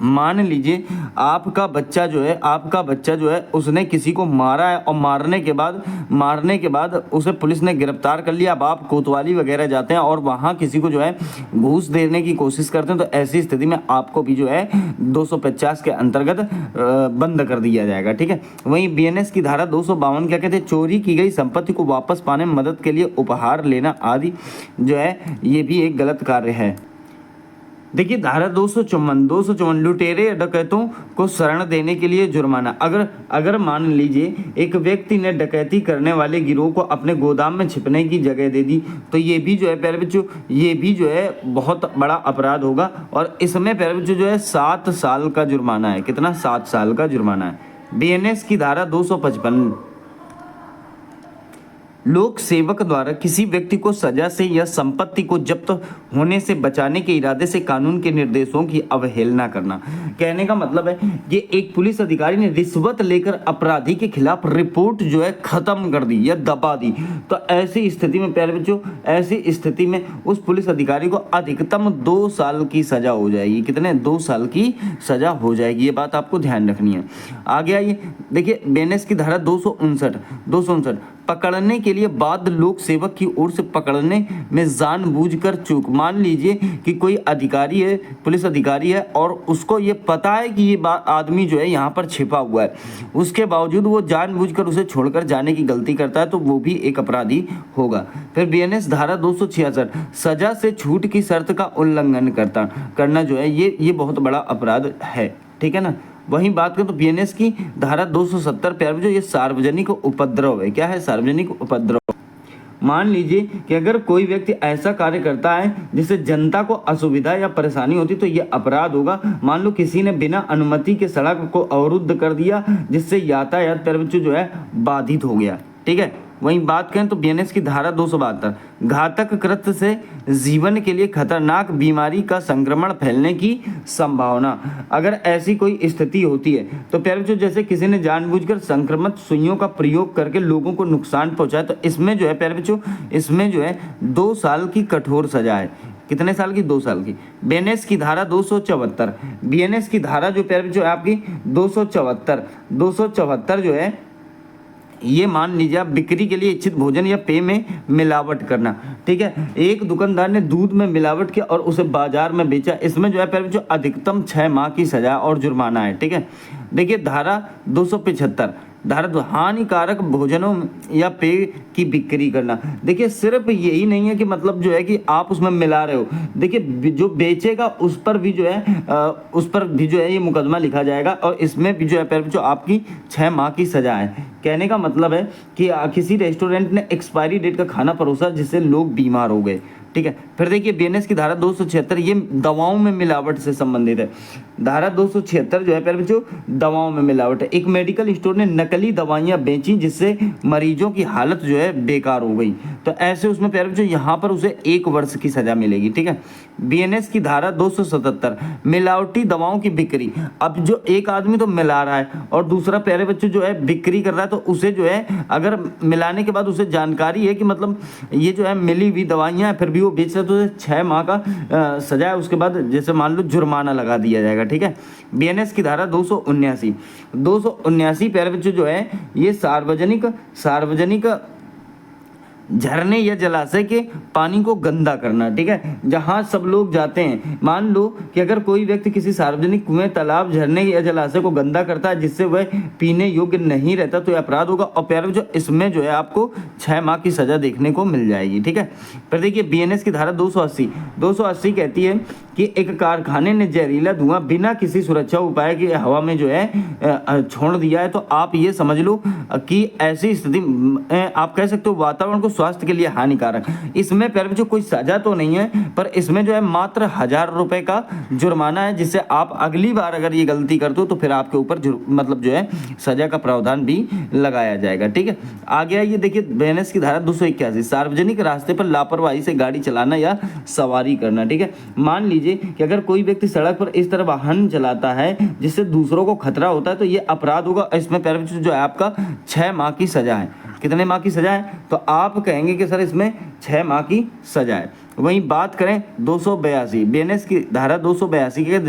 S1: मान लीजिए आपका बच्चा जो है उसने किसी को मारा है और मारने के बाद उसे पुलिस ने गिरफ्तार कर लिया। अब आप कोतवाली वगैरह जाते हैं और वहाँ किसी को जो है घूस देने की कोशिश करते हैं, तो ऐसी स्थिति में आपको भी जो है 250 के अंतर्गत बंद कर दिया जाएगा, ठीक है। वहीं बीएनएस की धारा 252 क्या कहते हैं, चोरी की गई संपत्ति को वापस पाने में मदद के लिए उपहार लेना आदि जो है ये भी एक गलत कार्य है। देखिए धारा 254 लुटेरे या डकैतों को शरण देने के लिए जुर्माना। अगर मान लीजिए एक व्यक्ति ने डकैती करने वाले गिरोह को अपने गोदाम में छिपने की जगह दे दी, तो ये भी जो है प्यारे बच्चों, ये भी जो है बहुत बड़ा अपराध होगा और इसमें प्यारे बच्चों जो है 7 साल का जुर्माना है। कितना? 7 साल का जुर्माना है। बीएनएस की धारा 255 लोक सेवक द्वारा किसी व्यक्ति को सजा से या संपत्ति को जब्त होने से बचाने के इरादे से कानून के निर्देशों की अवहेलना करना। कहने का मतलब है कि एक पुलिस अधिकारी ने रिश्वत लेकर अपराधी के खिलाफ रिपोर्ट जो है खत्म कर दी या दबा दी, तो ऐसी स्थिति में प्यारे बच्चों, ऐसी स्थिति में उस पुलिस अधिकारी को अधिकतम 2 साल की सजा हो जाएगी। कितने? 2 साल की सजा हो जाएगी। ये बात आपको ध्यान रखनी है। आगे आइए, देखिए बीएनएस की धारा 259 पकड़ने के लिए बाद लोक सेवक की ओर से पकड़ने में जानबूझकर चूक। मान लीजिए कि कोई अधिकारी है, पुलिस अधिकारी है, और उसको ये पता है कि ये आदमी जो है यहाँ पर छिपा हुआ है, उसके बावजूद वो जानबूझकर उसे छोड़कर जाने की गलती करता है, तो वो भी एक अपराधी होगा। फिर बीएनएस धारा 266 सजा से छूट की शर्त का उल्लंघन करना जो है ये बहुत बड़ा अपराध है, ठीक है ना। वहीं बात करें तो बीएनएस की धारा 270 प्यारे जो ये सार्वजनिक उपद्रव है। क्या है? सार्वजनिक उपद्रव। मान लीजिए कि अगर कोई व्यक्ति ऐसा कार्य करता है जिससे जनता को असुविधा या परेशानी होती, तो ये अपराध होगा। मान लो किसी ने बिना अनुमति के सड़क को अवरुद्ध कर दिया, जिससे यातायात प्यारे बच्चों जो है बाधित हो गया, ठीक है। वहीं बात करें तो बीएनएस की धारा 272 घातक कृत्य से जीवन के लिए खतरनाक बीमारी का संक्रमण फैलने की संभावना। अगर ऐसी कोई स्थिति होती है तो प्यारे बच्चों, जैसे किसी ने जानबूझकर संक्रमित सुइयों का प्रयोग करके लोगों को नुकसान पहुंचाया, तो इसमें जो है प्यारे बच्चों, इसमें जो है 2 साल की कठोर सजा है। कितने साल की? 2 साल की। बीएनएस की धारा 274 बीएनएस की धारा जो प्यारे बच्चों आपकी 274 जो है, ये मान लीजिए आप बिक्री के लिए इच्छित भोजन या पेय में मिलावट करना, ठीक है। एक दुकानदार ने दूध में मिलावट किया और उसे बाजार में बेचा, इसमें जो है प्यारे बच्चों अधिकतम 6 माह की सजा और जुर्माना है, ठीक है। देखिए धारा 275 धारा हानिकारक भोजनों या पेय की बिक्री करना। देखिए सिर्फ यही नहीं है कि मतलब जो है कि आप उसमें मिला रहे हो, देखिए जो बेचेगा उस पर भी जो है ये मुकदमा लिखा जाएगा, और इसमें भी जो है जो आपकी 6 माह की सजा है। कहने का मतलब है कि किसी रेस्टोरेंट ने एक्सपायरी डेट का खाना परोसा जिससे लोग बीमार हो गए, ठीक है। फिर देखिए बीएनएस की धारा 276 ये दवाओं में मिलावट से संबंधित है। धारा 276 जो है प्यारे बच्चों दवाओं में मिलावट है। एक मेडिकल स्टोर ने नकली दवाइयां बेची जिससे मरीजों की हालत जो है बेकार हो गई, तो ऐसे उसमें प्यारे बच्चों यहाँ पर उसे 1 वर्ष की सजा मिलेगी, ठीक है। बीएनएस की धारा 277 मिलावटी दवाओं की बिक्री। अब जो एक आदमी तो मिला रहा है और दूसरा प्यारे बच्चों जो है बिक्री कर रहा है, तो उसे जो है अगर मिलाने के बाद उसे जानकारी है कि मतलब ये जो है मिली हुई दवाइयाँ हैं, फिर भी वो बेच रहा है, तो 6 माह का सजा है। उसके बाद जैसे मान लो जुर्माना लगा दिया जाएगा, ठीक है। बीएनएस की धारा 279 प्यारे बच्चों जो है ये सार्वजनिक झरने या जलाशय के पानी को गंदा करना, ठीक है। जहां सब लोग जाते हैं, मान लो कि अगर कोई व्यक्ति किसी सार्वजनिक कुएं, तालाब, झरने या जलाशय को गंदा करता है जिससे वह पीने योग्य नहीं रहता, तो यह अपराध होगा। और प्यारे जो इसमें जो है आपको 6 माह की सजा देखने को मिल जाएगी, ठीक है। फिर देखिए बीएनएस की धारा 280 कहती है कि एक कारखाने ने जहरीला धुआं बिना किसी सुरक्षा उपाय के हवा में जो है छोड़ दिया है, तो आप ये समझ लो कि ऐसी स्थिति आप कह सकते हो वातावरण को स्वास्थ्य के लिए हानिकारक। इसमें प्यारे बच्चों कोई सजा तो नहीं है, पर इसमें जो है मात्र 1000 रुपए का जुर्माना है, जिससे आप अगली बार अगर ये गलती करते हो तो फिर आपके ऊपर मतलब जो है सजा का प्रावधान भी लगाया जाएगा, ठीक है। आगे आइए देखिए बीएनएस की धारा 281 सार्वजनिक रास्ते पर लापरवाही से गाड़ी चलाना या सवारी करना, ठीक है। मान लीजिए कि अगर कोई व्यक्ति सड़क पर इस तरह वाहन चलाता है जिससे दूसरों को खतरा होता है, तो ये अपराध होगा। इसमें प्यारे बच्चों जो है आपका 6 माह की सजा है। कितने माह की सजा है? तो आप कहेंगे कि सर इसमें 6 माह की सजा है। वहीं बात करें 282 बीएनएस की धारा 282 के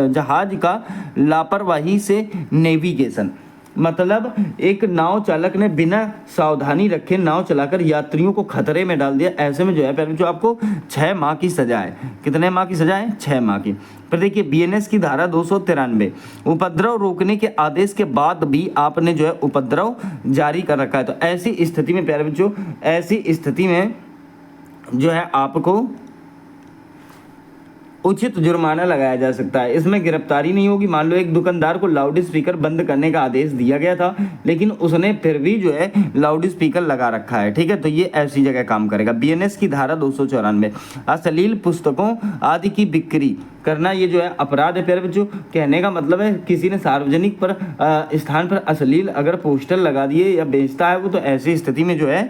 S1: जहाज का लापरवाही से नेविगेशन, मतलब एक नाव चालक ने बिना सावधानी रखे नाव चलाकर यात्रियों को खतरे में डाल दिया, ऐसे में जो है जो आपको 6 माह की सजा है। कितने माह की सजा है? 6 माह की। फिर देखिए बीएनएस की धारा 293 उपद्रव रोकने के आदेश के बाद भी आपने जो है उपद्रव जारी कर रखा है, तो ऐसी स्थिति में प्यारे बच्चों, ऐसी स्थिति में जो है आपको उचित जुर्माना लगाया जा सकता है। इसमें गिरफ्तारी नहीं होगी। मान लो एक दुकानदार को लाउड स्पीकर बंद करने का आदेश दिया गया था, लेकिन उसने फिर भी जो है लाउड स्पीकर लगा रखा है, ठीक है, तो ये ऐसी जगह काम करेगा। बीएनएस की धारा 294 अश्लील पुस्तकों आदि की बिक्री करना, ये जो है अपराध है प्यारे बच्चों। कहने का मतलब है किसी ने सार्वजनिक पर स्थान पर अश्लील अगर पोस्टर लगा दिए या बेचता है वो, तो ऐसी स्थिति में जो है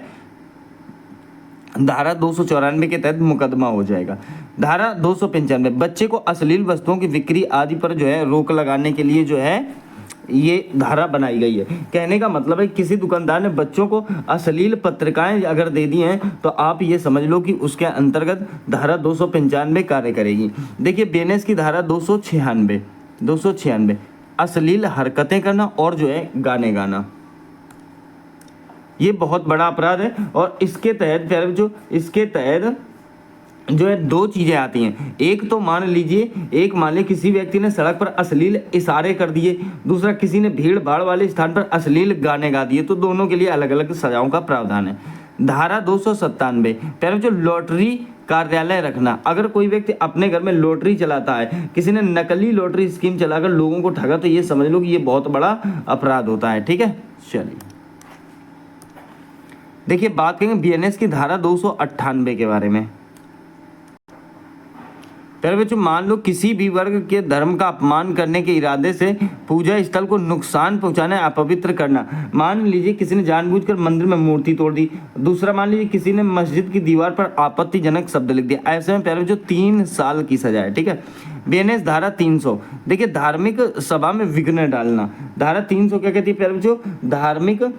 S2: धारा 294 के तहत मुकदमा हो जाएगा। धारा 295 बच्चे को अश्लील वस्तुओं की बिक्री आदि पर जो है रोक लगाने के लिए जो है ये धारा बनाई गई है। कहने का मतलब है किसी दुकानदार ने बच्चों को अश्लील पत्रिकाएं अगर दे दी हैं तो आप ये समझ लो कि उसके अंतर्गत धारा 295 कार्य करेगी। देखिए बीएनएस की धारा 296 अश्लील हरकतें करना और जो है गाने गाना, ये बहुत बड़ा अपराध है। और इसके तहत जो है दो चीजें आती हैं। एक तो मान लीजिए किसी व्यक्ति ने सड़क पर अश्लील इशारे कर दिए, दूसरा किसी ने भीड़ भाड़ वाले स्थान पर अश्लील गाने गा दिए, तो दोनों के लिए अलग अलग सजाओं का प्रावधान है। धारा 297 पहले जो लॉटरी कार्यालय रखना, अगर कोई व्यक्ति अपने घर में लॉटरी चलाता है, किसी ने नकली लॉटरी स्कीम चलाकर लोगों को ठगा, तो ये समझ लो कि ये बहुत बड़ा अपराध होता है। ठीक है, चलिए देखिए बात करेंगे बीएनएस की धारा 298 के बारे में। पहले बच्चों मान लो किसी भी वर्ग के धर्म का अपमान करने के इरादे से पूजा स्थल को नुकसान पहुंचाना, अपवित्र करना। मान लीजिए किसी ने जानबूझकर मंदिर में मूर्ति तोड़ दी। दूसरा मान लीजिए किसी ने मस्जिद की दीवार पर आपत्तिजनक शब्द लिख दिया। ऐसे में पहले बच्चों 3 साल की सजा है। ठीक है, बीएनएस धारा 300 देखिए धार्मिक सभा में विघ्न डालना। धारा 300 क्या कहती है पहले बच्चों? धार्मिक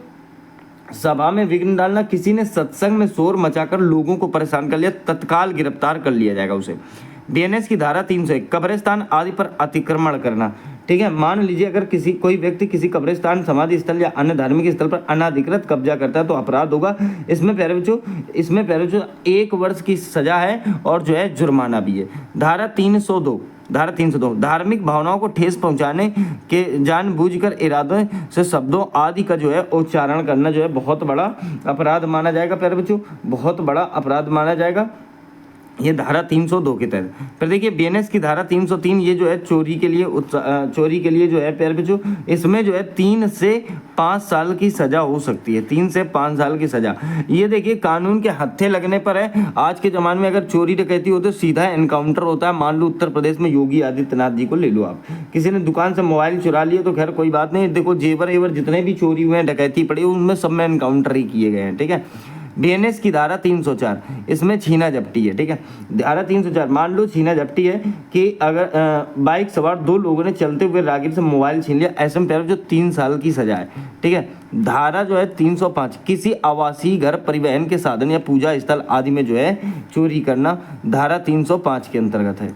S2: सभा में विघ्न डालना, किसी ने सत्संग में शोर मचाकर लोगों को परेशान कर लिया, तत्काल गिरफ्तार कर लिया जाएगा उसे। बीएनएस की धारा 301 कब्रिस्तान आदि पर अतिक्रमण करना। ठीक है, मान लीजिए अगर कोई व्यक्ति किसी कब्रिस्तान, समाधि स्थल या अन्य धार्मिक स्थल पर अनाधिकृत कब्जा करता है तो अपराध होगा। इसमें पहले बच्चों 1 वर्ष की सजा है और जो है जुर्माना भी है। धारा 302 धार्मिक भावनाओं को ठेस पहुंचाने के जानबूझकर इरादों से शब्दों आदि का जो है उच्चारण करना जो है बहुत बड़ा अपराध माना जाएगा। प्यारे बच्चों बहुत बड़ा अपराध माना जाएगा ये धारा 302 के तहत। फिर देखिए बीएनएस की धारा 303 ये जो है चोरी के लिए जो है प्यारे बच्चों इसमें जो है 3 से 5 साल की सजा हो सकती है। 3 से 5 साल की सजा, ये देखिए कानून के हत्थे लगने पर है। आज के ज़माने में अगर चोरी डकैती हो तो सीधा एनकाउंटर होता है। मान लो उत्तर प्रदेश में योगी आदित्यनाथ जी को ले लो आप, किसी ने दुकान से मोबाइल चुरा लिया तो खैर कोई बात नहीं, देखो जेवर जितने भी चोरी हुए हैं, डकैती पड़ी, उनमें सब में एनकाउंटर ही किए गए हैं। ठीक है, बीएनएस की धारा 304 इसमें छीना झपटी है। ठीक है, धारा 304 मान लो छीना झपटी है कि अगर बाइक सवार 2 लोगों ने चलते हुए राहगीर से मोबाइल छीन लिया, ऐसे में पहले जो 3 साल की सजा है। ठीक है, धारा जो है 305 किसी आवासीय घर, परिवहन के साधन या पूजा स्थल आदि में जो है चोरी करना, धारा 305 के अंतर्गत है।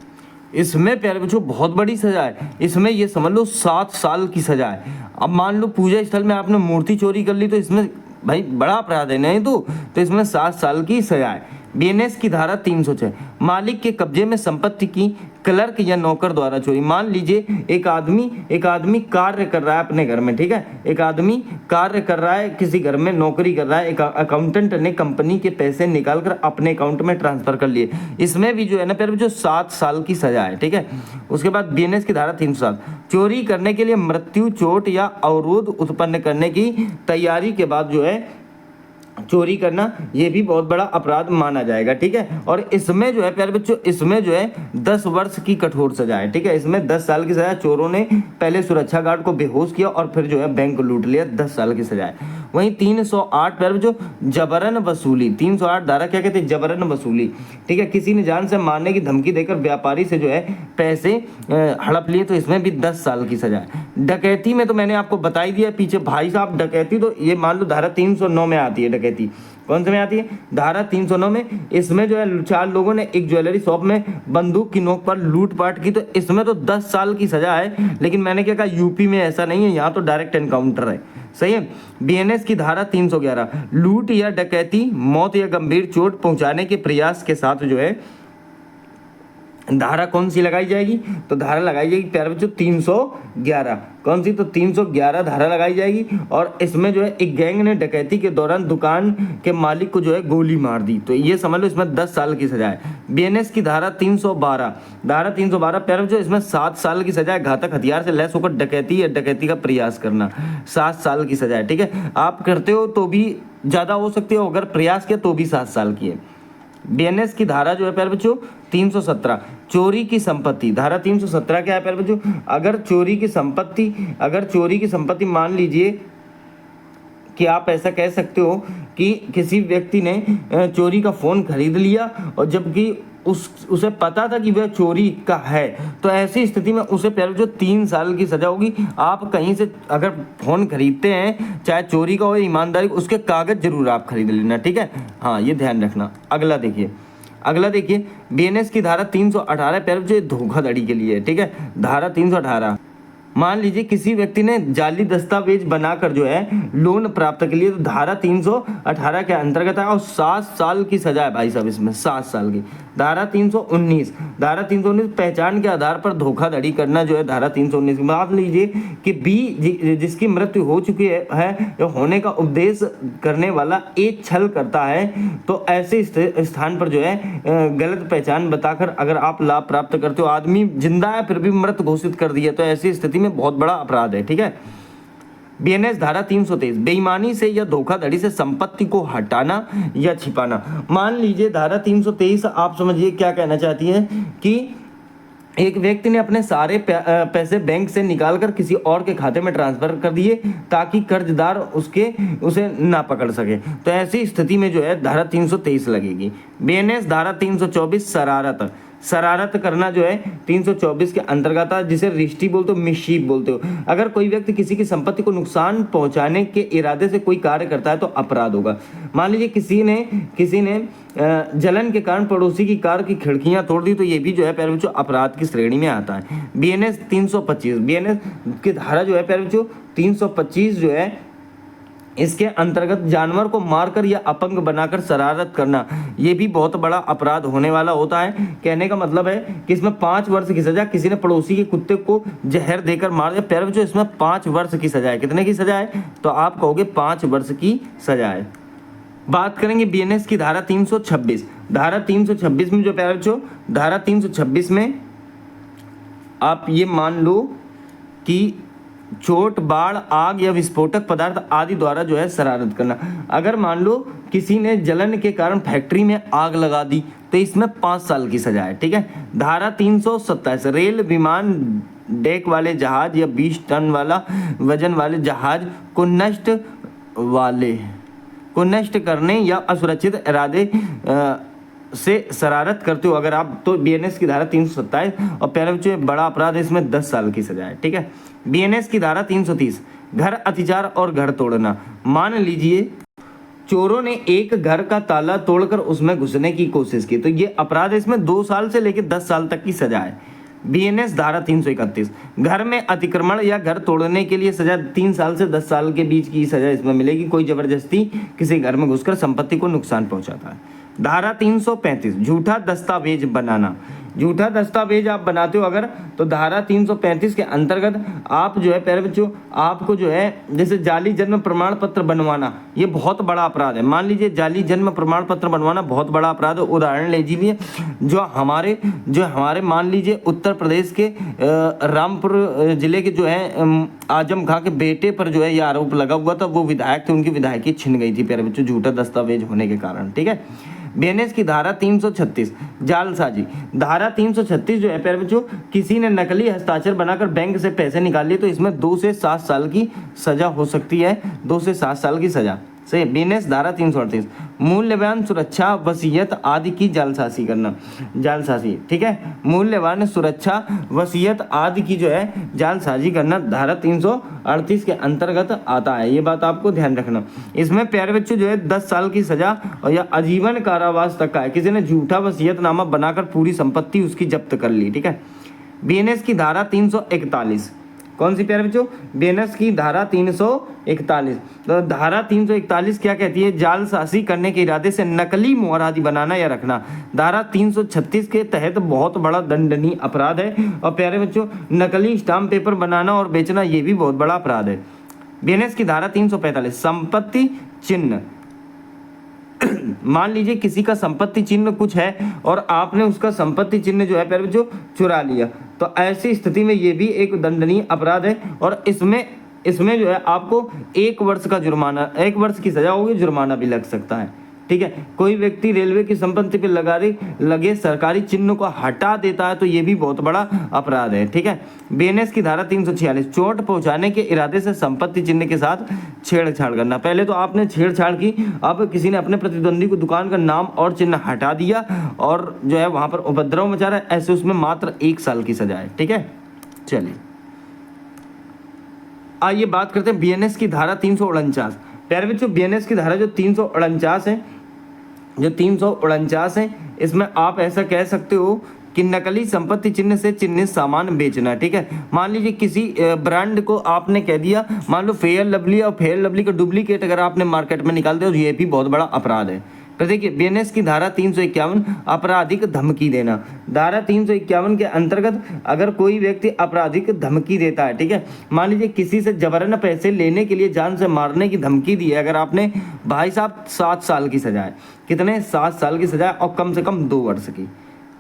S2: इसमें प्यारे बच्चों बहुत बड़ी सजा है। इसमें ये समझ लो 7 साल की सजा है। अब मान लो पूजा स्थल में आपने मूर्ति चोरी कर ली तो इसमें भाई बड़ा अपराध है नहीं तो इसमें 7 साल की सजा है। बीएनएस की धारा 306 मालिक के कब्जे में संपत्ति की क्लर्क या नौकर द्वारा चोरी। मान लीजिए एक आदमी कार्य कर रहा है अपने घर में। ठीक है, एक आदमी कार्य कर रहा है, किसी घर में नौकरी कर रहा है, एक अकाउंटेंट ने कंपनी के पैसे निकालकर अपने अकाउंट में ट्रांसफर कर लिए, इसमें भी जो है ना फिर जो 7 साल की सजा है। ठीक है, उसके बाद बीएनएस की धारा 307 चोरी करने के लिए मृत्यु, चोट या अवरोध उत्पन्न करने की तैयारी के बाद जो है चोरी करना, ये भी बहुत बड़ा अपराध माना जाएगा। ठीक है, और इसमें जो है प्यारे बच्चों इसमें जो है 10 वर्ष की कठोर सजा है। ठीक है, इसमें 10 साल की सजा। चोरों ने पहले सुरक्षा गार्ड को बेहोश किया और फिर जो है बैंक लूट लिया, 10 साल की सजा है। वहीं 308 प्यारे बच्चों जबरन वसूली। 308 धारा क्या कहते हैं? जबरन वसूली। ठीक है, किसी ने जान से मारने की धमकी देकर व्यापारी से जो है पैसे हड़प लिए तो इसमें भी 10 साल की सजा है। डकैती में तो मैंने आपको बता ही दिया पीछे भाई साहब, डकैती तो ये मान लो धारा 309 में आती है। डकैती कौन से में आती है? धारा 309 में। इसमें जो है 4 लोगों ने एक ज्वेलरी शॉप में बंदूक की नोक पर लूटपाट की, तो इसमें तो 10 साल की सजा है। लेकिन मैंने क्या कहा, यूपी में ऐसा नहीं है, यहाँ तो डायरेक्ट एनकाउंटर है। सही है। बीएनएस की धारा 311 लूट या डकैती, मौत या गंभीर चोट पहुंचाने के प्रयास के साथ जो है धारा कौन सी लगाई जाएगी? तो धारा लगाई जाएगी प्यारे बच्चों 311। कौन सी? तो 311 धारा लगाई जाएगी। और इसमें जो है एक गैंग ने डकैती के दौरान दुकान के मालिक को जो है गोली मार दी, तो ये समझ लो इसमें 10 साल की सजा है। बीएनएस की धारा 312 प्यारे बच्चों इसमें 7 साल की सजा है। घातक हथियार से लैस होकर डकैती या डकैती का प्रयास करना, 7 साल की सजा है। ठीक है, आप करते हो तो भी ज्यादा हो सकती है, अगर प्रयास किया तो भी 7 साल की है। बीएनएस की धारा जो है प्यारे बच्चों 317 चोरी की संपत्ति। धारा 317 क्या है प्यारे बच्चों? अगर चोरी की संपत्ति मान लीजिए कि आप ऐसा कह सकते हो कि किसी व्यक्ति ने चोरी का फ़ोन खरीद लिया और जबकि उसे पता था कि वह चोरी का है, तो ऐसी स्थिति में उसे पहले जो 3 साल की सज़ा होगी। आप कहीं से अगर फ़ोन खरीदते हैं, चाहे चोरी का हो या ईमानदारी, उसके कागज़ जरूर आप खरीद लेना, ठीक है। हाँ, ये ध्यान रखना। अगला देखिए बीएनएस की धारा 318 पैर जो धोखाधड़ी के लिए है, ठीक है। धारा 318, मान लीजिए किसी व्यक्ति ने जाली दस्तावेज बनाकर जो है लोन प्राप्त के लिए, तो धारा 318 के अंतर्गत है और 7 साल की सजा है भाई साहब, इसमें 7 साल की। धारा 319 पहचान के आधार पर धोखाधड़ी करना जो है धारा 319। मान लीजिए कि बी जिसकी मृत्यु हो चुकी है होने का उपदेश करने वाला एक छल करता है, तो ऐसे स्थान पर जो है गलत पहचान बताकर अगर आप लाभ प्राप्त करते हो, आदमी जिंदा है फिर भी मृत घोषित कर दिया, तो ऐसी स्थिति में बहुत बड़ा अपराध है, ठीक है। बीएनएस धारा 323 बेईमानी से या धोखाधड़ी से संपत्ति को हटाना या छिपाना। मान लीजिए धारा 323 आप समझिए क्या कहना चाहती है कि एक व्यक्ति ने अपने सारे पैसे बैंक से निकालकर किसी और के खाते में ट्रांसफर कर दिए ताकि कर्जदार उसे ना पकड़ सके, तो ऐसी स्थिति में जो है धारा 323 लगेगी। बीएनएस धारा 324 शरारत करना जो है 324 के अंतर्गत है, जिसे रिश्ती बोलते हो, मिसशीफ बोलते हो। अगर कोई व्यक्ति किसी की संपत्ति को नुकसान पहुंचाने के इरादे से कोई कार्य करता है तो अपराध होगा। मान लीजिए किसी ने जलन के कारण पड़ोसी की कार की खिड़कियां तोड़ दी, तो ये भी जो है प्यारे बच्चों अपराध की श्रेणी में आता है। बीएनएस 325 बीएनएस की धारा जो है प्यारे बच्चों 325 जो है इसके अंतर्गत जानवर को मारकर या अपंग बनाकर शरारत करना, ये भी बहुत बड़ा अपराध होने वाला होता है। कहने का मतलब है कि इसमें 5 वर्ष की सजा, किसी ने पड़ोसी के कुत्ते को जहर देकर मार दिया, प्यारे बच्चों इसमें 5 वर्ष की सजा है। कितने की सजा है? तो आप कहोगे 5 वर्ष की सजा है। बात करेंगे बीएनएस की धारा 326 में जो प्यारे बच्चों धारा 326 में आप ये मान लो कि चोट, बाढ़, आग या विस्फोटक पदार्थ आदि द्वारा जो है शरारत करना। अगर मान लो किसी ने जलन के कारण फैक्ट्री में आग लगा दी, तो इसमें 5 साल की सजा है, ठीक है। धारा 327 रेल, विमान, डेक वाले जहाज या 20 टन वाला वजन वाले जहाज को नष्ट करने या असुरक्षित इरादे से शरारत करते हो अगर आप, तो बीएनएस की धारा 327 और प्यारे बच्चों बड़ा अपराध है, इसमें 10 साल की सजा है, ठीक है। बीएनएस की धारा 330 घर अतिचार और घर तोड़ना। मान लीजिए चोरों ने एक घर का ताला तोड़कर उसमें घुसने की कोशिश की, तो ये अपराध है, इसमें 2 साल से लेकर 10 साल तक की सजा है। बीएनएस धारा 331 घर में अतिक्रमण या घर तोड़ने के लिए सजा 3 साल से 10 साल के बीच की सजा इसमें मिलेगी। कोई जबरदस्ती किसी घर में घुसकर संपत्ति को नुकसान पहुंचाता है। धारा 335 झूठा दस्तावेज बनाना। झूठा दस्तावेज आप बनाते हो अगर, तो धारा 335 के अंतर्गत आप जो है प्यारे बच्चों आपको जो है जैसे जाली जन्म प्रमाण पत्र बनवाना, ये बहुत बड़ा अपराध है। मान लीजिए जाली जन्म प्रमाण पत्र बनवाना बहुत बड़ा अपराध है। उदाहरण लीजिए जो हमारे मान लीजिए उत्तर प्रदेश के रामपुर जिले के जो है आजम खां के बेटे पर जो है ये आरोप लगा हुआ था, वो विधायक थे, उनकी विधायकी छिन गई थी प्यारे बच्चों झूठा दस्तावेज होने के कारण, ठीक है। बीएनएस की धारा 336 जालसाजी। धारा 336 जो है प्यारे बच्चों किसी ने नकली हस्ताक्षर बनाकर बैंक से पैसे निकाल लिए, तो इसमें 2 से 7 साल की सजा हो सकती है, 2 से 7 साल की सजा से। बीएनएस धारा 338 मूल्यवान सुरक्षा वसीयत आदि की जालसाजी, ठीक है। मूल्यवान सुरक्षा वसीयत आदि की जो है जालसाजी करना धारा 338 के अंतर्गत आता है, ये बात आपको ध्यान रखना। इसमें प्यारे बच्चों जो है 10 साल की सजा और या आजीवन कारावास तक का है। किसी ने झूठा वसीयतनामा बनाकर पूरी संपत्ति उसकी जब्त कर ली, ठीक है। बीएनएस की धारा 341 कौन सी प्यारे बच्चों? बीएनएस की धारा 341। तो धारा 341 क्या कहती है? जालसाजी करने के इरादे से नकली मोहर आदि बनाना या रखना। धारा 336 के तहत बहुत बड़ा दंडनीय अपराध है। और प्यारे बच्चों नकली स्टाम्प पेपर बनाना और बेचना ये भी बहुत बड़ा अपराध है। बीएनएस की धारा 345 संपत्ति चिन्ह। मान लीजिए किसी का संपत्ति चिन्ह कुछ है और आपने उसका संपत्ति चिन्ह जो है प्यारे बच्चों चुरा लिया, तो ऐसी स्थिति में ये भी एक दंडनीय अपराध है। और इसमें जो है आपको 1 वर्ष का जुर्माना, 1 वर्ष की सजा होगी, जुर्माना भी लग सकता है। ठीक है। कोई व्यक्ति रेलवे की संपत्ति पर लगे सरकारी चिन्ह को हटा देता है तो ये भी बहुत बड़ा अपराध है, ठीक है। बीएनएस की धारा 346 चोट पहुंचाने के इरादे से संपत्ति चिन्ह के साथ छेड़छाड़ करना। पहले तो आपने छेड़छाड़ की, अब किसी ने अपने प्रतिद्वंदी को दुकान का नाम और चिन्ह हटा दिया और जो है वहां पर उपद्रव मचा रहा है, ऐसे उसमें मात्र 1 साल की सजा है, ठीक है। चलिए आइए बात करते हैं बीएनएस की धारा 349। प्यारे बच्चों, बीएनएस की धारा जो 349 है, इसमें आप ऐसा कह सकते हो कि नकली संपत्ति चिन्ह से चिन्हित सामान बेचना, ठीक है। मान लीजिए किसी ब्रांड को आपने कह दिया, मान लो फेयर लवली और फेयर लवली का डुप्लीकेट अगर आपने मार्केट में निकाल दिया तो ये भी बहुत बड़ा अपराध है। तो देखिए बीएनएस की धारा 351 आपराधिक धमकी देना। धारा 351 के अंतर्गत अगर कोई व्यक्ति आपराधिक धमकी देता है, ठीक है, मान लीजिए किसी से जबरन पैसे लेने के लिए जान से मारने की धमकी दी है, अगर आपने, भाई साहब 7 साल की सजा है। कितने? 7 साल की सजा और कम से कम 2 वर्ष की।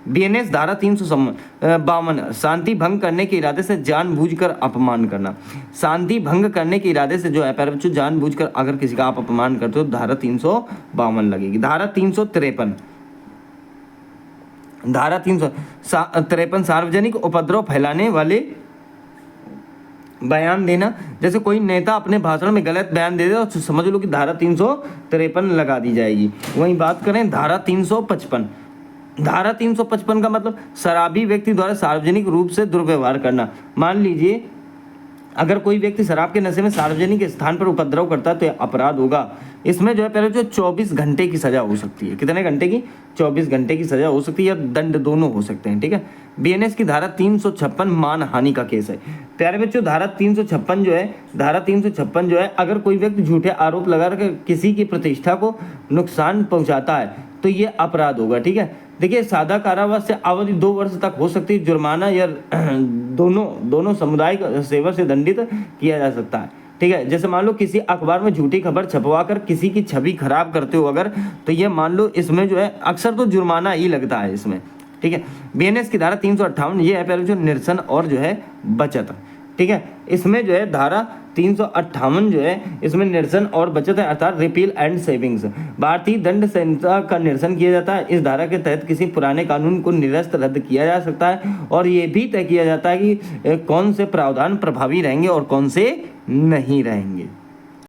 S2: बीएनएस धारा 352 शांति भंग करने के इरादे से जानबूझकर अपमान करना। शांति भंग करने के इरादे से जो है प्यारे बच्चों जानबूझकर अगर किसी का आप अपमान करते हो धारा 352 लगेगी। धारा 353 सार्वजनिक उपद्रव फैलाने वाले बयान देना। जैसे कोई नेता अपने भाषण में गलत बयान दे दे तो समझ लो कि धारा 353 लगा दी जाएगी। वहीं बात करें धारा 355, धारा 355 का मतलब शराबी व्यक्ति द्वारा सार्वजनिक रूप से दुर्व्यवहार करना। मान लीजिए अगर कोई व्यक्ति शराब के नशे में सार्वजनिक स्थान पर उपद्रव करता है तो यह अपराध होगा। इसमें जो है पहले जो 24 घंटे की सजा हो सकती है। कितने घंटे की? 24 घंटे की सजा हो सकती है या दंड दोनों हो सकते हैं, ठीक है। बीएनएस की धारा 356 मानहानि का केस है। प्यारे बच्चों धारा 356 जो है अगर कोई व्यक्ति झूठे आरोप लगाकर किसी की प्रतिष्ठा को नुकसान पहुंचाता है तो ये अपराध होगा, ठीक है। देखिए सादा कारावास से अवधि 2 वर्ष तक हो सकती है, जुर्माना या दोनों सामुदायिक सेवा से दंडित किया जा सकता है, ठीक है। जैसे मान लो किसी अखबार में झूठी खबर छपवा कर किसी की छवि खराब करते हो अगर, तो ये मान लो इसमें जो है अक्सर तो जुर्माना ही लगता है इसमें, ठीक है। बीएनएस की धारा 358 ये है पहले जो निरसन और जो है बचत, ठीक है। इसमें जो है धारा 358 जो है इसमें निरसन और बचत है, अर्थात रिपील एंड सेविंग्स। भारतीय दंड संहिता का निरसन किया जाता है। इस धारा के तहत किसी पुराने कानून को निरस्त रद्द किया जा सकता है और ये भी तय किया जाता है कि कौन से प्रावधान प्रभावी रहेंगे और कौन से नहीं रहेंगे।